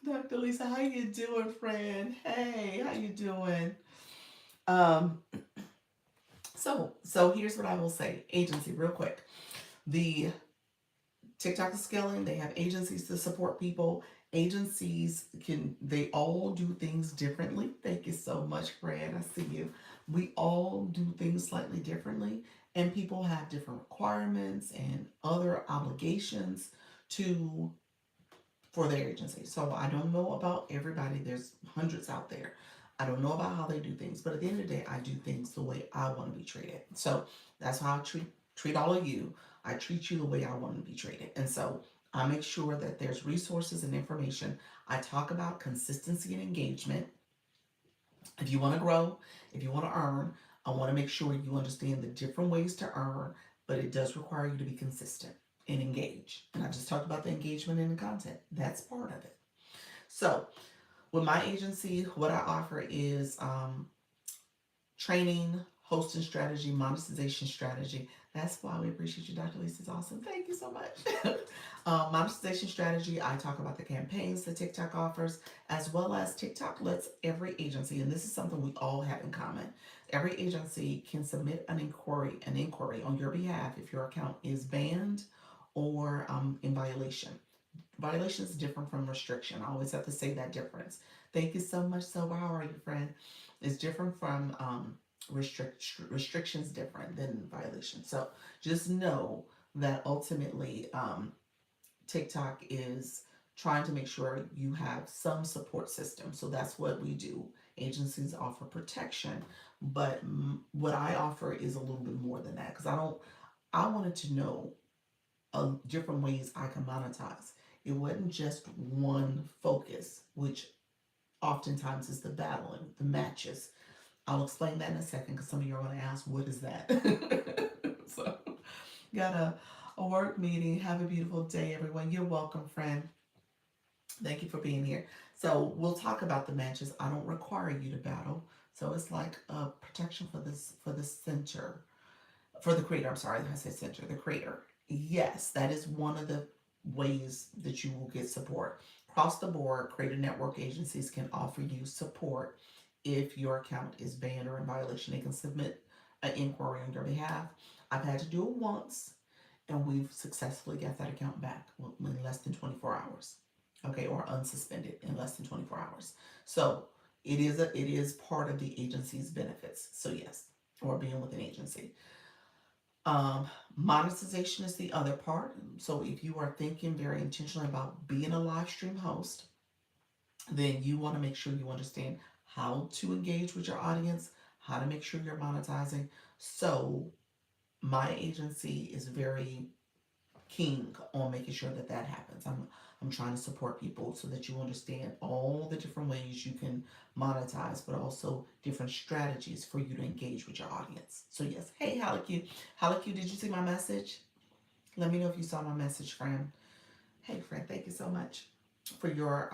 Dr. Lisa, how you doing, friend? Hey, how you doing? Um, so here's what I will say. Agency, real quick. The TikTok is scaling. They have agencies to support people. Agencies they all do things differently. Thank you so much, Fred. I see you. We all do things slightly differently, and people have different requirements and other obligations to for their agency. So I don't know about everybody. There's hundreds out there. I don't know about how they do things, but at the end of the day, I do things the way I want to be treated. So that's how I treat all of you. I treat you the way I want to be treated. And so I make sure that there's resources and information. I talk about consistency and engagement. If you want to grow, if you want to earn, I want to make sure you understand the different ways to earn, but it does require you to be consistent and engage. And I just talked about the engagement in the content. That's part of it. So, with my agency, what I offer is training, hosting strategy, monetization strategy. That's why we appreciate you, Dr. Lisa. It's awesome. Thank you so much. Monetization strategy, I talk about the campaigns that TikTok offers, as well as TikTok lets every agency, and this is something we all have in common. Every agency can submit an inquiry on your behalf if your account is banned or in violation. Violation is different from restriction. I always have to say that difference. Thank you so much. So how are you, friend? It's different from restrictions different than violation. So just know that ultimately TikTok is trying to make sure you have some support system. So that's what we do. Agencies offer protection, but what I offer is a little bit more than that because I wanted to know different ways I can monetize. It wasn't just one focus, which oftentimes is the battling, the matches. I'll explain that in a second because some of you are going to ask, what is that? So, got a work meeting. Have a beautiful day, everyone. You're welcome, friend. Thank you for being here. So we'll talk about the matches. I don't require you to battle. So it's like a protection for the center, for the creator. I'm sorry, I said center, the creator. Yes, that is one of the ways that you will get support. Across the board, creator network agencies can offer you support if your account is banned or in violation. They can submit an inquiry on your behalf. I've had to do it once, and we've successfully got that account back in less than 24 hours. Okay, or unsuspended in less than 24 hours. So it is part of the agency's benefits. So yes, or being with an agency. Um, Monetization is the other part. So if you are thinking very intentionally about being a live stream host, then you want to make sure you understand how to engage with your audience, how to make sure you're monetizing. So my agency is very keen on making sure that that happens. I'm trying to support people so that you understand all the different ways you can monetize, but also different strategies for you to engage with your audience. So yes, hey Halaku, Halaku, did you see my message? Let me know if you saw my message, friend. Hey, friend, thank you so much for your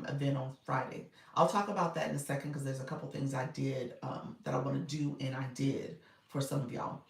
event on Friday. I'll talk about that in a second because there's a couple things I did that I want to do and I did for some of y'all,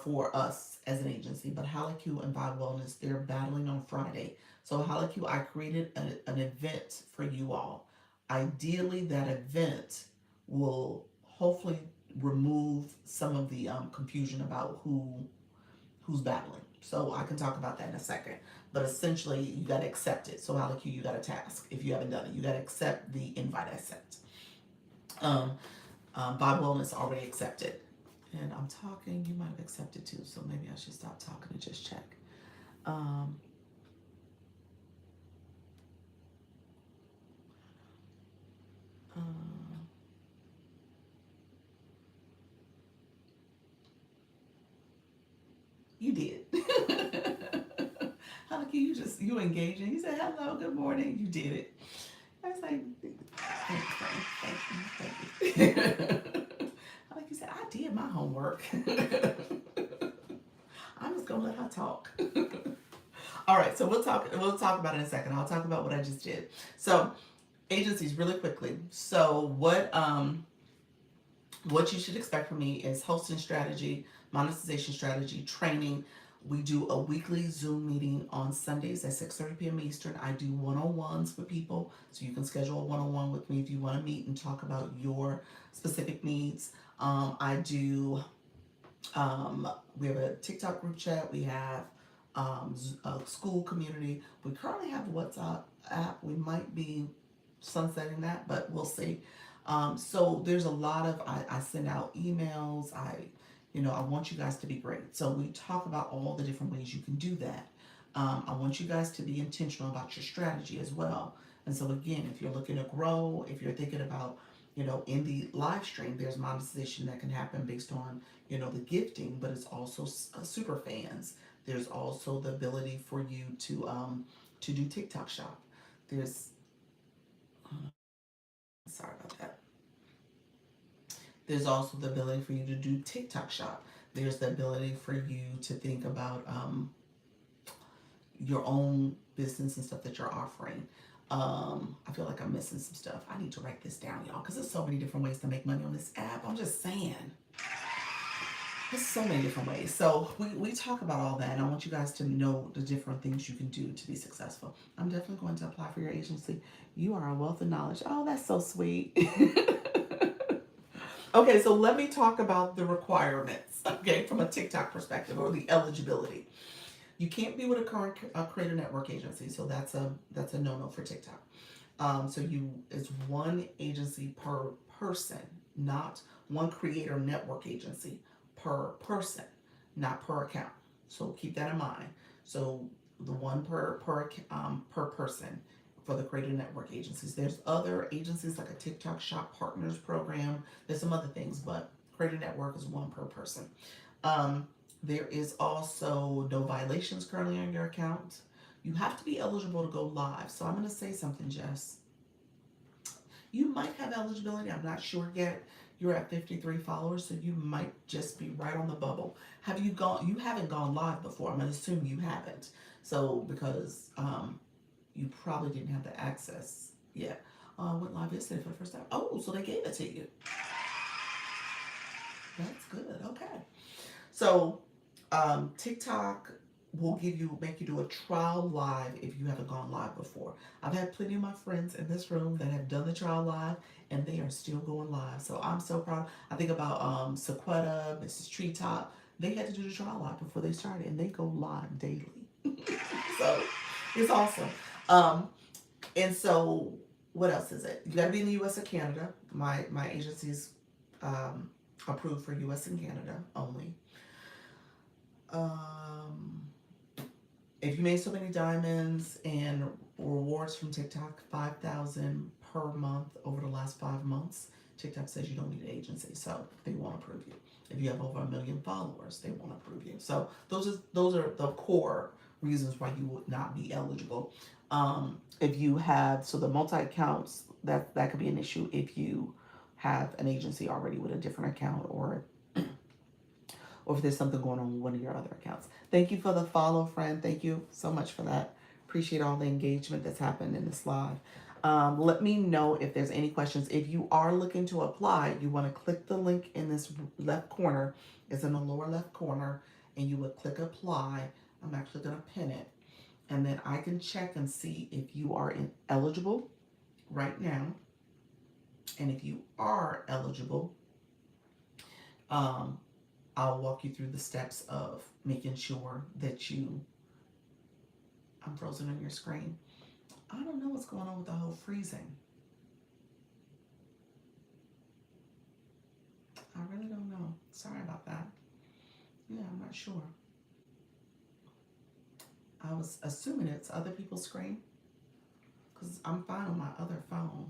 for us as an agency. But Halaku and Vibe Wellness, they're battling on Friday. So Halaku, I created an event for you all. Ideally, that event will hopefully remove some of the confusion about who's battling. So I can talk about that in a second. But essentially, you got to accept it. So Alec, you got a task. If you haven't done it, you got to accept the invite I sent. Um, Bob Wellness already accepted. And I'm talking, you might have accepted too. So maybe I should stop talking and just check. Um, uh, you did. Alec, you engaging. You said hello, good morning. You did it. I was like, thank you. Like you said, I did my homework. I'm just gonna let her talk. All right, so we'll talk about it in a second. I'll talk about what I just did. So agencies really quickly. So what you should expect from me is hosting strategy, monetization strategy, training. We do a weekly Zoom meeting on Sundays at 6:30 p.m. Eastern. I do one-on-ones with people, so you can schedule a one-on-one with me if you want to meet and talk about your specific needs. I do. We have a TikTok group chat. We have a school community. We currently have a WhatsApp app. We might be sunsetting that, but we'll see. So there's a lot of I send out emails. I want you guys to be great. So we talk about all the different ways you can do that. I want you guys to be intentional about your strategy as well. And so again, if you're looking to grow, if you're thinking about, in the live stream, there's monetization that can happen based on, the gifting, but it's also super fans. There's also the ability for you to do TikTok shop. There's sorry about that. There's also the ability for you to do TikTok shop. There's the ability for you to think about your own business and stuff that you're offering. I feel like I'm missing some stuff. I need to write this down, y'all, because there's so many different ways to make money on this app. I'm just saying. There's so many different ways. So we talk about all that, and I want you guys to know the different things you can do to be successful. I'm definitely going to apply for your agency. You are a wealth of knowledge. Oh, that's so sweet. Okay, so let me talk about the requirements, okay, from a TikTok perspective, or the eligibility. You can't be with a current creator network agency, so that's a no-no for TikTok. So it's one agency per person, not one creator network agency per person, not per account. So keep that in mind. So the one per person for the creator network agencies. There's other agencies like a TikTok Shop Partners program. There's some other things, but creator network is one per person. There is also no violations currently on your account. You have to be eligible to go live. So I'm going to say something, Jess. You might have eligibility. I'm not sure yet. You're at 53 followers, so you might just be right on the bubble. Have you gone? You haven't gone live before. I'm gonna assume you haven't. So because you probably didn't have the access yet. Went live yesterday for the first time. Oh, so they gave it to you. That's good. Okay. So TikTok will make you do a trial live if you haven't gone live before. I've had plenty of my friends in this room that have done the trial live and they are still going live. So I'm so proud. I think about Sequetta, Mrs. Treetop. They had to do the trial live before they started and they go live daily. So it's awesome. Um, and so what else is it? You got to be in the U.S. or Canada. My agency's um, approved for U.S. and Canada only. Um, if you made so many diamonds and rewards from TikTok, 5,000 per month over the last 5 months, TikTok says you don't need an agency, so they won't approve you. If you have over 1 million followers, they won't approve you. So those are the core reasons why you would not be eligible. If you have the multi accounts, that could be an issue if you have an agency already with a different account, or if there's something going on with one of your other accounts. Thank you for the follow, friend. Thank you so much for that. Appreciate all the engagement that's happened in this live. Let me know if there's any questions. If you are looking to apply, you want to click the link in this left corner. It's in the lower left corner, and you would click apply. I'm actually going to pin it, and then I can check and see if you are eligible right now. And if you are eligible, um, I'll walk you through the steps of making sure that I'm frozen on your screen. I don't know what's going on with the whole freezing. I really don't know. Sorry about that. Yeah, I'm not sure. I was assuming it's other people's screen because I'm fine on my other phone.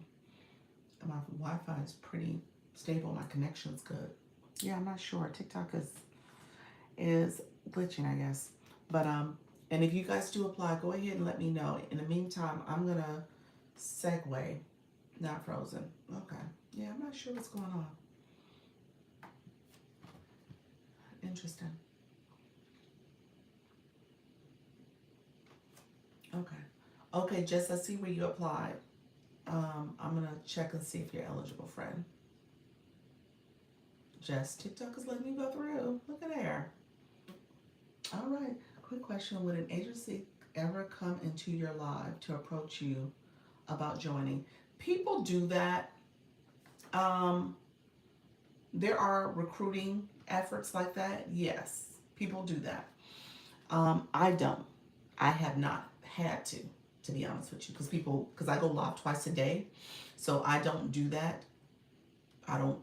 And my Wi-Fi is pretty stable. My connection's good. Yeah, I'm not sure. TikTok is glitching, I guess. But and if you guys do apply, go ahead and let me know. In the meantime, I'm gonna segue. Not frozen. Okay. Yeah, I'm not sure what's going on. Interesting. Okay. Okay, Jess, I see where you applied. I'm gonna check and see if you're eligible, friend. Jess, TikTok is letting you go through. Look at there. All right. Quick question: would an agency ever come into your live to approach you about joining? People do that. Um, there are recruiting efforts like that. Yes, people do that. I don't. I have not had to be honest with you, because I go live twice a day, so I don't do that. I don't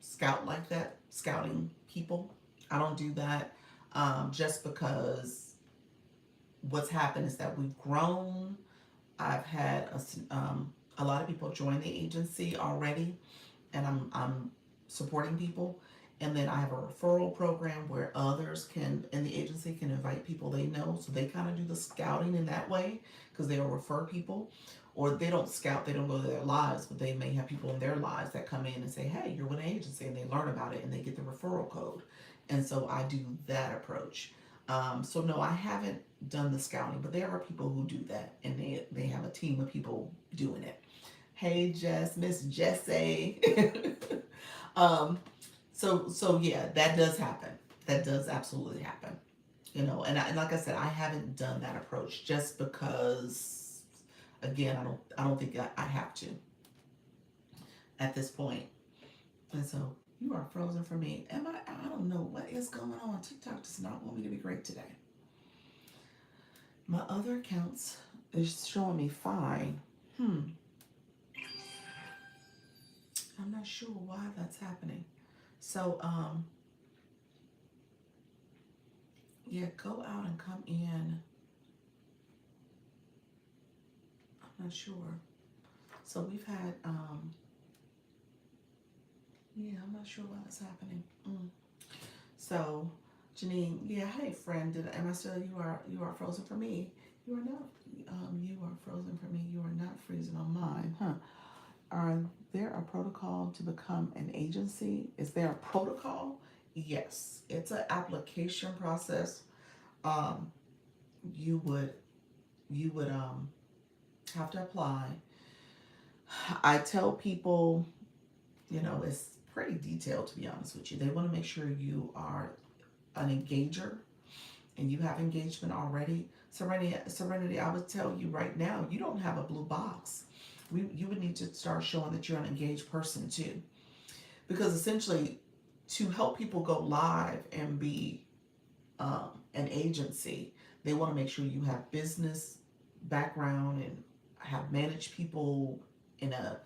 scout like that, scouting people. I don't do that just because what's happened is that we've grown. I've had a lot of people join the agency already, and I'm supporting people. And then I have a referral program where others in the agency can invite people they know. So they kind of do the scouting in that way because they'll refer people. Or they don't scout, they don't go to their lives, but they may have people in their lives that come in and say, hey, you're with an agency, and they learn about it and they get the referral code. And so I do that approach. So no, I haven't done the scouting, but there are people who do that, and they have a team of people doing it. Hey, Jess, Miss Jessie. So yeah, that does happen. That does absolutely happen. And like I said, I haven't done that approach just because, again, I don't think I have to at this point. And so you are frozen for me. I don't know what is going on. TikTok does not want me to be great today. My other accounts is showing me fine. I'm not sure why that's happening. So yeah, go out and come in. I'm not sure. So we've had yeah, I'm not sure why that's happening. So Janine, yeah, hey friend, am I still? You are frozen for me. You are not. You are frozen for me. You are not freezing on mine, huh? Are there a protocol to become an agency? Is there a protocol? Yes, it's an application process. Um, you would you would have to apply. I tell people, it's pretty detailed to be honest with you. They want to make sure you are an engager and you have engagement already. Serenity, I would tell you right now, you don't have a blue box. You would need to start showing that you're an engaged person too. Because essentially, to help people go live and be an agency, they want to make sure you have business background and have managed people in a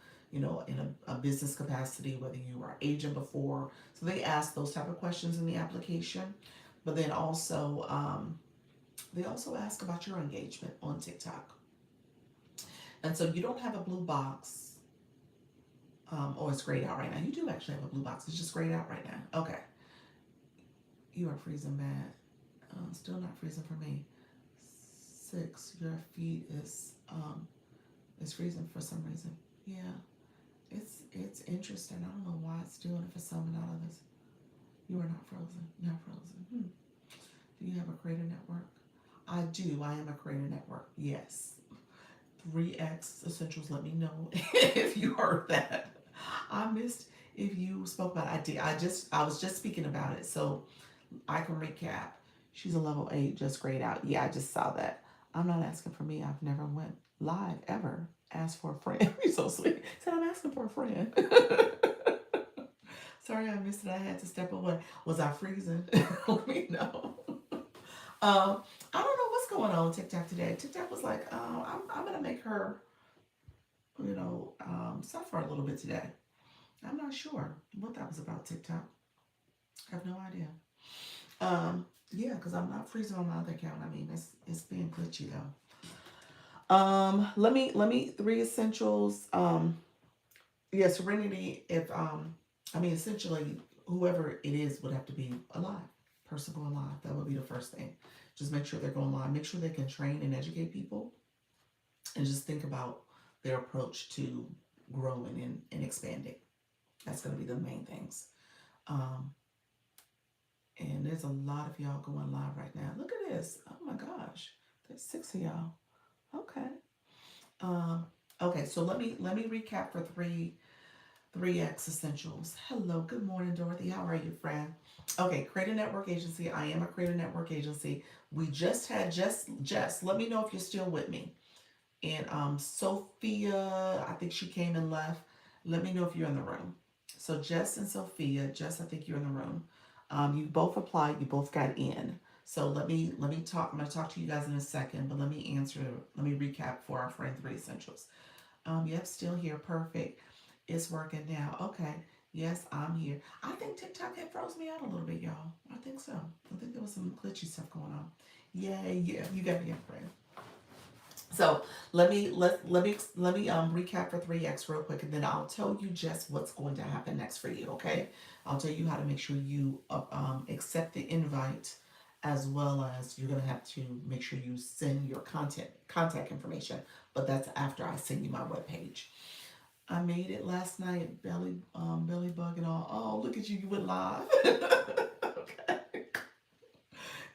business capacity, whether you were agent before. So they ask those type of questions in the application, but then also they also ask about your engagement on TikTok. And so you don't have a blue box. Oh, it's grayed out right now. You do actually have a blue box. It's just grayed out right now. Okay. You are freezing bad. Still not freezing for me. 6. Your feet is freezing for some reason. Yeah. It's interesting. I don't know why it's doing it for some and not others. You are not frozen. Not frozen. Do you have a creator network? I do. I am a creator network. Yes. 3X Essentials, let me know if you heard that. I missed if you spoke about it. I did. I was just speaking about it. So I can recap. She's a level 8, just grayed out. Yeah, I just saw that. I'm not asking for me. I've never went live ever. Asked for a friend. You're so sweet. Said I'm asking for a friend. Sorry I missed it. I had to step away. Was I freezing? Let me know. I don't know what's going on with TikTok today. TikTok was like, I'm gonna make her, suffer a little bit today. I'm not sure what that was about. TikTok. I have no idea. Yeah, because I'm not freezing on my other account. I mean, it's being glitchy though. Let me 3 essentials. Yeah, Serenity. If I mean, essentially, whoever it is would have to be alive. Person going live. That would be the first thing. Just make sure they're going live. Make sure they can train and educate people, and just think about their approach to growing and expanding. That's going to be the main things. Um, and there's a lot of y'all going live right now. Look at this. Oh my gosh, there's 6 of y'all. Okay. Um, okay. So let me recap for 3X Essentials. Hello, good morning, Dorothy. How are you, friend? Okay, Creator Network Agency. I am a Creator Network Agency. We just had Jess. Let me know if you're still with me. And Sophia, I think she came and left. Let me know if you're in the room. So Jess and Sophia, Jess, I think you're in the room. You both applied. You both got in. So let me talk. I'm gonna talk to you guys in a second, but let me answer. Let me recap for our friend 3 Essentials. Yep, still here. Perfect. It's working now. Okay. Yes, I'm here. I think TikTok had froze me out a little bit, y'all. I think so. I think there was some glitchy stuff going on. Yay, yeah. You got me, friend. So let me recap for 3X real quick, and then I'll tell you just what's going to happen next for you. Okay, I'll tell you how to make sure you accept the invite, as well as you're gonna have to make sure you send your contact information. But that's after I send you my webpage. I made it last night, belly bug and all. Oh, look at you! You went live. Okay.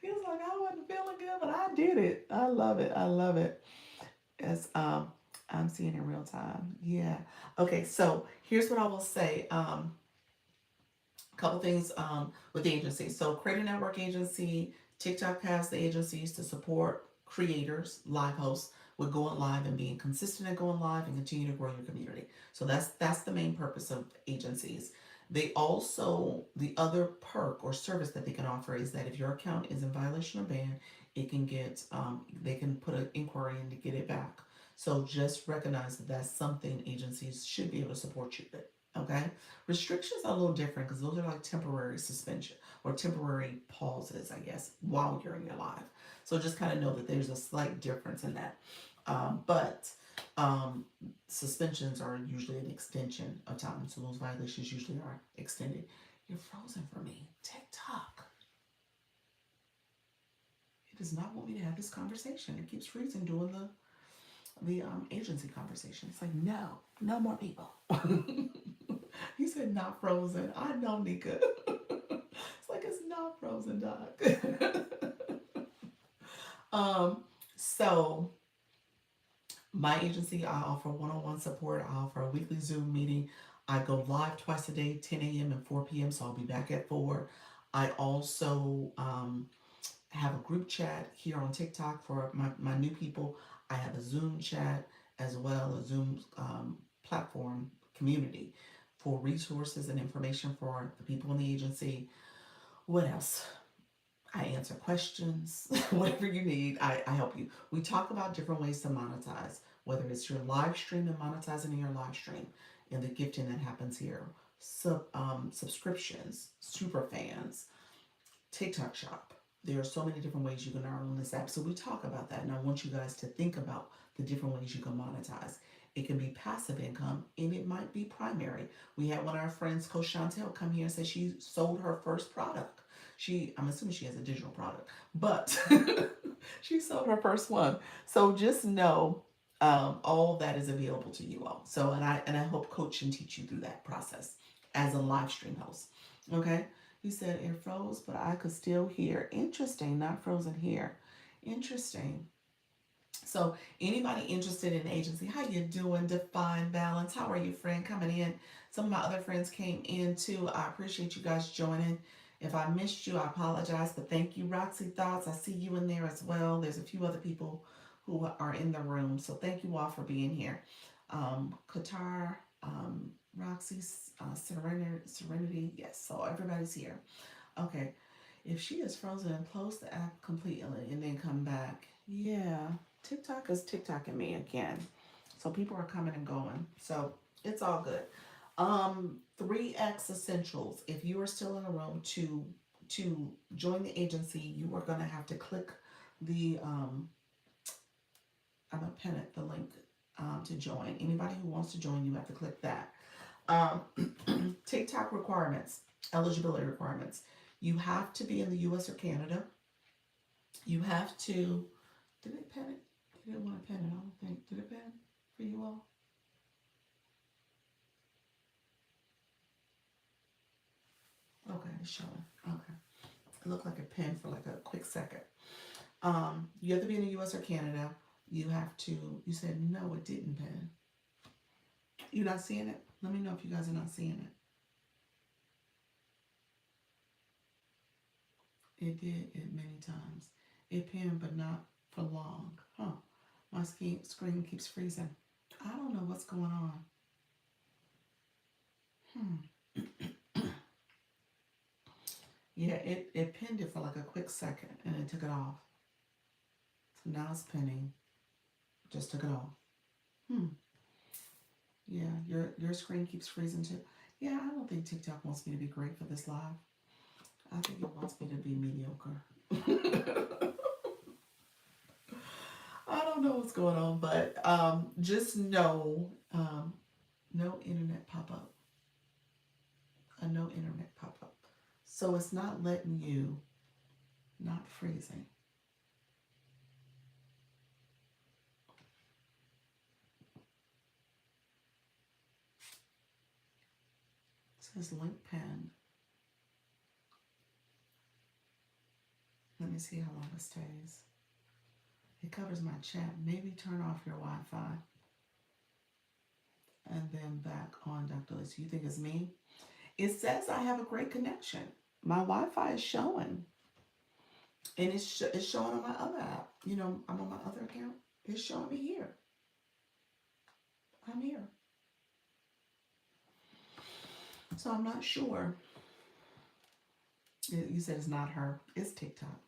He was like, I wasn't feeling good, but I did it. I love it. I love it. As I'm seeing in real time. Yeah. Okay. So here's what I will say. A couple things with the agency. So Creator Network Agency, TikTok has the agencies to support creators, live hosts with going live and being consistent at going live and continue to grow your community. So that's the main purpose of agencies. They also, the other perk or service that they can offer is that if your account is in violation or ban, it can get they can put an inquiry in to get it back. So just recognize that that's something agencies should be able to support you with. Okay. Restrictions are a little different because those are like temporary suspension or temporary pauses, I guess, while you're in your live. So just kind of know that there's a slight difference in that. But suspensions are usually an extension of time. So those violations usually are extended. You're frozen for me. TikTok. It does not want me to have this conversation. It keeps freezing doing the. the agency conversation. It's like, no, no more people. He said, not frozen. I know, Nika. It's like, it's not frozen, Doc. um, so my agency, I offer one-on-one support. I offer a weekly Zoom meeting. I go live twice a day, 10 a.m. and 4 p.m. So I'll be back at 4. I also have a group chat here on TikTok for my new people. I have a Zoom chat as well, a Zoom platform community for resources and information for the people in the agency. What else? I answer questions, whatever you need, I help you. We talk about different ways to monetize, whether it's your live stream and monetizing in your live stream and the gifting that happens here, subscriptions, super fans, TikTok shop. There are so many different ways you can earn on this app. So we talk about that. And I want you guys to think about the different ways you can monetize. It can be passive income and it might be primary. We had one of our friends, Coach Chantel, come here and say she sold her first product. I'm assuming she has a digital product, but she sold her first one. So just know all that is available to you all. So and I hope coach and teach you through that process as a live stream host. Okay. He said it froze, but I could still hear. Interesting, not frozen here. Interesting. So anybody interested in agency, how you doing? Define Balance. How are you, friend? Coming in. Some of my other friends came in too. I appreciate you guys joining. If I missed you, I apologize, but thank you. Roxy Thoughts, I see you in there as well. There's a few other people who are in the room. So thank you all for being here. Qatar, Roxy, Serenity. Yes, so everybody's here. Okay. If she is frozen and close the app completely and then come back, yeah, TikTok is TikToking me again. So people are coming and going. So it's all good. 3X essentials. If you are still in the room to join the agency, you are gonna have to click the I'm gonna pin it the link to join. Anybody who wants to join, you have to click that. Um, TikTok requirements, eligibility requirements. You have to be in the US or Canada. You have to, did it pin it? It didn't want to pin it, I don't think. Did it pin for you all? Okay, it's showing. Okay. It looked like a pin for like a quick second. You have to be in the US or Canada. You have to, you said no, it didn't pin. You not seeing it? Let me know if you guys are not seeing it. It did it many times. It pinned, but not for long. Huh. My screen keeps freezing. I don't know what's going on. Yeah, it pinned it for like a quick second and it took it off. So now it's pinning. Just took it off. Hmm. Yeah, your screen keeps freezing too. Yeah, I don't think TikTok wants me to be great for this live. I think it wants me to be mediocre. I don't know what's going on, but just know no internet pop up. A no internet pop up. So it's not letting you, not freezing. It says link pen. Let me see how long it stays. It covers my chat. Maybe turn off your Wi-Fi and then back on, Dr. Liz. You think it's me? It says I have a great connection. My Wi-Fi is showing. And it's showing on my other app. You know, I'm on my other account. It's showing me here. I'm here. So I'm not sure. You said it's not her. It's TikTok.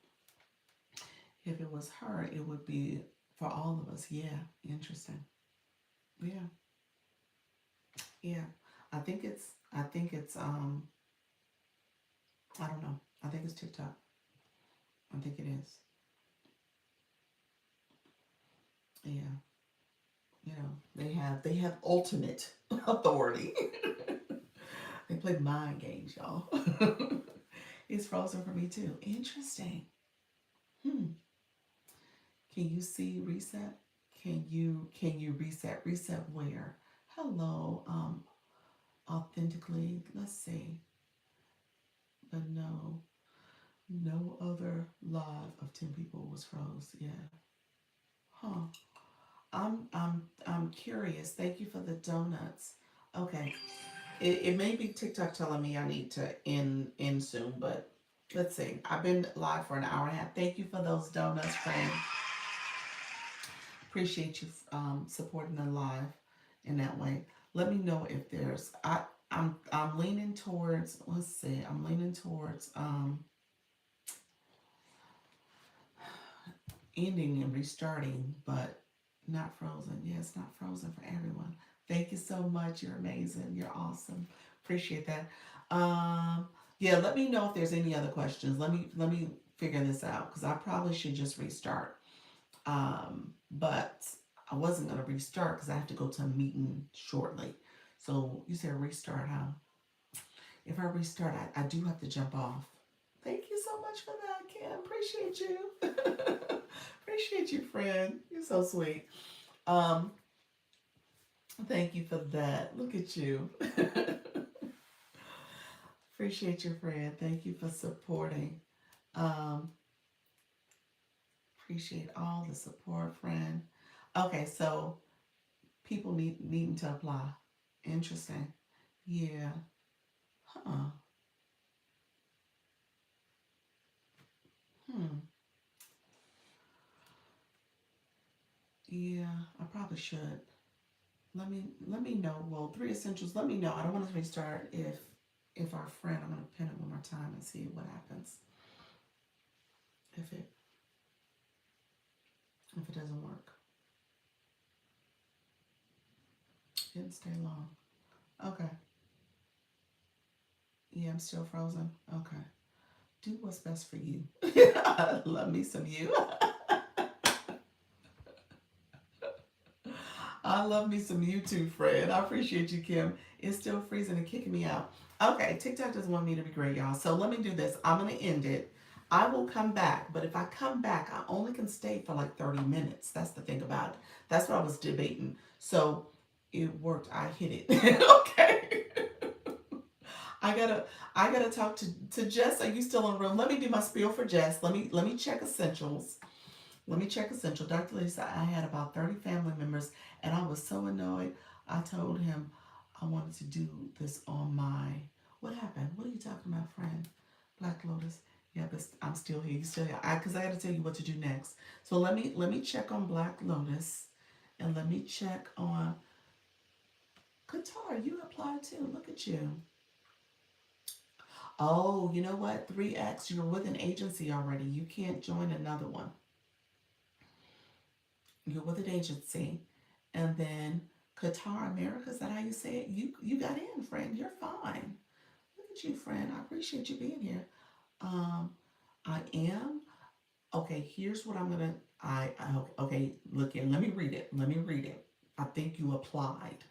If it was her, it would be for all of us. Yeah, interesting. Yeah, yeah. I think it's I don't know. I think it's TikTok. I think it is. Yeah. You know, they have ultimate authority. They play mind games, y'all. It's frozen for me too. Interesting. Hmm. Can you see reset? Can you reset where? Hello, authentically. Let's see, but no other live of 10 people was froze. Yeah, huh? I'm curious. Thank you for the donuts. Okay, it may be TikTok telling me I need to end soon, but let's see. I've been live for an hour and a half. Thank you for those donuts, friend. Appreciate you supporting the live in that way. Let me know if there's I'm leaning towards, let's see, I'm leaning towards ending and restarting, but not frozen. Yeah, it's not frozen for everyone. Thank you so much. You're amazing. You're awesome. Appreciate that. Um, yeah, let me know if there's any other questions. Let me figure this out because I probably should just restart. But I wasn't gonna restart because I have to go to a meeting shortly. So you said restart, huh? If I restart, I do have to jump off. Thank you so much for that, Kim. Appreciate you. Appreciate you, friend. You're so sweet. Um, Thank you for that. Look at you. Appreciate your friend. Thank you for supporting. Um, Appreciate all the support, friend. Okay, so people needing to apply. Interesting. Yeah. Huh. Hmm. Yeah, I probably should. Let me know. Well, three essentials. Let me know. I don't want to restart if our friend. I'm gonna pin it one more time and see what happens if it doesn't work. Didn't stay long. Okay. Yeah, I'm still frozen. Okay. Do what's best for you. Love me some you. I love me some YouTube, friend. I appreciate you, Kim. It's still freezing and kicking me out. Okay, TikTok doesn't want me to be great, y'all. So let me do this. I'm going to end it. I will come back, but if I come back, I only can stay for like 30 minutes. That's the thing about it. That's what I was debating. So it worked. I hit it. Okay. I gotta I gotta talk to Jess. Are you still in the room? Let me do my spiel for Jess. Let me check essentials. Let me check essential. Dr. Lisa, I had about 30 family members and I was so annoyed. I told him I wanted to do this on my. What happened? What are you talking about, friend? Black Lotus. Yeah, but I'm still here. You still here? Because I got to tell you what to do next. So let me check on Black Lotus, and let me check on Qatar. You applied too. Look at you. Oh, you know what? 3X. You're with an agency already. You can't join another one. You're with an agency, and then Qatar America. Is that how you say it? You got in, friend. You're fine. Look at you, friend. I appreciate you being here. Um, I am okay. Here's what I'm gonna. Okay. Look here. Let me read it. Let me read it. I think you applied.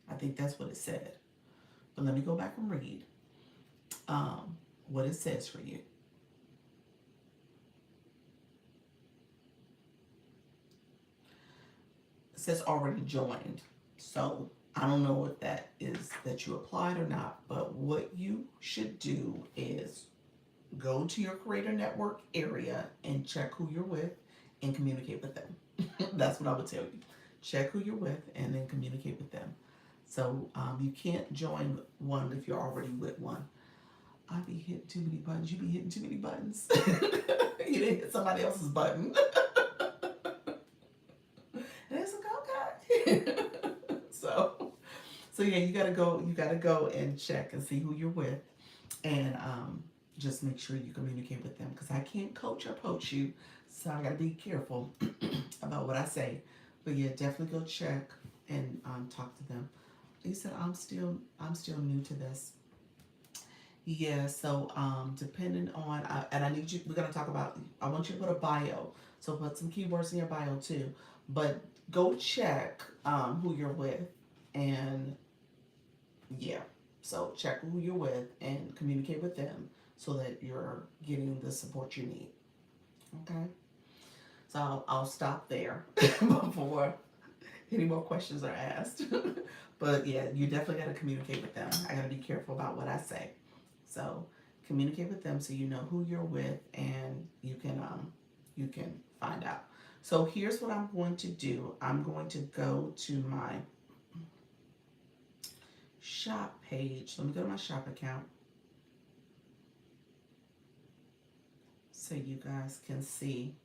I think that's what it said. But let me go back and read what it says for you. It says already joined. So I don't know if that is that you applied or not, but what you should do is go to your creator network area and check who you're with and communicate with them. That's what I would tell you. Check who you're with and then communicate with them. So you can't join one if you're already with one. I be hitting too many buttons. You be hitting too many buttons. You didn't hit somebody else's button. And it's like, okay. so so yeah, you gotta go and check and see who you're with, and just make sure you communicate with them because I can't coach or poach you, so I gotta be careful about what I say. But yeah, definitely go check and talk to them. You said I'm still new to this. Yeah, so depending on and I need you. We're gonna talk about. I want you to put a bio. So put some keywords in your bio too. But go check who you're with, and yeah. So check who you're with and communicate with them so that you're getting the support you need. Okay. So I'll stop there before any more questions are asked. But yeah, you definitely got to communicate with them. I got to be careful about what I say. So communicate with them so you know who you're with and you can find out. So here's what I'm going to do. I'm going to go to my shop page. Let me go to my shop account so you guys can see.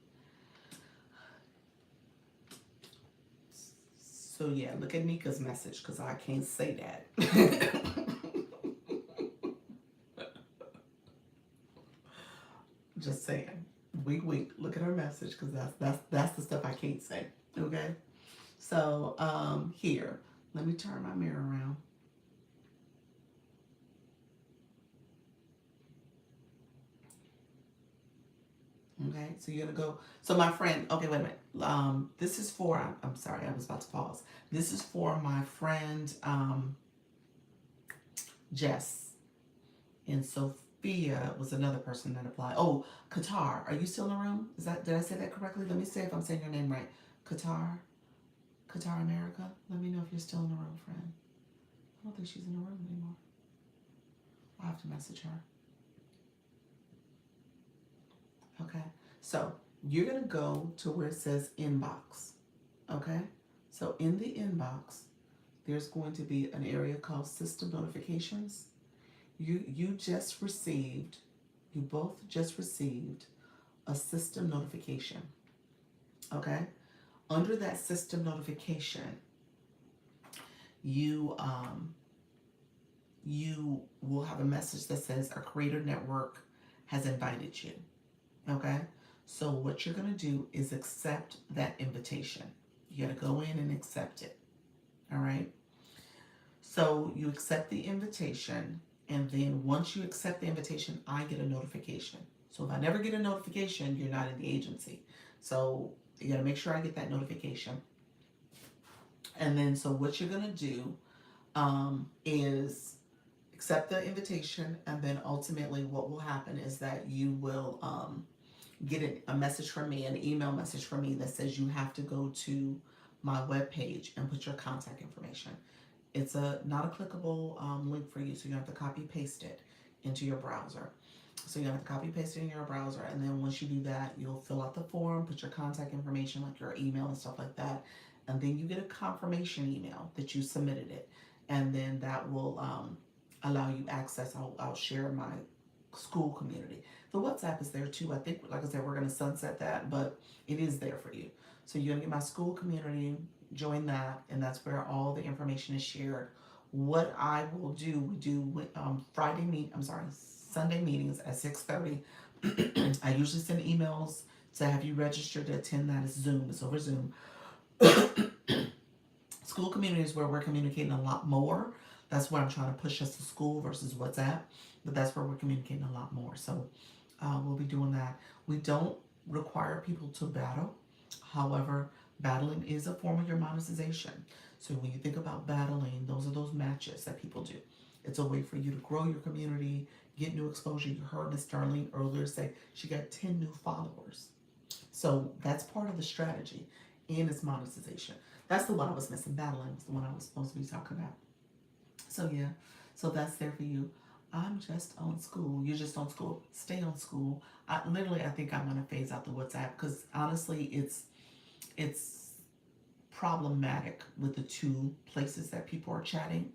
So yeah, look at Nika's message because I can't say that. Just saying. Wink, wink. Look at her message because that's the stuff I can't say. Okay. So here, let me turn my mirror around. Okay, so you're gonna go. So my friend, okay, wait a minute. This is for. I'm sorry, I was about to pause. This is for my friend Jess, and Sophia was another person that applied. Oh, Qatar, are you still in the room? Is that, did I say that correctly? Let me see if I'm saying your name right. Qatar, Qatar America. Let me know if you're still in the room, friend. I don't think she's in the room anymore. I'll have to message her. Okay, so you're gonna go to where it says inbox. Okay, so in the inbox, there's going to be an area called system notifications. You just received, you both just received a system notification. Okay, under that system notification, you you will have a message that says a creator network has invited you. Okay, so what you're gonna do is accept that invitation. You gotta go in and accept it. All right, so you accept the invitation, and then once you accept the invitation, I get a notification. So if I never get a notification, you're not in the agency. So you gotta make sure I get that notification. And then so what you're gonna do is accept the invitation, and then ultimately what will happen is that you will get a message from me, an email message from me that says you have to go to my webpage and put your contact information. It's not a clickable link for you, so you have to copy paste it into your browser. So you have to copy paste it in your browser, and then once you do that, you'll fill out the form, put your contact information like your email and stuff like that, and then you get a confirmation email that you submitted it, and then that will allow you access. I'll share my school community. The WhatsApp is there too. I think, like I said, we're going to sunset that, but it is there for you. So you're going to get my school community, join that, and that's where all the information is shared. What I will do, we do Sunday meetings at 6:30. I usually send emails to have you register to attend that. It's Zoom. It's over Zoom. School community is where we're communicating a lot more. That's where I'm trying to push us to school versus WhatsApp, but that's where we're communicating a lot more. So we'll be doing that. We don't require people to battle. However, battling is a form of your monetization. So when you think about battling, those are those matches that people do. It's a way for you to grow your community, get new exposure. You heard Miss Darlene earlier say she got 10 new followers. So that's part of the strategy, and it's monetization. That's the one I was missing. Battling was the one I was supposed to be talking about. So yeah, so that's there for you. I'm just on school. You're just on school. Stay on school. I think I'm gonna phase out the WhatsApp because honestly, it's problematic with the two places that people are chatting.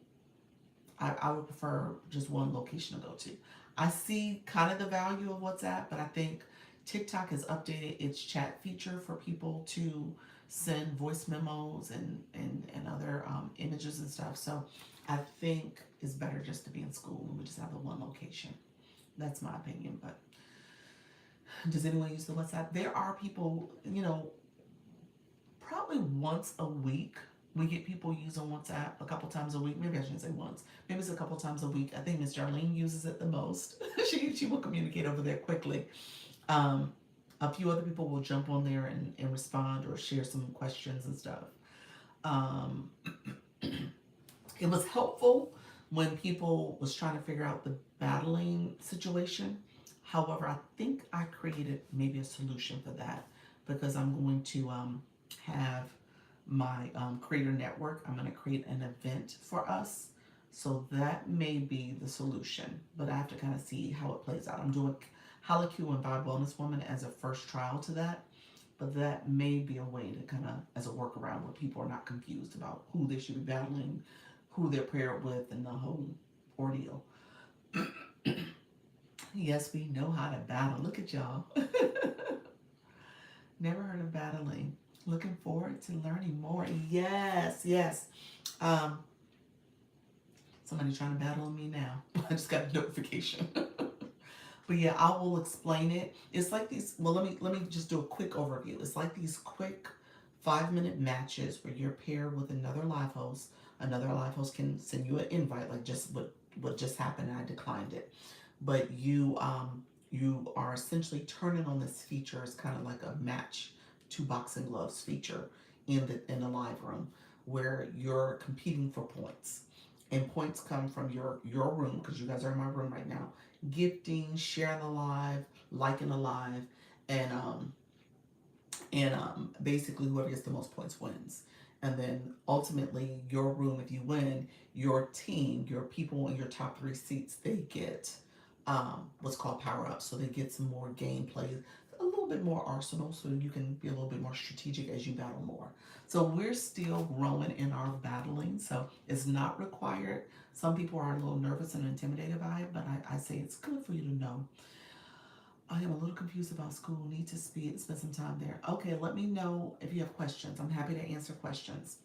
I would prefer just one location to go to. I see kind of the value of WhatsApp, but I think TikTok has updated its chat feature for people to send voice memos and other images and stuff. So I think it's better just to be in school and we just have the one location. That's my opinion. But does anyone use the WhatsApp? There are people, probably once a week we get people using WhatsApp, a couple times a week. Maybe I shouldn't say once. Maybe it's a couple times a week. I think Miss Darlene uses it the most. she will communicate over there quickly. A few other people will jump on there and respond or share some questions and stuff. Um, it was helpful when people was trying to figure out the battling situation. However, I think I created maybe a solution for that because I'm going to have my creator network. I'm going to create an event for us. So that may be the solution, but I have to kind of see how it plays out. I'm doing Halaku and Vibe Wellness Woman as a first trial to that, but that may be a way to kind of, as a workaround where people are not confused about who they should be battling, who they're paired with, and the whole ordeal. Yes, we know how to battle. Look at y'all. Never heard of battling. Looking forward to learning more. Yes, yes. Um, Somebody trying to battle me now. I just got a notification. But yeah, I will explain it. It's like these. Well, let me just do a quick overview. It's like these quick 5-minute matches where you're paired with another live host. Another live host can send you an invite, like just what just happened. And I declined it, but you are essentially turning on this feature. It's kind of like a match to boxing gloves feature in the live room where you're competing for points, and points come from your room because you guys are in my room right now, gifting, sharing the live, liking the live, and basically whoever gets the most points wins. And then ultimately, your room, if you win, your team, your people in your top 3 seats, they get what's called power ups. So they get some more gameplay, a little bit more arsenal, so you can be a little bit more strategic as you battle more. So we're still growing in our battling, so it's not required. Some people are a little nervous and intimidated by it, but I say it's good for you to know. I am a little confused about school. Need to spend some time there. Okay, let me know if you have questions. I'm happy to answer questions.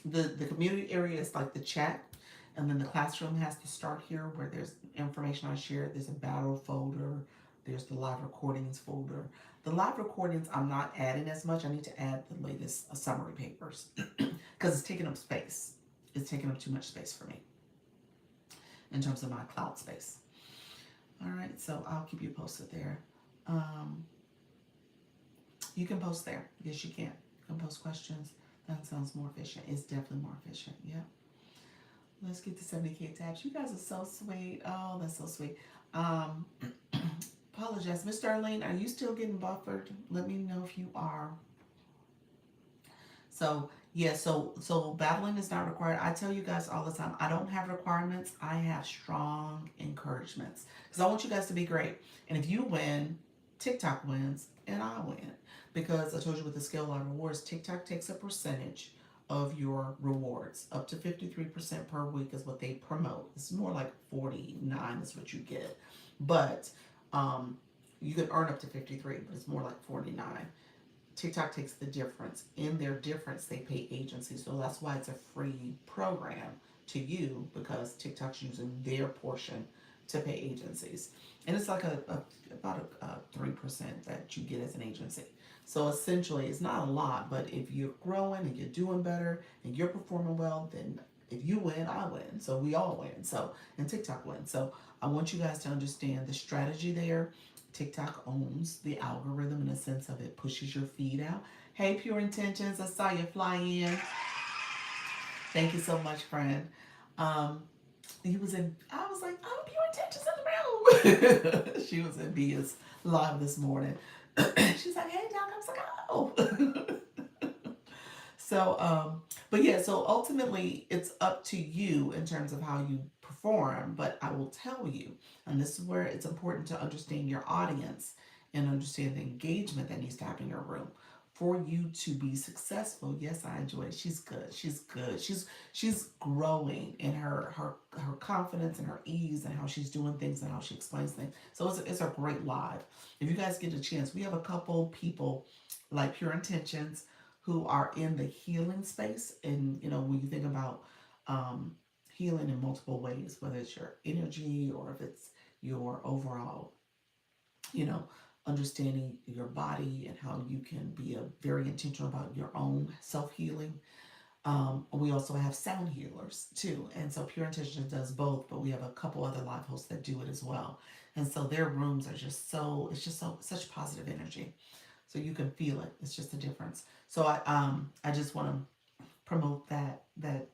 The community area is like the chat, and then the classroom has to start here where there's information I shared. There's a battle folder. There's the live recordings folder. The live recordings I'm not adding as much. I need to add the latest summary papers because it's taking up space. It's taking up too much space for me in terms of my cloud space. All right, so I'll keep you posted there. Um, you can post there. Yes, you can. You can post questions. That sounds more efficient. It's definitely more efficient. Yeah. Let's get to 70K tabs. You guys are so sweet. Oh, that's so sweet. Um, Apologize. Mr. Arlene, are you still getting buffered? Let me know if you are. So yeah, so battling is not required. I tell you guys all the time, I don't have requirements. I have strong encouragements because I want you guys to be great. And if you win, TikTok wins, and I win because I told you with the scale line rewards, TikTok takes a percentage of your rewards. Up to 53% per week is what they promote. It's more like 49 is what you get, but um, you can earn up to 53, but it's more like 49. TikTok takes the difference. In their difference, they pay agencies. So that's why it's a free program to you because TikTok's using their portion to pay agencies. And it's like about a 3% that you get as an agency. So essentially, it's not a lot, but if you're growing and you're doing better and you're performing well, then if you win, I win. So we all win. So, and TikTok wins. So I want you guys to understand the strategy there. TikTok owns the algorithm in a sense of it pushes your feed out. Hey, Pure Intentions, I saw you fly in. Thank you so much, friend. Um, he was in, I was like, oh, Pure Intentions in the room. She was in Bia's live this morning. She's like, hey, Doc. I was like, oh. So, but yeah, so ultimately it's up to you in terms of how you perform. But I will tell you, and this is where it's important to understand your audience and understand the engagement that needs to happen in your room for you to be successful. Yes, I enjoy it. She's good. She's good. She's growing in her confidence and her ease and how she's doing things and how she explains things. So it's a great live. If you guys get a chance, we have a couple people like Pure Intentions who are in the healing space. And, when you think about healing in multiple ways, whether it's your energy or if it's your overall, you know, understanding your body and how you can be very intentional about your own self healing. We also have sound healers too. And so Pure Intention does both, but we have a couple other live hosts that do it as well. And so their rooms are it's just so such positive energy. So you can feel it. It's just a difference. So I just want to promote that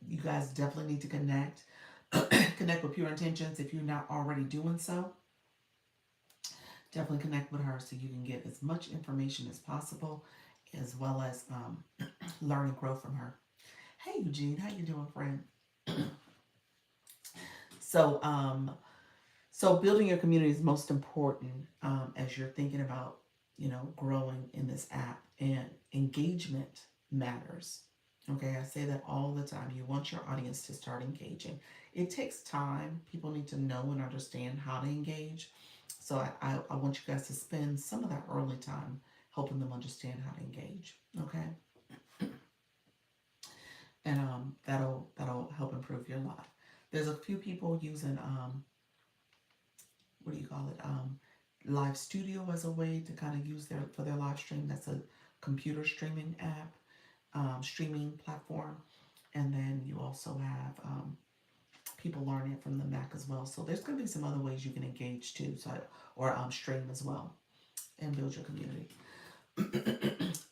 you guys definitely need to connect with Pure Intentions if you're not already doing so. Definitely connect with her so you can get as much information as possible as well as learn and grow from her. Hey Eugene, how you doing, friend? So so building your community is most important as you're thinking about, growing in this app, and engagement matters. Okay, I say that all the time. You want your audience to start engaging. It takes time. People need to know and understand how to engage. So I want you guys to spend some of that early time helping them understand how to engage. Okay, and that'll help improve your life. There's a few people using what do you call it? Live Studio as a way to kind of use their live stream. That's a computer streaming app, streaming platform, and then you also have people learning it from the Mac as well. So there's going to be some other ways you can engage too, so or stream as well and build your community.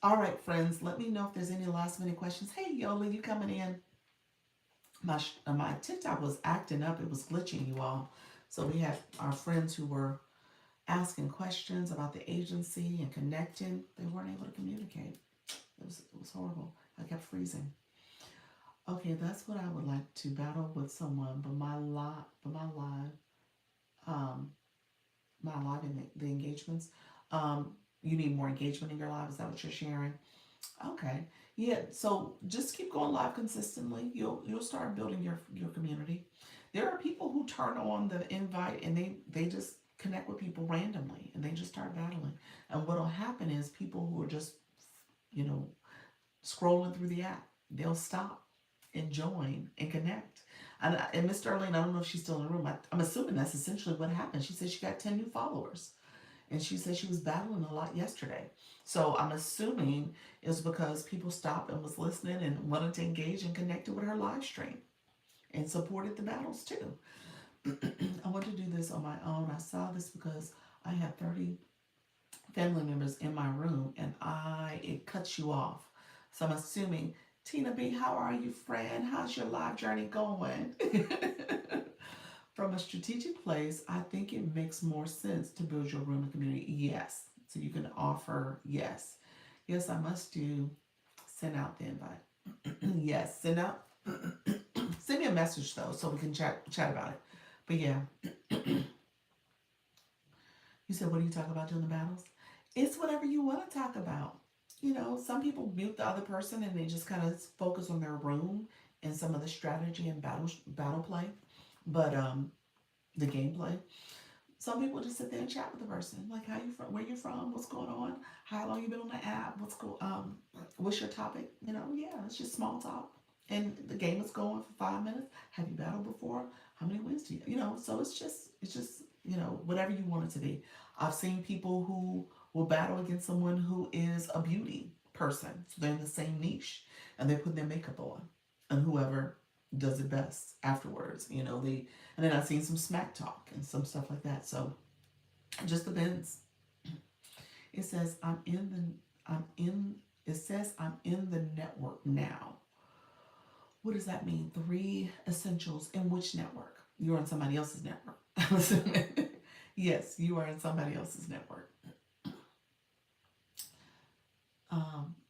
All right, friends, let me know if there's any last minute questions. Hey, Yola, you coming in? My TikTok was acting up. It was glitching, you all. So we had our friends who were asking questions about the agency and connecting. They weren't able to communicate. It was horrible. I kept freezing. Okay, that's what I would like to battle with someone, but um, my live in the engagements. You need more engagement in your live. Is that what you're sharing? Okay. Yeah. So just keep going live consistently. You'll start building your community. There are people who turn on the invite and they just connect with people randomly and they just start battling. And what'll happen is people who are just you know scrolling through the app, they'll stop and join and connect. And Miss Sterling, I don't know if she's still in the room. I'm assuming that's essentially what happened. She said she got 10 new followers. And she said she was battling a lot yesterday. So I'm assuming it was because people stopped and was listening and wanted to engage and connected with her live stream and supported the battles too. I want to do this on my own. I saw this because I have 30 family members in my room and it cuts you off. So I'm assuming, Tina B, how are you, friend? How's your live journey going? From a strategic place, I think it makes more sense to build your room and community. Yes. So you can offer, yes. Yes, I must do send out the invite. Yes, send out send me a message though so we can chat about it. But yeah, you said what do you talk about during the battles? It's whatever you want to talk about. Some people mute the other person and they just kind of focus on their room and some of the strategy and battle play. But the gameplay. Some people just sit there and chat with the person, like how you from, where you from, what's going on, how long you been on the app, what's your topic, yeah, it's just small talk, and the game is going for 5 minutes. Have you battled before? How many wins do So it's just whatever you want it to be. I've seen people who will battle against someone who is a beauty person, so they're in the same niche, and they put their makeup on, and whoever does it best afterwards, and then I've seen some smack talk and some stuff like that. So it just depends. It says I'm in the network now. What does that mean? 3 essentials in which network? You're on somebody else's network. I'm assuming. Yes, you are in somebody else's network.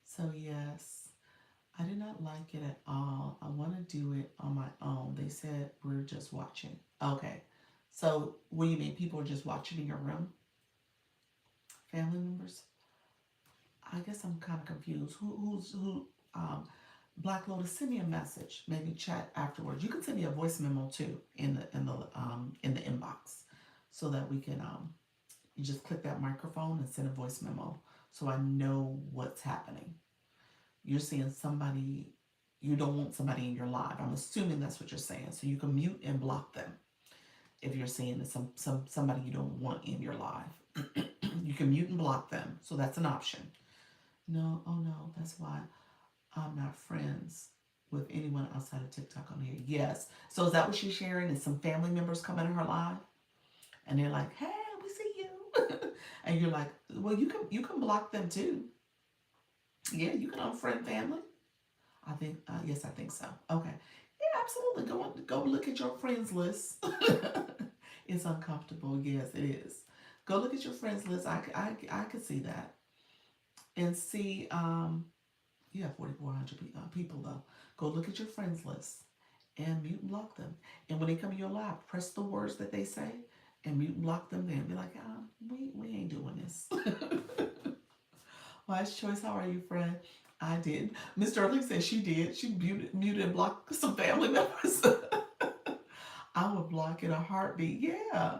So yes, I did not like it at all. I want to do it on my own. They said we're just watching. Okay. So what do you mean? People are just watching in your room? Family members? I guess I'm kind of confused. Who? Black Lotus, send me a message. Maybe chat afterwards. You can send me a voice memo too in the inbox, so that we can you just click that microphone and send a voice memo, so I know what's happening. You're seeing somebody, you don't want somebody in your live. I'm assuming that's what you're saying. So you can mute and block them if you're seeing somebody you don't want in your live. You can mute and block them. So that's an option. No, oh no, that's why I'm not friends with anyone outside of TikTok on here. Yes. So is that what she's sharing? Is some family members coming to her live and they're like, "Hey, we see you," and you're like, "Well, you can block them too. Yeah, you can unfriend family." I think yes, I think so. Okay. Yeah, absolutely. Go look at your friends list. It's uncomfortable. Yes, it is. Go look at your friends list. I could see that. and see. You have 4,400 people though. Go look at your friends list and mute and block them. And when they come in your live, press the words that they say and mute and block them. Then be like, we ain't doing this. Wise choice. How are you, friend? I did. Miss Sterling said she did. She muted and blocked some family members. I would block in a heartbeat. Yeah.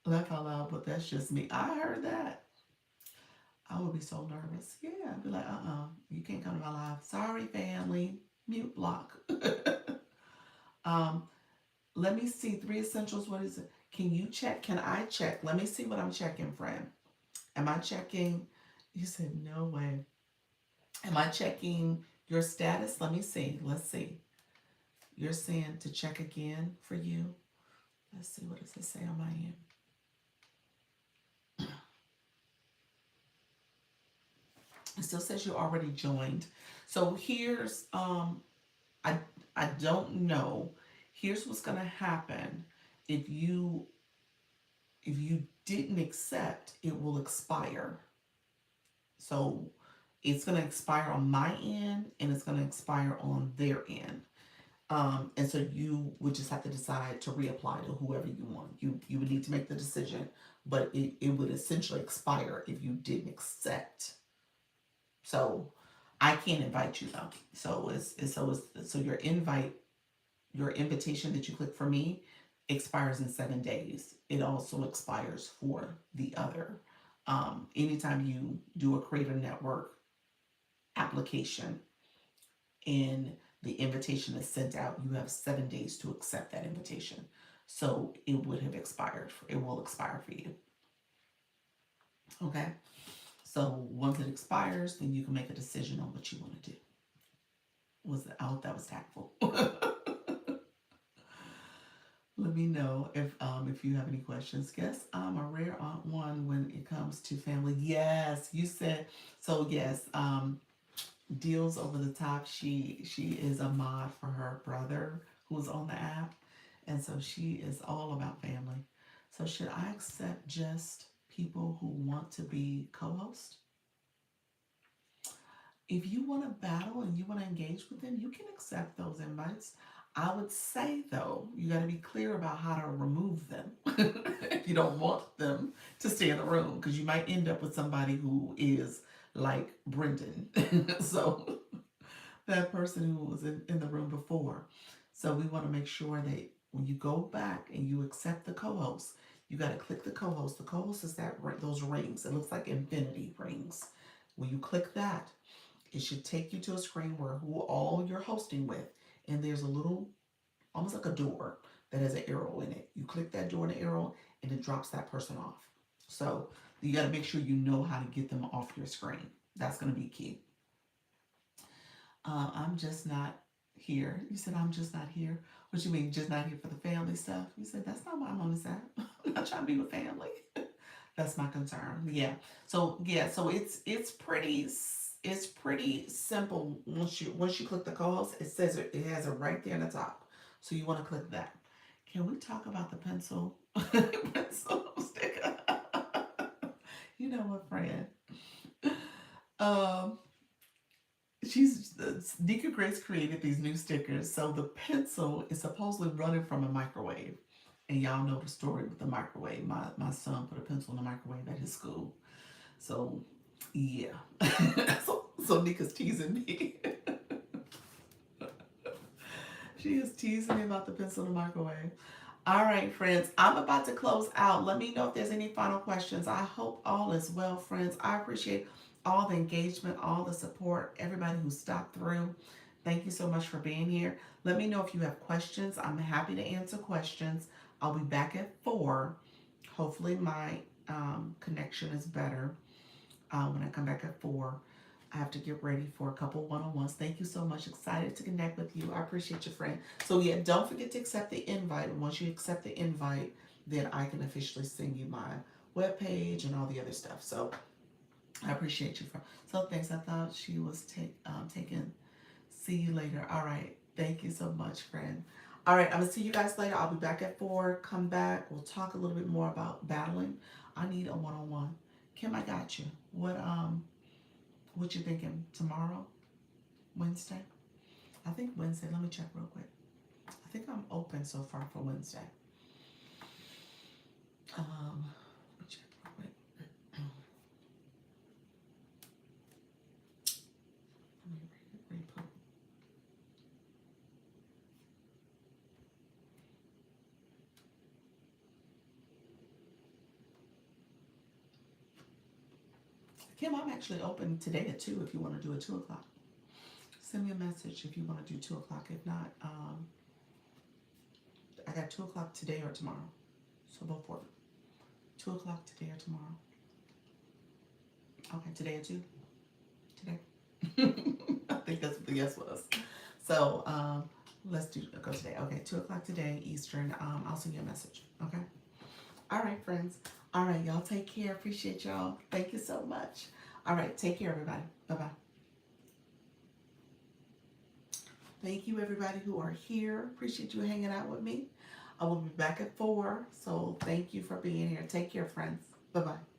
Laugh out loud, but that's just me. I heard that. I would be so nervous. Yeah. I'd be like, you can't come to my live. Sorry, family. Mute block. um, let me see. Three essentials. What is it? Can you check? Can I check? Let me see what I'm checking, friend. Am I checking? You said no way. Am I checking your status? Let me see. Let's see. You're saying to check again for you. Let's see. What does it say on my end? It still says you already joined. So here's I I don't know. Here's what's gonna happen if you didn't accept, it will expire. So it's gonna expire on my end and it's gonna expire on their end. And so you would just have to decide to reapply to whoever you want. You would need to make the decision, but it would essentially expire if you didn't accept. So I can't invite you though. So your invitation that you click for me expires in 7 days. It also expires for the other. Anytime you do a Creator Network application and the invitation is sent out, you have 7 days to accept that invitation. So it would have expired. It will expire for you. Okay. So once it expires, then you can make a decision on what you want to do. I hope that was tactful. Let me know if you have any questions. Guess I'm a rare aunt one when it comes to family. Yes, you said so. Yes, deals over the top. She is a mod for her brother who's on the app, and so she is all about family. So should I accept just people who want to be co-host? If you want to battle and you want to engage with them, you can accept those invites. I would say though, you got to be clear about how to remove them if you don't want them to stay in the room, because you might end up with somebody who is like Brendan. So that person who was in the room before. So we want to make sure that when you go back and you accept the co-host, you got to click the co-host. The co-host is those rings. It looks like infinity rings. When you click that, it should take you to a screen where who all you're hosting with, and there's a little, almost like a door that has an arrow in it. You click that door and the arrow, and it drops that person off. So you got to make sure you know how to get them off your screen. That's going to be key. I'm just not here. You said I'm just not here. What you mean, just not here for the family stuff? You said that's not why I'm on this app. I'm not trying to be with family. That's my concern. Yeah. So yeah. So it's pretty simple. Once you click the co-host, it says it has it right there in the top. So you want to click that. Can we talk about the pencil pencil sticker? You know what, friend? Um, she's Nika Grace created these new stickers. So the pencil is supposedly running from a microwave. And y'all know the story with the microwave. My son put a pencil in the microwave at his school. So yeah. so Nika's teasing me. She is teasing me about the pencil in the microwave. All right, friends, I'm about to close out. Let me know if there's any final questions. I hope all is well, friends. I appreciate all the engagement, all the support, everybody who stopped through. Thank you so much for being here. Let me know if you have questions. I'm happy to answer questions. I'll be back at 4. Hopefully my connection is better when I come back at 4. I have to get ready for a couple one-on-ones. Thank you so much. Excited to connect with you. I appreciate you, friend. So yeah, don't forget to accept the invite. Once you accept the invite, then I can officially send you my webpage and all the other stuff. So I appreciate you. So thanks. I thought she was taking. See you later. All right. Thank you so much, friend. All right. I'm gonna see you guys later. I'll be back at 4. Come back. We'll talk a little bit more about battling. I need a one-on-one. Kim, I got you. What you thinking? Tomorrow? Wednesday? I think Wednesday. Let me check real quick. I think I'm open so far for Wednesday. Let me check real quick. Let me re-put. Kim, I'm actually open today at 2 if you want to do a 2 o'clock. Send me a message if you want to do 2 o'clock. If not, I got 2 o'clock today or tomorrow. So both work. 2 o'clock today or tomorrow. Okay, today at 2? Today? I think that's what the yes was. So let's go today. Okay, 2 o'clock today, Eastern. I'll send you a message. Okay? All right, friends. All right, y'all take care. Appreciate y'all. Thank you so much. All right, take care, everybody. Bye-bye. Thank you, everybody who are here. Appreciate you hanging out with me. I will be back at 4, so thank you for being here. Take care, friends. Bye-bye.